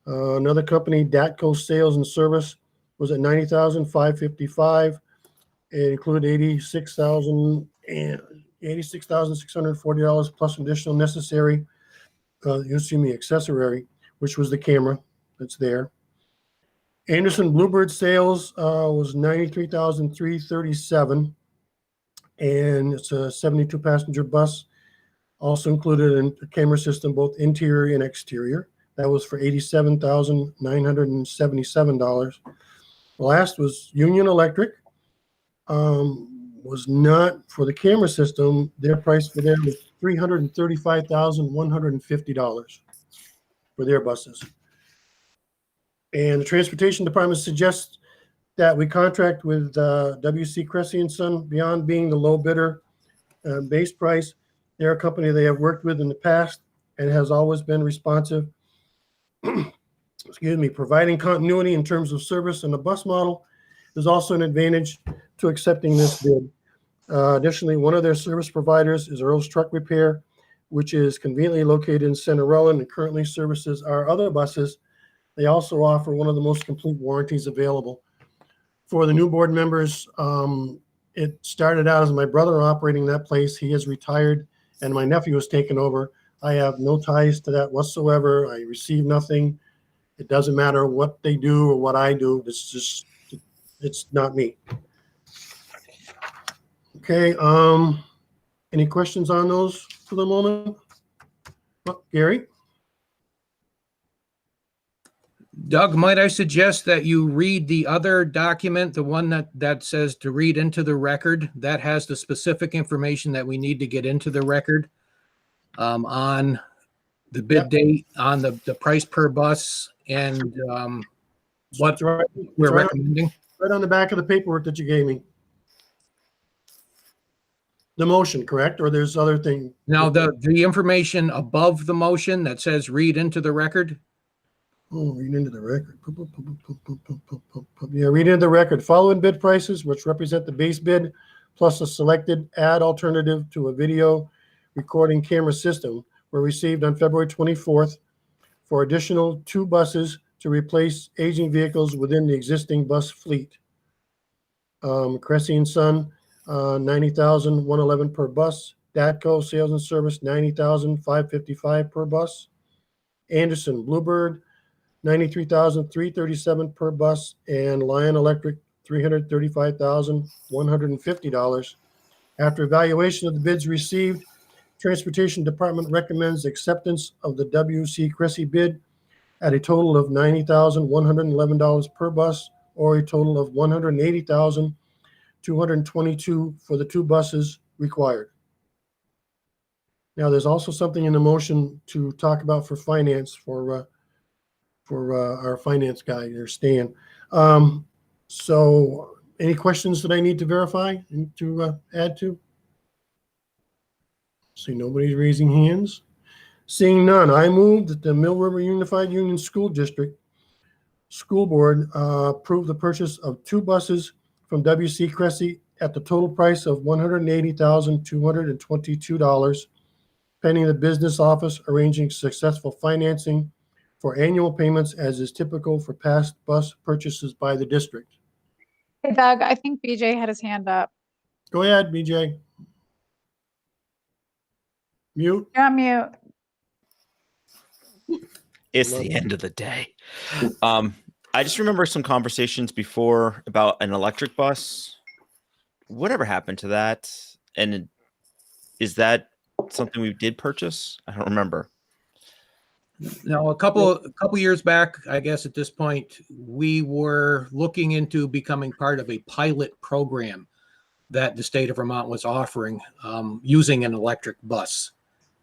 Another company, Datco Sales and Service, was at $90,555. It included $86,640 plus additional necessary, accessory, which was the camera that's there. Anderson Bluebird Sales was $93,337, and it's a 72 passenger bus. Also included a camera system, both interior and exterior. That was for $87,977. The last was Union Electric. Was not for the camera system. Their price for them was $335,150 for their buses. And the Transportation Department suggests that we contract with W.C. Cressy & Son beyond being the low bidder base price. They're a company they have worked with in the past and has always been responsive. Excuse me, providing continuity in terms of service and the bus model is also an advantage to accepting this bid. Additionally, one of their service providers is Earl's Truck Repair, which is conveniently located in Cinderella and currently services our other buses. They also offer one of the most complete warranties available. For the new board members, it started out as my brother operating that place. He has retired and my nephew has taken over. I have no ties to that whatsoever. I receive nothing. It doesn't matter what they do or what I do. It's not me. Okay, any questions on those for the moment? Gary? Doug, might I suggest that you read the other document, the one that says to read into the record? That has the specific information that we need to get into the record on the bid date, on the price per bus, and what we're recommending. Right on the back of the paperwork that you gave me. The motion, correct? Or there's other thing? Now, the information above the motion that says read into the record. Oh, read into the record. Yeah, read into the record. Following bid prices, which represent the base bid plus a selected ad alternative to a video recording camera system, were received on February 24th for additional 2 buses to replace aging vehicles within the existing bus fleet. Cressy and Son, $90,111 per bus. Datco Sales and Service, $90,555 per bus. Anderson Bluebird, $93,337 per bus, and Lion Electric, $335,150. After evaluation of the bids received, Transportation Department recommends acceptance of the W.C. Cressy bid at a total of $90,111 per bus, or a total of $180,222 for the 2 buses required. Now, there's also something in the motion to talk about for finance for our finance guy there, Stan. So any questions that I need to verify and to add to? See, nobody's raising hands. Seeing none, I move that the Mill River Unified Union School District School Board approve the purchase of 2 buses from W.C. Cressy at the total price of $180,222, pending the business office arranging successful financing for annual payments as is typical for past bus purchases by the district. Hey, Doug, I think BJ had his hand up. Go ahead, BJ. Mute. You're on mute. It's the end of the day. I just remember some conversations before about an electric bus. Whatever happened to that? And is that something we did purchase? I don't remember. No, a couple years back, I guess at this point, we were looking into becoming part of a pilot program that the state of Vermont was offering using an electric bus.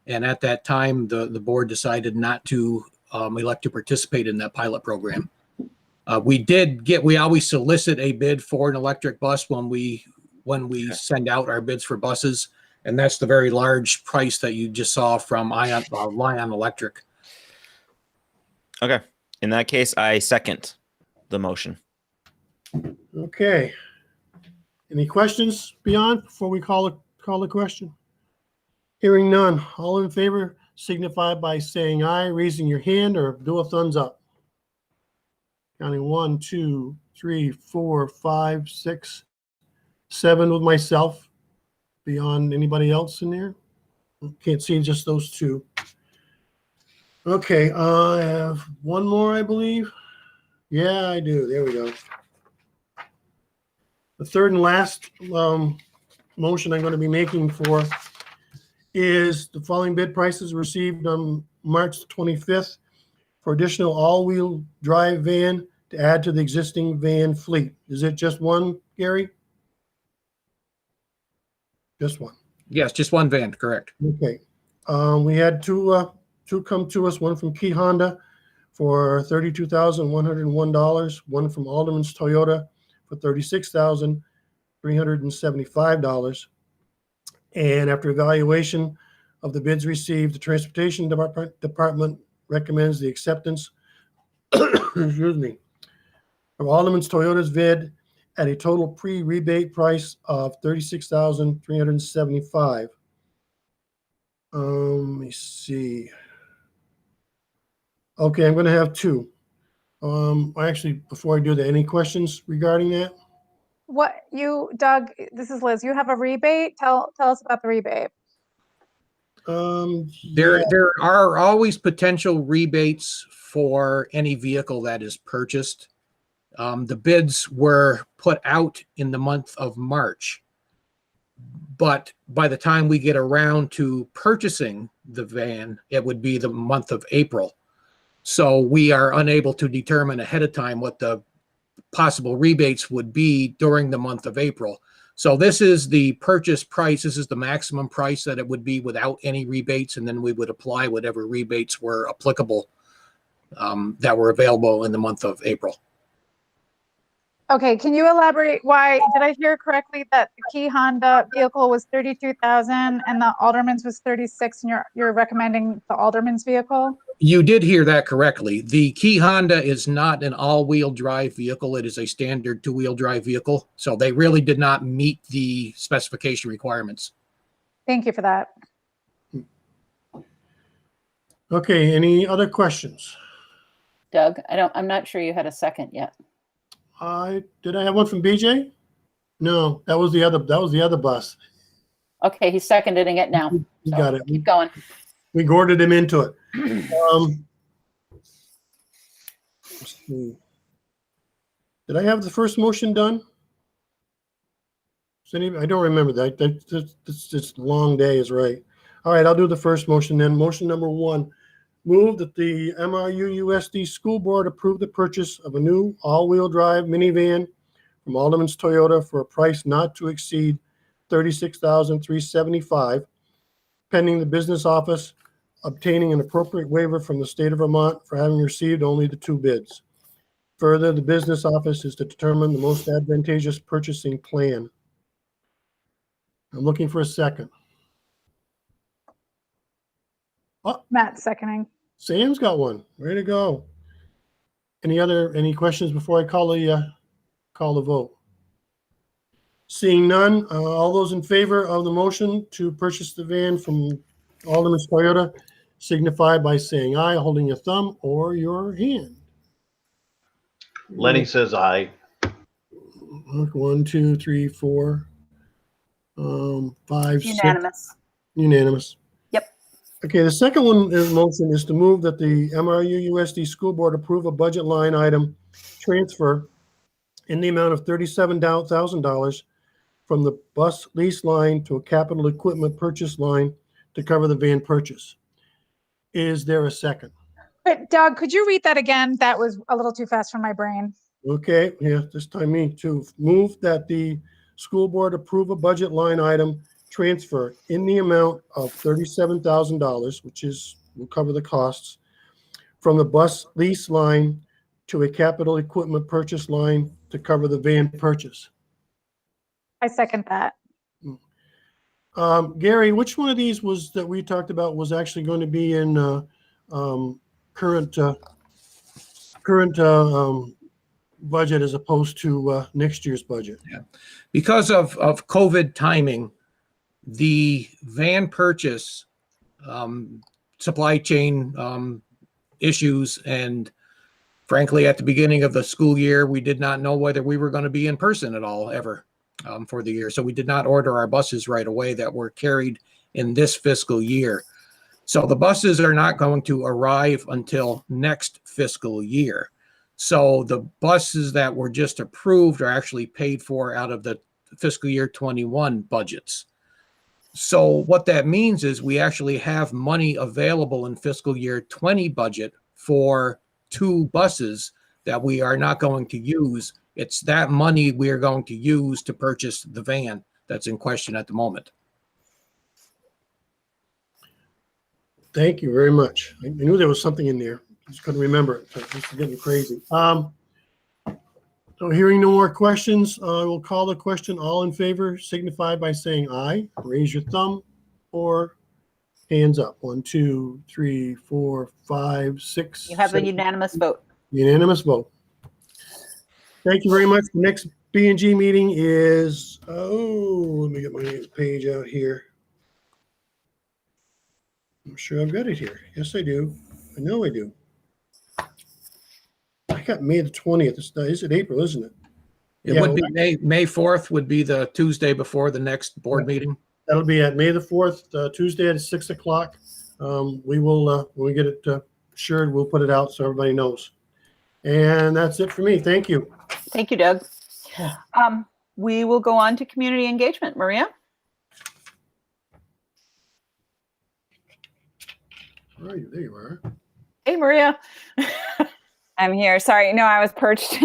And at that time, the board decided not to elect to participate in that pilot program. We always solicit a bid for an electric bus when we send out our bids for buses. And that's the very large price that you just saw from Lion Electric. Okay. In that case, I second the motion. Okay. Any questions beyond before we call the question? Hearing none. All in favor signify by saying aye, raising your hand, or do a thumbs up. Counting 1, 2, 3, 4, 5, 6, 7 with myself. Beyond anybody else in there? Can't see just those 2. Okay, I have one more, I believe. Yeah, I do. There we go. The third and last motion I'm going to be making for is the following bid prices received on March 25th for additional all-wheel drive van to add to the existing van fleet. Is it just one, Gary? Just one. Yes, just one van, correct. Okay. We had two come to us, one from Key Honda for $32,101, one from Alderman's Toyota for $36,375. And after evaluation of the bids received, the Transportation Department recommends the acceptance excuse me, of Alderman's Toyota's bid at a total pre-rebate price of $36,375. Let me see. Okay, I'm going to have 2. Actually, before I do that, any questions regarding that? Doug, this is Liz. You have a rebate? Tell us about the rebate. There are always potential rebates for any vehicle that is purchased. The bids were put out in the month of March, but by the time we get around to purchasing the van, it would be the month of April. So we are unable to determine ahead of time what the possible rebates would be during the month of April. So this is the purchase price. This is the maximum price that it would be without any rebates, and then we would apply whatever rebates were applicable that were available in the month of April. Okay, can you elaborate why? Did I hear correctly that the Key Honda vehicle was $32,000 and the Alderman's was $36,000, and you're recommending the Alderman's vehicle? You did hear that correctly. The Key Honda is not an all-wheel drive vehicle. It is a standard two-wheel drive vehicle. So they really did not meet the specification requirements. Thank you for that. Okay, any other questions? Doug, I'm not sure you had a second yet. Did I have one from BJ? No, that was the other bus. Okay, he's seconding it now. You So got it. keep going. We gourded him into it. Let's see. Did I have the first motion done? I don't remember that. This long day is right. All right, I'll do the first motion then. Motion number 1, move that the MRUUSD School Board approve the purchase of a new all-wheel drive minivan from Alderman's Toyota for a price not to exceed $36,375, pending the business office obtaining an appropriate waiver from the state of Vermont for having received only the 2 bids. Further, the business office is to determine the most advantageous purchasing plan. I'm looking for a second. Oh, Matt seconding. Sam's got one. Way to go. Any questions before I call the vote? Seeing none, all those in favor of the motion to purchase the van from Alderman's Toyota signify by saying aye, holding your thumb or your hand. Lenny says aye. Look, 1, 2, 3, 4, 5, 6. Unanimous. Unanimous. Yep. Okay, the second one is motion is to move that the MRUUSD School Board approve a budget line item transfer in the amount of $37,000 from the bus lease line to a capital equipment purchase line to cover the van purchase. Is there a second? But Doug, could you read that again? That was a little too fast for my brain. Okay, yeah, this time me too. Move that the school board approve a budget line item transfer in the amount of $37,000, which will cover the costs, from the bus lease line to a capital equipment purchase line to cover the van purchase. I second that. Gary, which one of these was that we talked about was actually going to be in current budget as opposed to next year's budget? Yeah. Because of COVID timing, the van purchase, supply chain issues, and frankly, at the beginning of the school year, we did not know whether we were going to be in person at all ever for the year. So we did not order our buses right away that were carried in this fiscal year. So the buses are not going to arrive until next fiscal year. So the buses that were just approved are actually paid for out of the fiscal year 21 budgets. So what that means is we actually have money available in fiscal year 20 budget for 2 buses that we are not going to use. It's that money we are going to use to purchase the van that's in question at the moment. Thank you very much. I knew there was something in there. Just couldn't remember it. So this is getting crazy. So hearing no more questions, I will call the question. All in favor signify by saying aye. Raise your thumb or hands up. 1, 2, 3, 4, 5, 6. You have 7. a unanimous vote. Unanimous vote. Thank you very much. The next B&G meeting is, let me get my page out here. I'm sure I've got it here. Yes, I do. I know I do. I got May the 20th. Is it April, isn't it? It would be May 4th would be the Tuesday before the next board meeting. That'll be at May the 4th, Tuesday at 6 o'clock. We will, when we get it assured, we'll put it out so everybody knows. And that's it for me. Thank you. Thank you, Doug. We will go on to community engagement. Maria? Where are you? There you are. Hey, Maria. I'm here. Sorry. No, I was perched.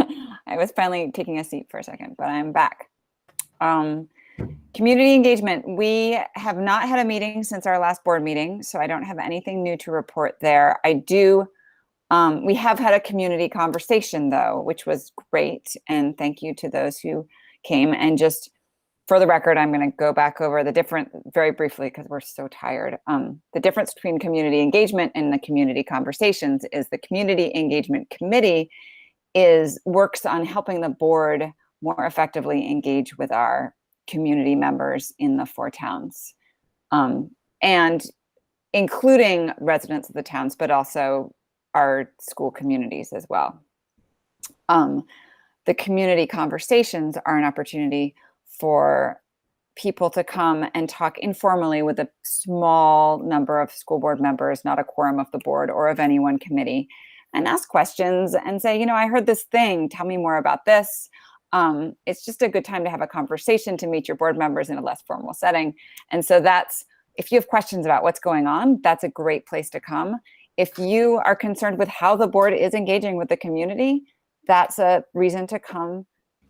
I was finally taking a seat for a second, but I'm back. Community engagement. We have not had a meeting since our last board meeting, so I don't have anything new to report there. I do. We have had a community conversation though, which was great. And thank you to those who came and just for the record, I'm going to go back over the different, very briefly, because we're so tired. The difference between community engagement and the community conversations is the community engagement committee works on helping the board more effectively engage with our community members in the 4 towns, and including residents of the towns, but also our school communities as well. The community conversations are an opportunity for people to come and talk informally with a small number of school board members, not a quorum of the board or of any one committee, and ask questions and say, you know, I heard this thing, tell me more about this. It's just a good time to have a conversation, to meet your board members in a less formal setting. And so if you have questions about what's going on, that's a great place to come. If you are concerned with how the board is engaging with the community, that's a reason to come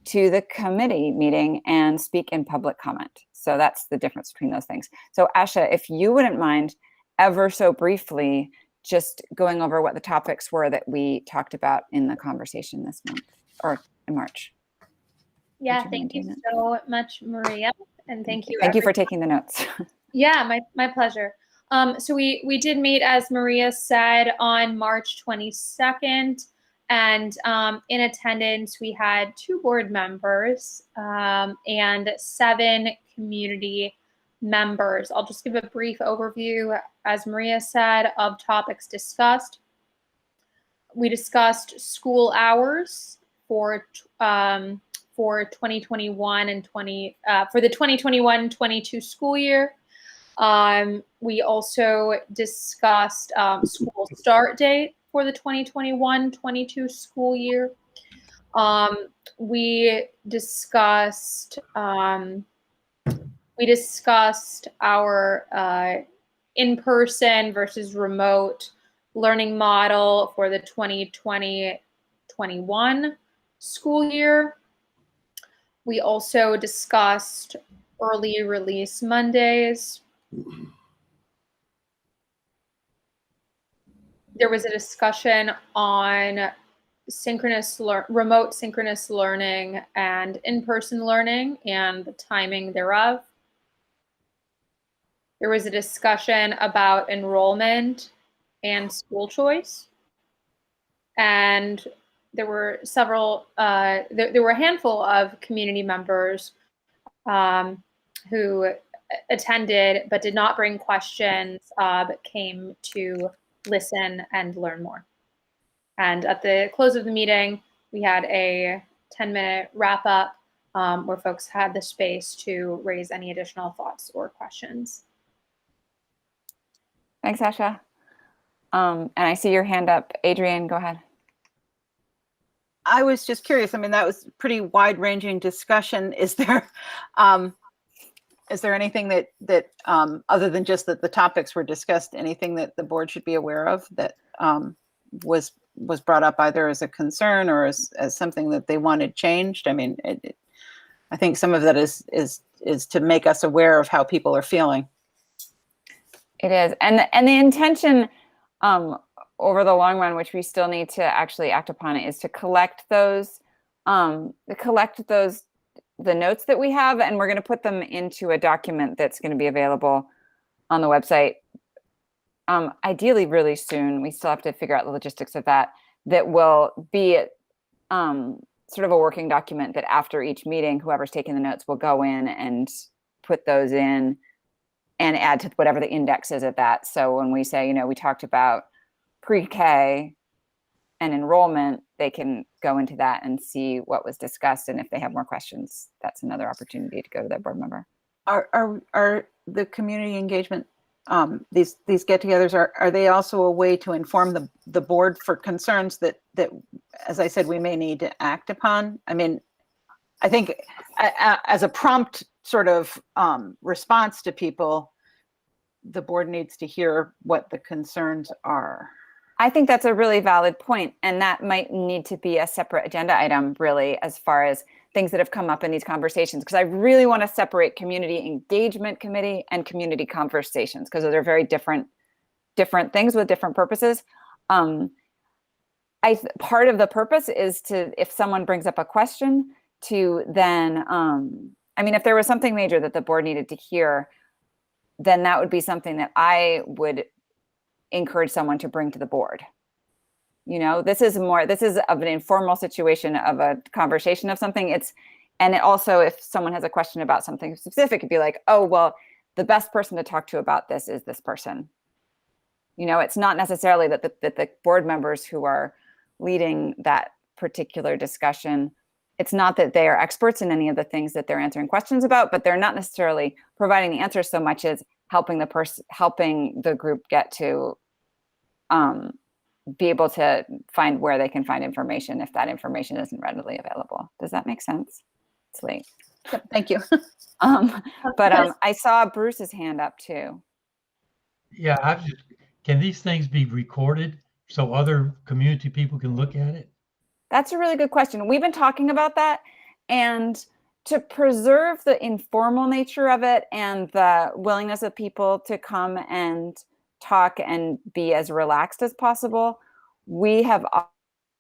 to the committee meeting and speak in public comment. So that's the difference between those things. So Asha, if you wouldn't mind ever so briefly just going over what the topics were that we talked about in the conversation this month or in March. Yeah, thank you so much, Maria. And thank you. Thank you for taking the notes. Yeah, my pleasure. So we did meet, as Maria said, on March 22nd. And in attendance, we had 2 board members and 7 community members. I'll just give a brief overview, as Maria said, of topics discussed. We discussed school hours for 2021 and for the 2021-22 school year. We also discussed school start date for the 2021-22 school year. We discussed our in-person versus remote learning model for the 2020-21 school year. We also discussed early release Mondays. There was a discussion on remote synchronous learning and in-person learning and the timing thereof. There was a discussion about enrollment and school choice. And there were there were a handful of community members who attended but did not bring questions, but came to listen and learn more. And at the close of the meeting, we had a 10-minute wrap up where folks had the space to raise any additional thoughts or questions. Thanks, Asha. And I see your hand up. Adrienne, go ahead. I was just curious. I mean, that was pretty wide-ranging discussion. Is there anything that other than just that the topics were discussed, anything that the board should be aware of that was brought up either as a concern or as something that they wanted changed? I mean, I think some of that is to make us aware of how people are feeling. It is, and the intention over the long run, which we still need to actually act upon, is to collect the notes that we have, and we're going to put them into a document that's going to be available on the website. Ideally, really soon. We still have to figure out the logistics of that. That will be sort of a working document that after each meeting, whoever's taking the notes will go in and put those in and add to whatever the index is of that. So when we say, we talked about pre-K and enrollment, they can go into that and see what was discussed. And if they have more questions, that's another opportunity to go to their board member. Are the community engagement, these get-togethers, are they also a way to inform the board for concerns that, as I said, we may need to act upon? I mean, I think as a prompt sort of response to people, the board needs to hear what the concerns are. I think that's a really valid point, and that might need to be a separate agenda item, really, as far as things that have come up in these conversations, because I really want to separate community engagement committee and community conversations, because those are very different things with different purposes. Part of the purpose is to, if someone brings up a question, to then I mean, if there was something major that the board needed to hear, then that would be something that I would encourage someone to bring to the board. You know, this is of an informal situation of a conversation of something. And it also, if someone has a question about something specific, it'd be like, oh, well, the best person to talk to about this is this person. You know, it's not necessarily that the board members who are leading that particular discussion, it's not that they are experts in any of the things that they're answering questions about, but they're not necessarily providing the answers so much as helping the group get to be able to find where they can find information if that information isn't readily available. Does that make sense? It's late. Yep, thank you. I saw Bruce's hand up too. Yeah, can these things be recorded so other community people can look at it? That's a really good question. We've been talking about that, and to preserve the informal nature of it and the willingness of people to come and talk and be as relaxed as possible, we have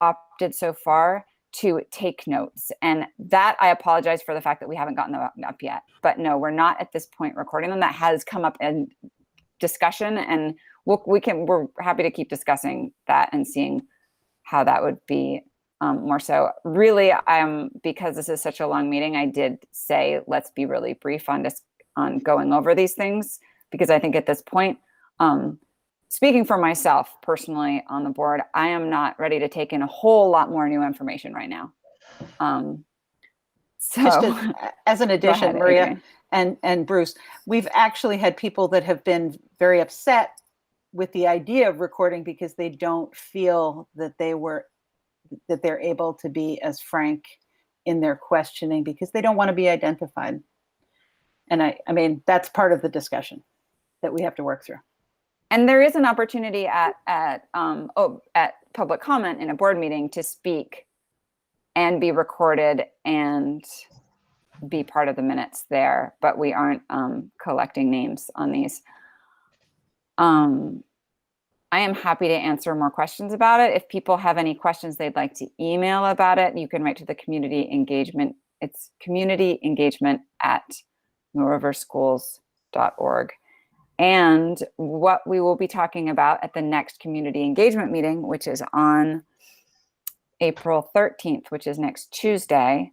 opted so far to take notes. And that, I apologize for the fact that we haven't gotten them up yet. But no, we're not at this point recording them. That has come up in discussion, and we're happy to keep discussing that and seeing how that would be more so. Really, because this is such a long meeting, I did say let's be really brief on going over these things, because I think at this point, speaking for myself personally on the board, I am not ready to take in a whole lot more new information right now. Just as an addition, ahead, Maria Adrienne. and Bruce, we've actually had people that have been very upset with the idea of recording because they don't feel that they're able to be as frank in their questioning because they don't want to be identified. And I mean, that's part of the discussion that we have to work through. And there is an opportunity at public comment in a board meeting to speak and be recorded and be part of the minutes there, but we aren't collecting names on these. I am happy to answer more questions about it. If people have any questions they'd like to email about it, you can write to the community engagement. It's communityengagement@millriverschools.org. And what we will be talking about at the next community engagement meeting, which is on April 13th, which is next Tuesday,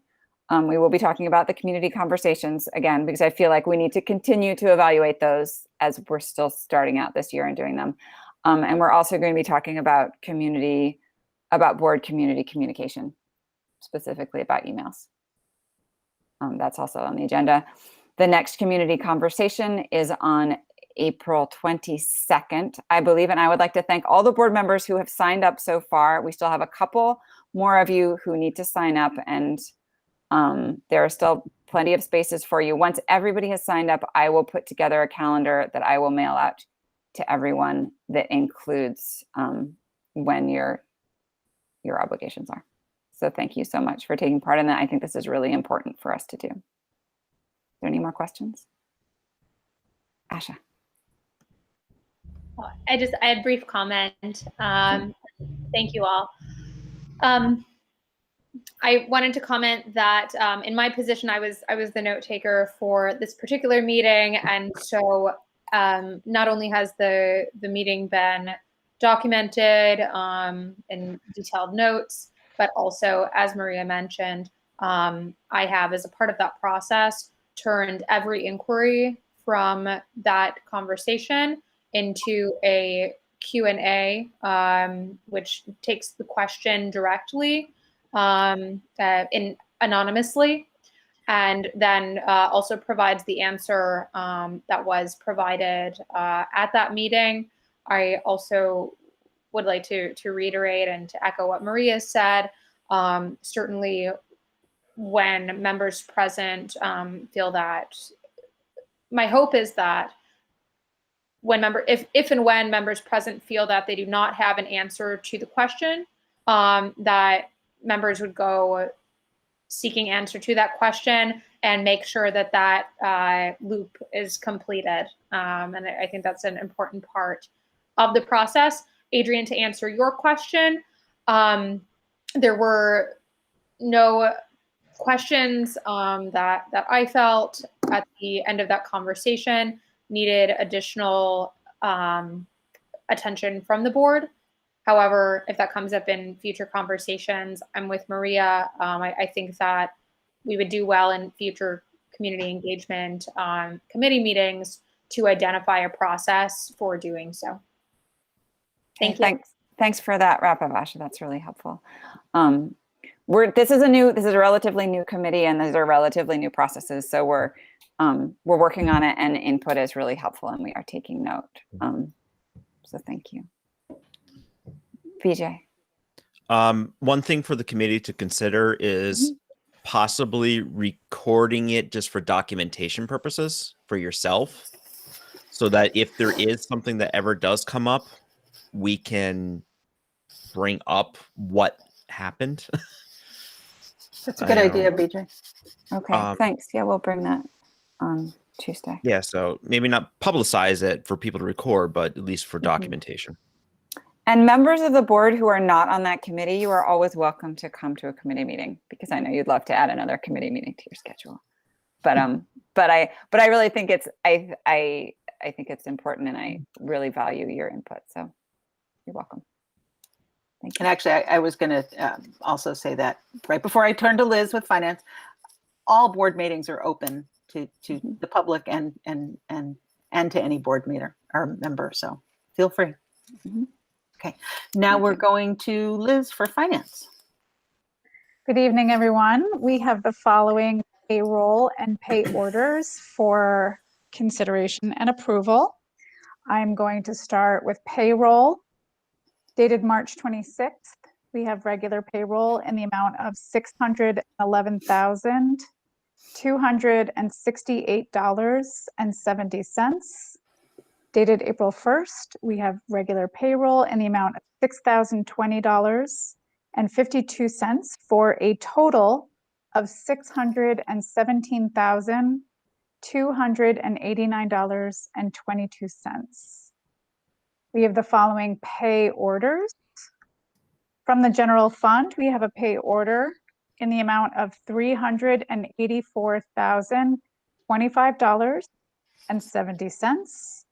we will be talking about the community conversations again, because I feel like we need to continue to evaluate those as we're still starting out this year and doing them. And we're also going to be talking about board community communication, specifically about emails. That's also on the agenda. The next community conversation is on April 22nd, I believe. And I would like to thank all the board members who have signed up so far. We still have a couple more of you who need to sign up, and there are still plenty of spaces for you. Once everybody has signed up, I will put together a calendar that I will mail out to everyone that includes when your obligations are. So thank you so much for taking part in that. I think this is really important for us to do. Are there any more questions? Asha. I had a brief comment. Thank you all. I wanted to comment that in my position, I was the note taker for this particular meeting, and so not only has the meeting been documented in detailed notes, but also, as Maria mentioned, I have, as a part of that process, turned every inquiry from that conversation into a Q&A, which takes the question directly anonymously, and then also provides the answer that was provided at that meeting. I also would like to reiterate and to echo what Maria said. Certainly, when members present feel that, my hope is that if and when members present feel that they do not have an answer to the question, that members would go seeking answer to that question and make sure that that loop is completed. And I think that's an important part of the process. Adrienne, to answer your question, there were no questions that I felt at the end of that conversation needed additional attention from the board. However, if that comes up in future conversations, I'm with Maria. I think that we would do well in future community engagement committee meetings to identify a process for doing so. Thank you. Thanks for that wrap up, Asha. That's really helpful. This is a relatively new committee, and these are relatively new processes. So we're working on it, and input is really helpful, and we are taking note. So thank you. VJ. One thing for the committee to consider is possibly recording it just for documentation purposes for yourself, so that if there is something that ever does come up, we can bring up what happened. That's a good idea, BJ. Okay, thanks. Yeah, we'll bring that on Tuesday. Yeah, so maybe not publicize it for people to record, but at least for documentation. And members of the board who are not on that committee, you are always welcome to come to a committee meeting, because I know you'd love to add another committee meeting to your schedule. But I really think I think it's important, and I really value your input. So you're welcome. Thank you. And actually, I was going to also say that right before I turn to Liz with finance, all board meetings are open to the public and to any board meter or member. So feel free. Okay, now we're going to Liz for finance. Good evening, everyone. We have the following payroll and pay orders for consideration and approval. I'm going to start with payroll. Dated March 26th, we have regular payroll in the amount of $611,268.70. Dated April 1st, we have regular payroll in the amount of $6,020.52 for a total of $617,289.22. We have the following pay orders. From the general fund, we have a pay order in the amount of $384,025.70.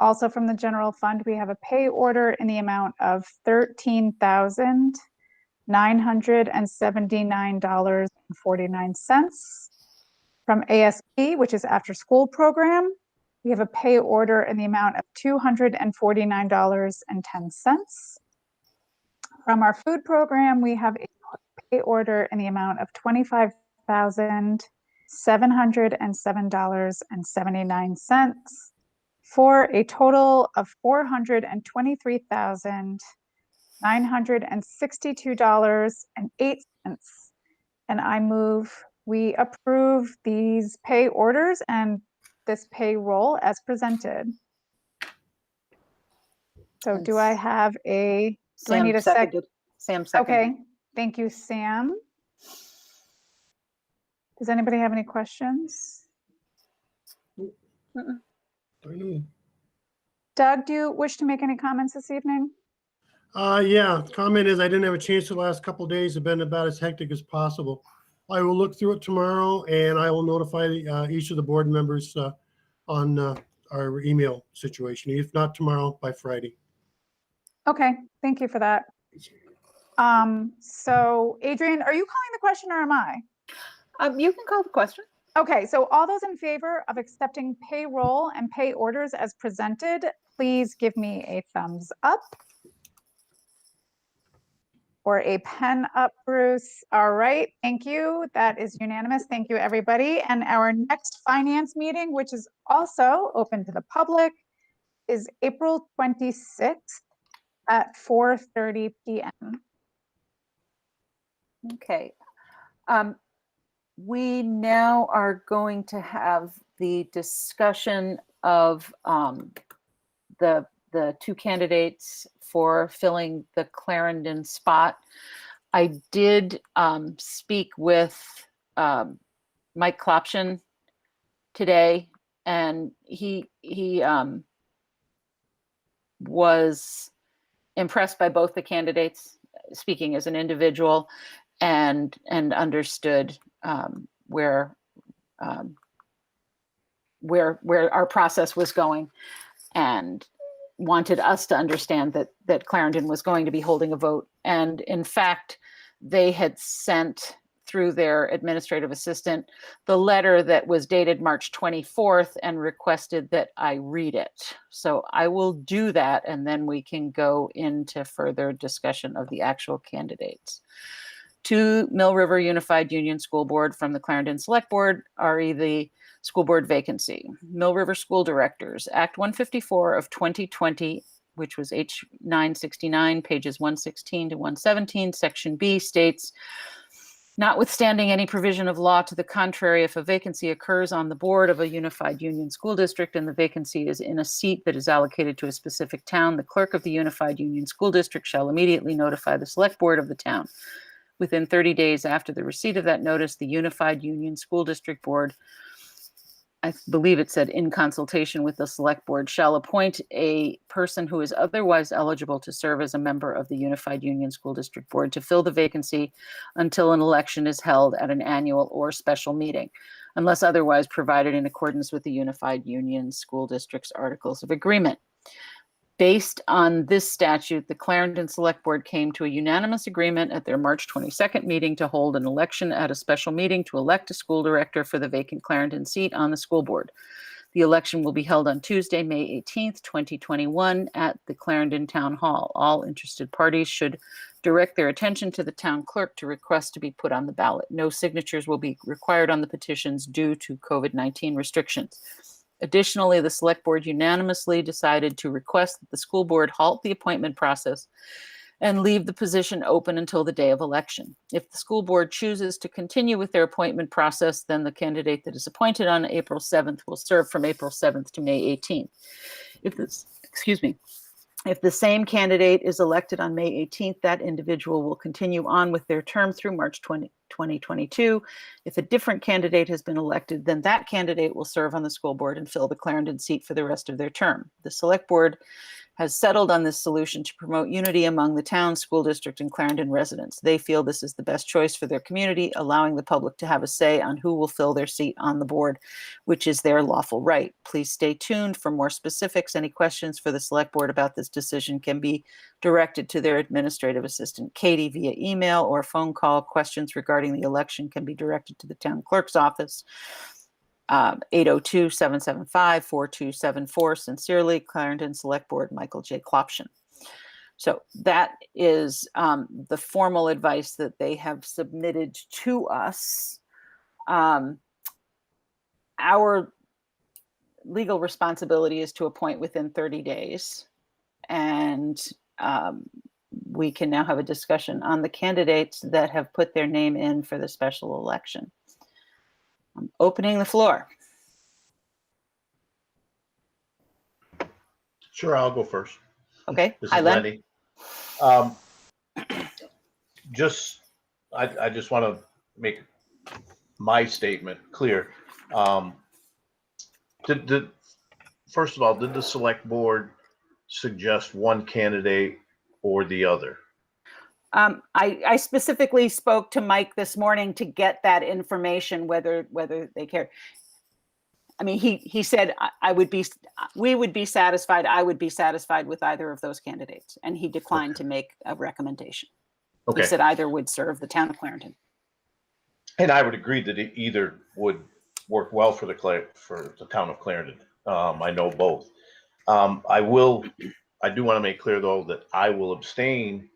Also from the general fund, we have a pay order in the amount of $13,979.49. From ASP, which is after school program, we have a pay order in the amount of $249.10. From our food program, we have a pay order in the amount of $25,707.79 for a total of $423,962.08. And I move we approve these pay orders and this payroll as presented. So do I have do I need a second? Sam seconded. Okay, thank you, Sam. Does anybody have any questions? Doug, do you wish to make any comments this evening? Yeah, comment is I didn't have a chance the last couple of days. Have been about as hectic as possible. I will look through it tomorrow, and I will notify each of the board members on our email situation. If not tomorrow, by Friday. Okay, thank you for that. So Adrian, are you calling the question or am I? You can call the question. Okay, so all those in favor of accepting payroll and pay orders as presented, please give me a thumbs up. Or a pen up, Bruce. All right, thank you. That is unanimous. Thank you, everybody. And our next finance meeting, which is also open to the public, is April 26th at 4:30 p.m. Okay. We now are going to have the discussion of the two candidates for filling the Clarendon spot. I did speak with Mike Klopshin today, and he was impressed by both the candidates, speaking as an individual. and understood where our process was going, and wanted us to understand that Clarendon was going to be holding a vote. And in fact, they had sent through their administrative assistant the letter that was dated March 24th and requested that I read it. So I will do that, and then we can go into further discussion of the actual candidates. To Mill River Unified Union School Board from the Clarendon Select Board, RE the school board vacancy. Mill River School Directors, Act 154 of 2020, which was H 969, pages 116 to 117, Section B states, notwithstanding any provision of law to the contrary, if a vacancy occurs on the board of a unified union school district and the vacancy is in a seat that is allocated to a specific town, the clerk of the unified union school district shall immediately notify the select board of the town. Within 30 days after the receipt of that notice, the unified union school district board, I believe it said in consultation with the select board, shall appoint a person who is otherwise eligible to serve as a member of the Unified Union School District Board to fill the vacancy until an election is held at an annual or special meeting, unless otherwise provided in accordance with the Unified Union School District's Articles of Agreement. Based on this statute, the Clarendon Select Board came to a unanimous agreement at their March 22nd meeting to hold an election at a special meeting to elect a school director for the vacant Clarendon seat on the school board. The election will be held on Tuesday, May 18th, 2021 at the Clarendon Town Hall. All interested parties should direct their attention to the town clerk to request to be put on the ballot. No signatures will be required on the petitions due to COVID-19 restrictions. Additionally, the select board unanimously decided to request that the school board halt the appointment process and leave the position open until the day of election. If the school board chooses to continue with their appointment process, then the candidate that is appointed on April 7th will serve from April 7th to May 18th. If the same candidate is elected on May 18th, that individual will continue on with their term through March 2022. If a different candidate has been elected, then that candidate will serve on the school board and fill the Clarendon seat for the rest of their term. The select board has settled on this solution to promote unity among the town, school district, and Clarendon residents. They feel this is the best choice for their community, allowing the public to have a say on who will fill their seat on the board, which is their lawful right. Please stay tuned for more specifics. Any questions for the select board about this decision can be directed to their administrative assistant, Katie, via email or phone call. Questions regarding the election can be directed to the town clerk's office. 802-775-4274. Sincerely, Clarendon Select Board, Michael J. Klopshin. So that is the formal advice that they have submitted to us. Our legal responsibility is to appoint within 30 days. And we can now have a discussion on the candidates that have put their name in for the special election. I'm opening the floor. Sure, I'll go first. Okay. This Hi, is Len. Lenny. I just want to make my statement clear. First of all, did the select board suggest one candidate or the other? I specifically spoke to Mike this morning to get that information, whether they care. I mean, he said we would be satisfied. I would be satisfied with either of those candidates, and he declined to make a recommendation. Okay. He said either would serve the town of Clarendon. And I would agree that either would work well for the town of Clarendon. I know both. I do want to make clear though that I will abstain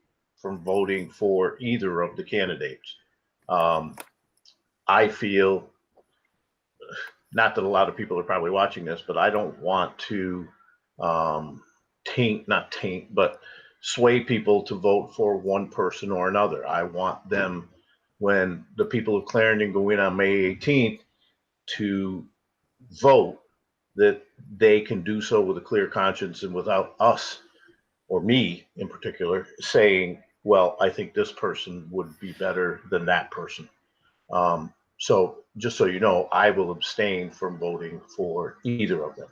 from voting for either of the candidates. I feel, not that a lot of people are probably watching this, but I don't want to sway people to vote for one person or another. I want them, when the people of Clarendon go in on May 18th to vote, that they can do so with a clear conscience and without us, or me in particular, saying, well, I think this person would be better than that person. So just so you know, I will abstain from voting for either of them.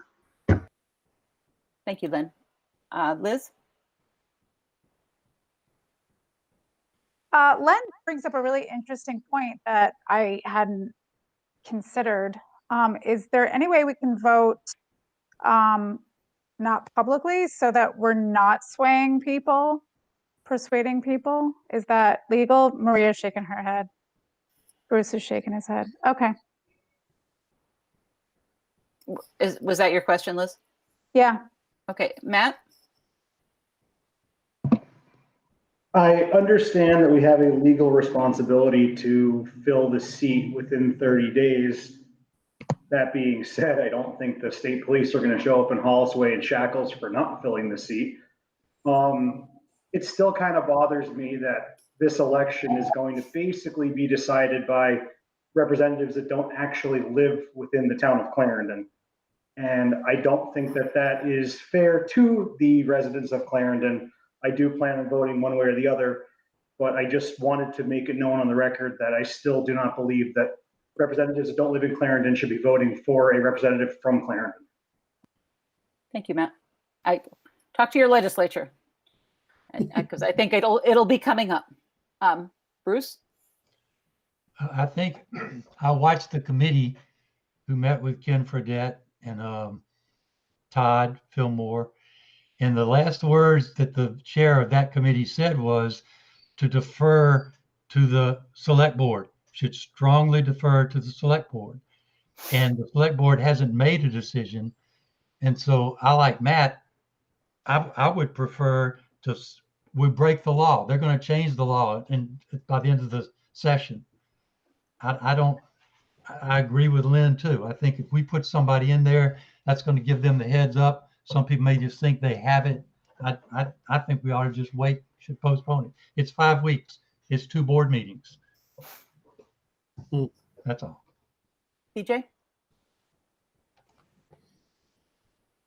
Thank you, Lynn. Liz? Len brings up a really interesting point that I hadn't considered. Is there any way we can vote not publicly so that we're not swaying people, persuading people? Is that legal? Maria's shaking her head. Bruce is shaking his head. Okay. Was that your question, Liz? Yeah. Okay, Matt? I understand that we have a legal responsibility to fill the seat within 30 days. That being said, I don't think the state police are going to show up in Hollisway in shackles for not filling the seat. It still kind of bothers me that this election is going to basically be decided by representatives that don't actually live within the town of Clarendon. And I don't think that that is fair to the residents of Clarendon. I do plan on voting one way or the other, but I just wanted to make it known on the record that I still do not believe that representatives that don't live in Clarendon should be voting for a representative from Clarendon. Thank you, Matt. I talk to your legislature, because I think it'll be coming up. Bruce? I think I watched the committee who met with Ken Fredette and Todd Fillmore. And the last words that the chair of that committee said was to defer to the select board, should strongly defer to the select board. And the select board hasn't made a decision. And so I, like Matt, I would prefer we break the law. They're going to change the law by the end of the session. I agree with Lynn too. I think if we put somebody in there, that's going to give them the heads up. Some people may just think they have it. I think we ought to just wait, should postpone it. It's 5 weeks. It's 2 board meetings. That's all. PJ?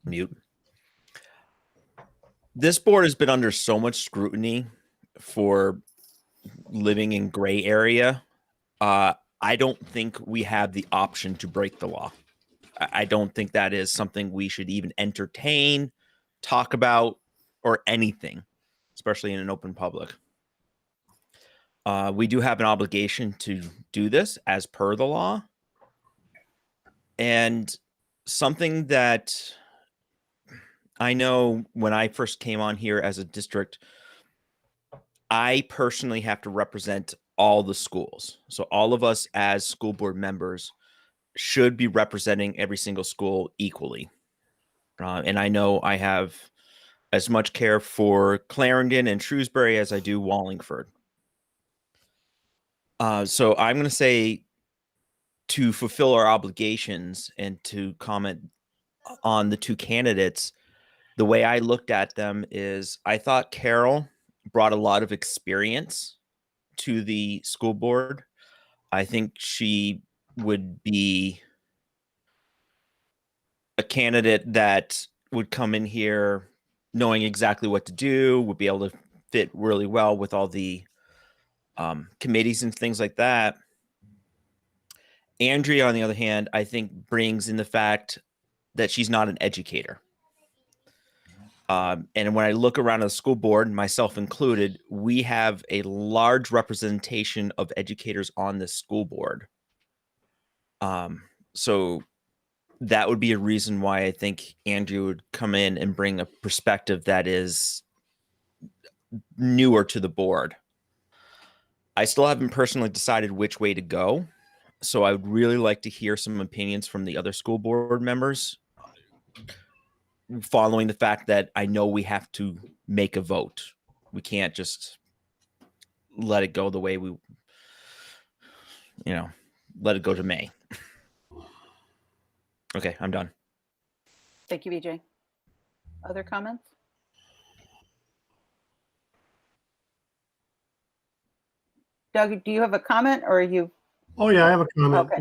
Mute. This board has been under so much scrutiny for living in gray area. I don't think we have the option to break the law. I don't think that is something we should even entertain, talk about, or anything, especially in an open public. We do have an obligation to do this as per the law. And something that I know when I first came on here as a district, I personally have to represent all the schools. So all of us as school board members should be representing every single school equally. And I know I have as much care for Clarendon and Shrewsbury as I do Wallingford. So I'm going to say, to fulfill our obligations and to comment on the 2 candidates, the way I looked at them is I thought Carol brought a lot of experience to the school board. I think she would be a candidate that would come in here knowing exactly what to do, would be able to fit really well with all the committees and things like that. Andrea, on the other hand, I think brings in the fact that she's not an educator. And when I look around the school board, myself included, we have a large representation of educators on the school board. So that would be a reason why I think Andrew would come in and bring a perspective that is newer to the board. I still haven't personally decided which way to go. So I would really like to hear some opinions from the other school board members, following the fact that I know we have to make a vote. We can't just let it go the way we, let it go to May. Okay, I'm done. Thank you, BJ. Other comments? Doug, do you have a comment, or are you? Oh yeah, I have a comment.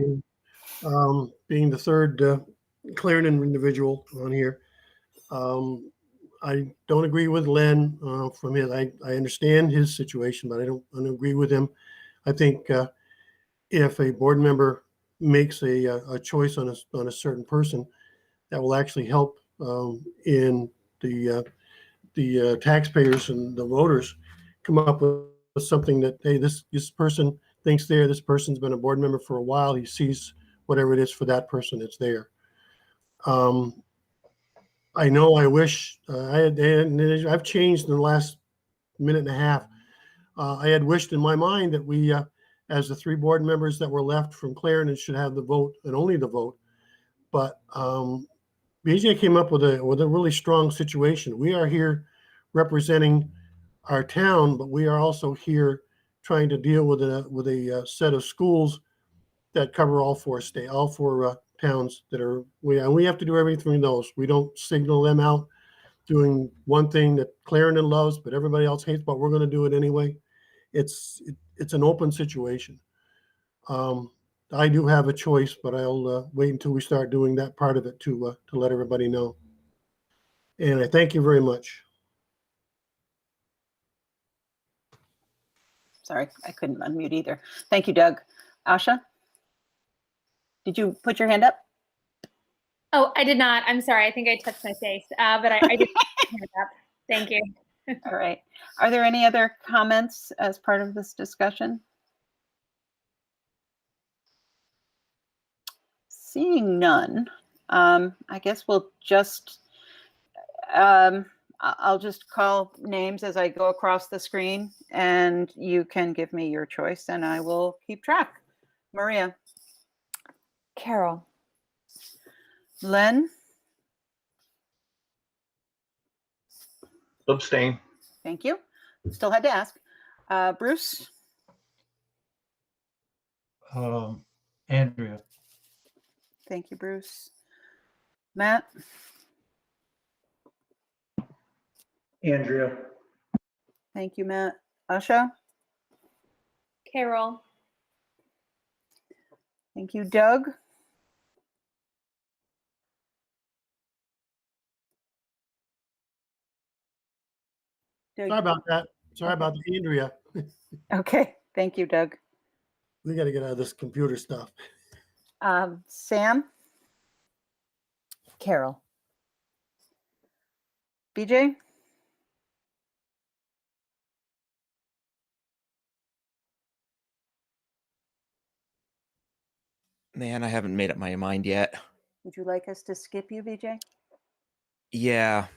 Okay. Being the third Clarendon individual on here, I don't agree with Len from his. I understand his situation, but I don't agree with him. I think if a board member makes a choice on a certain person, that will actually help in the taxpayers and the voters come up with was something that, hey, this person thinks this person's been a board member for a while. He sees whatever it is for that person that's there. I know I wish I've changed in the last minute and a half. I had wished in my mind that we, as the 3 board members that were left from Clarendon, should have the vote and only the vote. But BJ came up with a really strong situation. We are here representing our town, but we are also here trying to deal with a set of schools that cover all 4 towns that are, we have to do everything in those. We don't signal them out doing one thing that Clarendon loves, but everybody else hates, but we're going to do it anyway. It's an open situation. I do have a choice, but I'll wait until we start doing that part of it to let everybody know. And I thank you very much. Sorry, I couldn't unmute either. Thank you, Doug. Asha, did you put your hand up? Oh, I did not. I'm sorry. I think I touched my face, but I did put my hand up. Thank you. All right. Are there any other comments as part of this discussion? Seeing none, I guess we'll just, I'll just call names as I go across the screen, and you can give me your choice and I will keep track. Maria. Carol. Len. Abstain. Thank you. Still had to ask. Bruce. Andrea. Thank you, Bruce. Matt. Andrea. Thank you, Matt. Asha. Carol. Thank you, Doug. Sorry about that. Sorry about the Andrea. Okay. Thank you, Doug. We got to get out of this computer stuff. Sam. Carol. BJ. Man, I haven't made up my mind yet. Would you like us to skip you, BJ? Yeah,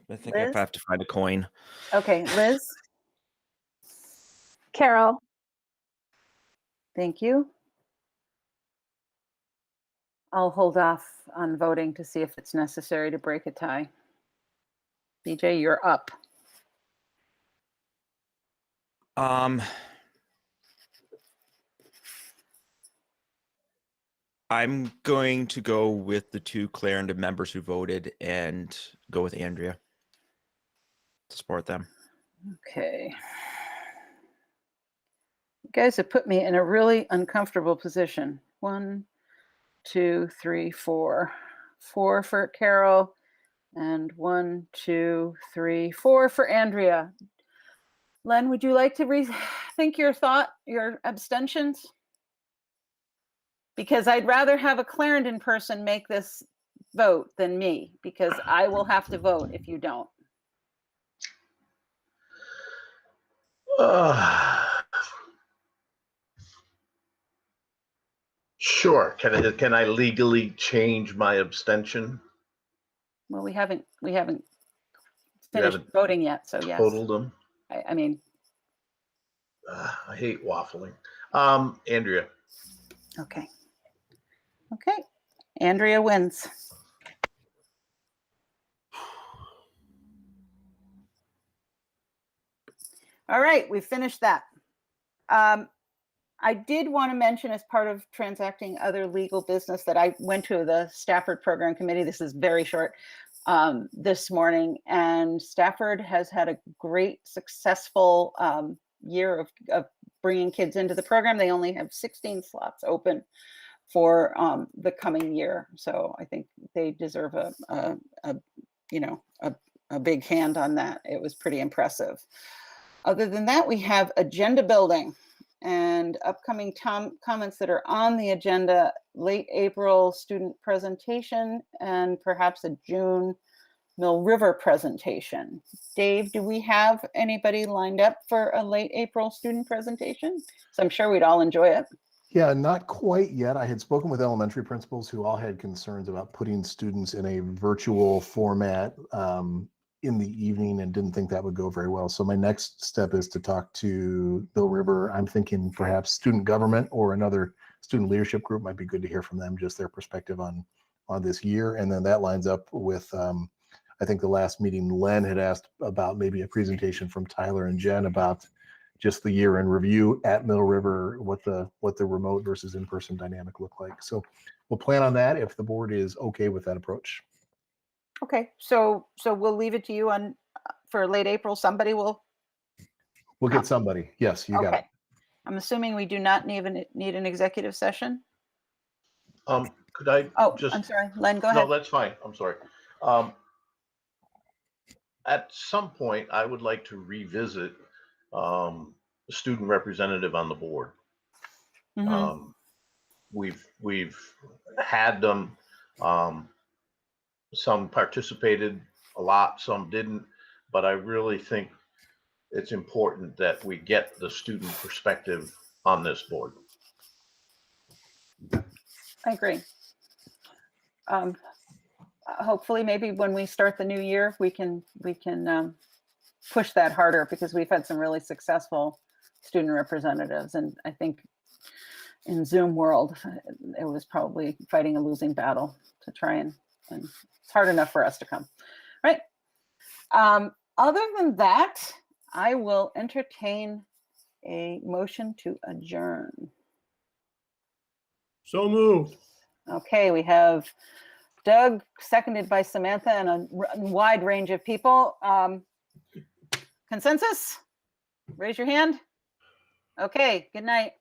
I think Liz? I have to find a coin. Okay, Liz. Carol. Thank you. I'll hold off on voting to see if it's necessary to break a tie. BJ, you're up. I'm going to go with the 2 Clarendon members who voted and go with Andrea to support them. Okay. You guys have put me in a really uncomfortable position. 1, 2, 3, 4. 4 for Carol, and 1, 2, 3, 4 for Andrea. Len, would you like to rethink your abstentions? Because I'd rather have a Clarendon person make this vote than me, because I will have to vote if you don't. Sure. Can I legally change my abstention? Well, we haven't finished voting yet, so yes. Totaled them. I mean, I hate waffling. Andrea. Okay. Okay. Andrea wins. All right, we finished that. I did want to mention, as part of transacting other legal business, that I went to the Stafford Program Committee. This is very short, this morning, and Stafford has had a great, successful year of bringing kids into the program. They only have 16 slots open for the coming year, so I think they deserve a big hand on that. It was pretty impressive. Other than that, we have agenda building and upcoming comments that are on the agenda: late April student presentation and perhaps a June Mill River presentation. Dave, do we have anybody lined up for a late April student presentation? So I'm sure we'd all enjoy it. Yeah, not quite yet. I had spoken with elementary principals who all had concerns about putting students in a virtual format in the evening and didn't think that would go very well. So my next step is to talk to Mill River. I'm thinking perhaps student government or another student leadership group might be good to hear from them, just their perspective on this year. And then that lines up with, I think the last meeting, Len had asked about maybe a presentation from Tyler and Jen about just the year in review at Mill River, what the remote versus in-person dynamic look like. So we'll plan on that if the board is okay with that approach. Okay, so we'll leave it to you on for late April. Somebody will. We'll get somebody. Yes, you got it. I'm assuming we do not need an executive session. Could I? Oh, just? I'm sorry, Len. Go ahead. No, that's fine. I'm sorry. At some point, I would like to revisit the student representative on the board. Mm-hmm. We've had them. Some participated a lot, some didn't, but I really think it's important that we get the student perspective on this board. I agree. Hopefully, maybe when we start the new year, we can push that harder, because we've had some really successful student representatives, and I think in Zoom world, it was probably fighting a losing battle to try and it's hard enough for us to come, right? Other than that, I will entertain a motion to adjourn. So moved. Okay, we have Doug, seconded by Samantha, and a wide range of people. Consensus? Raise your hand. Okay, good night.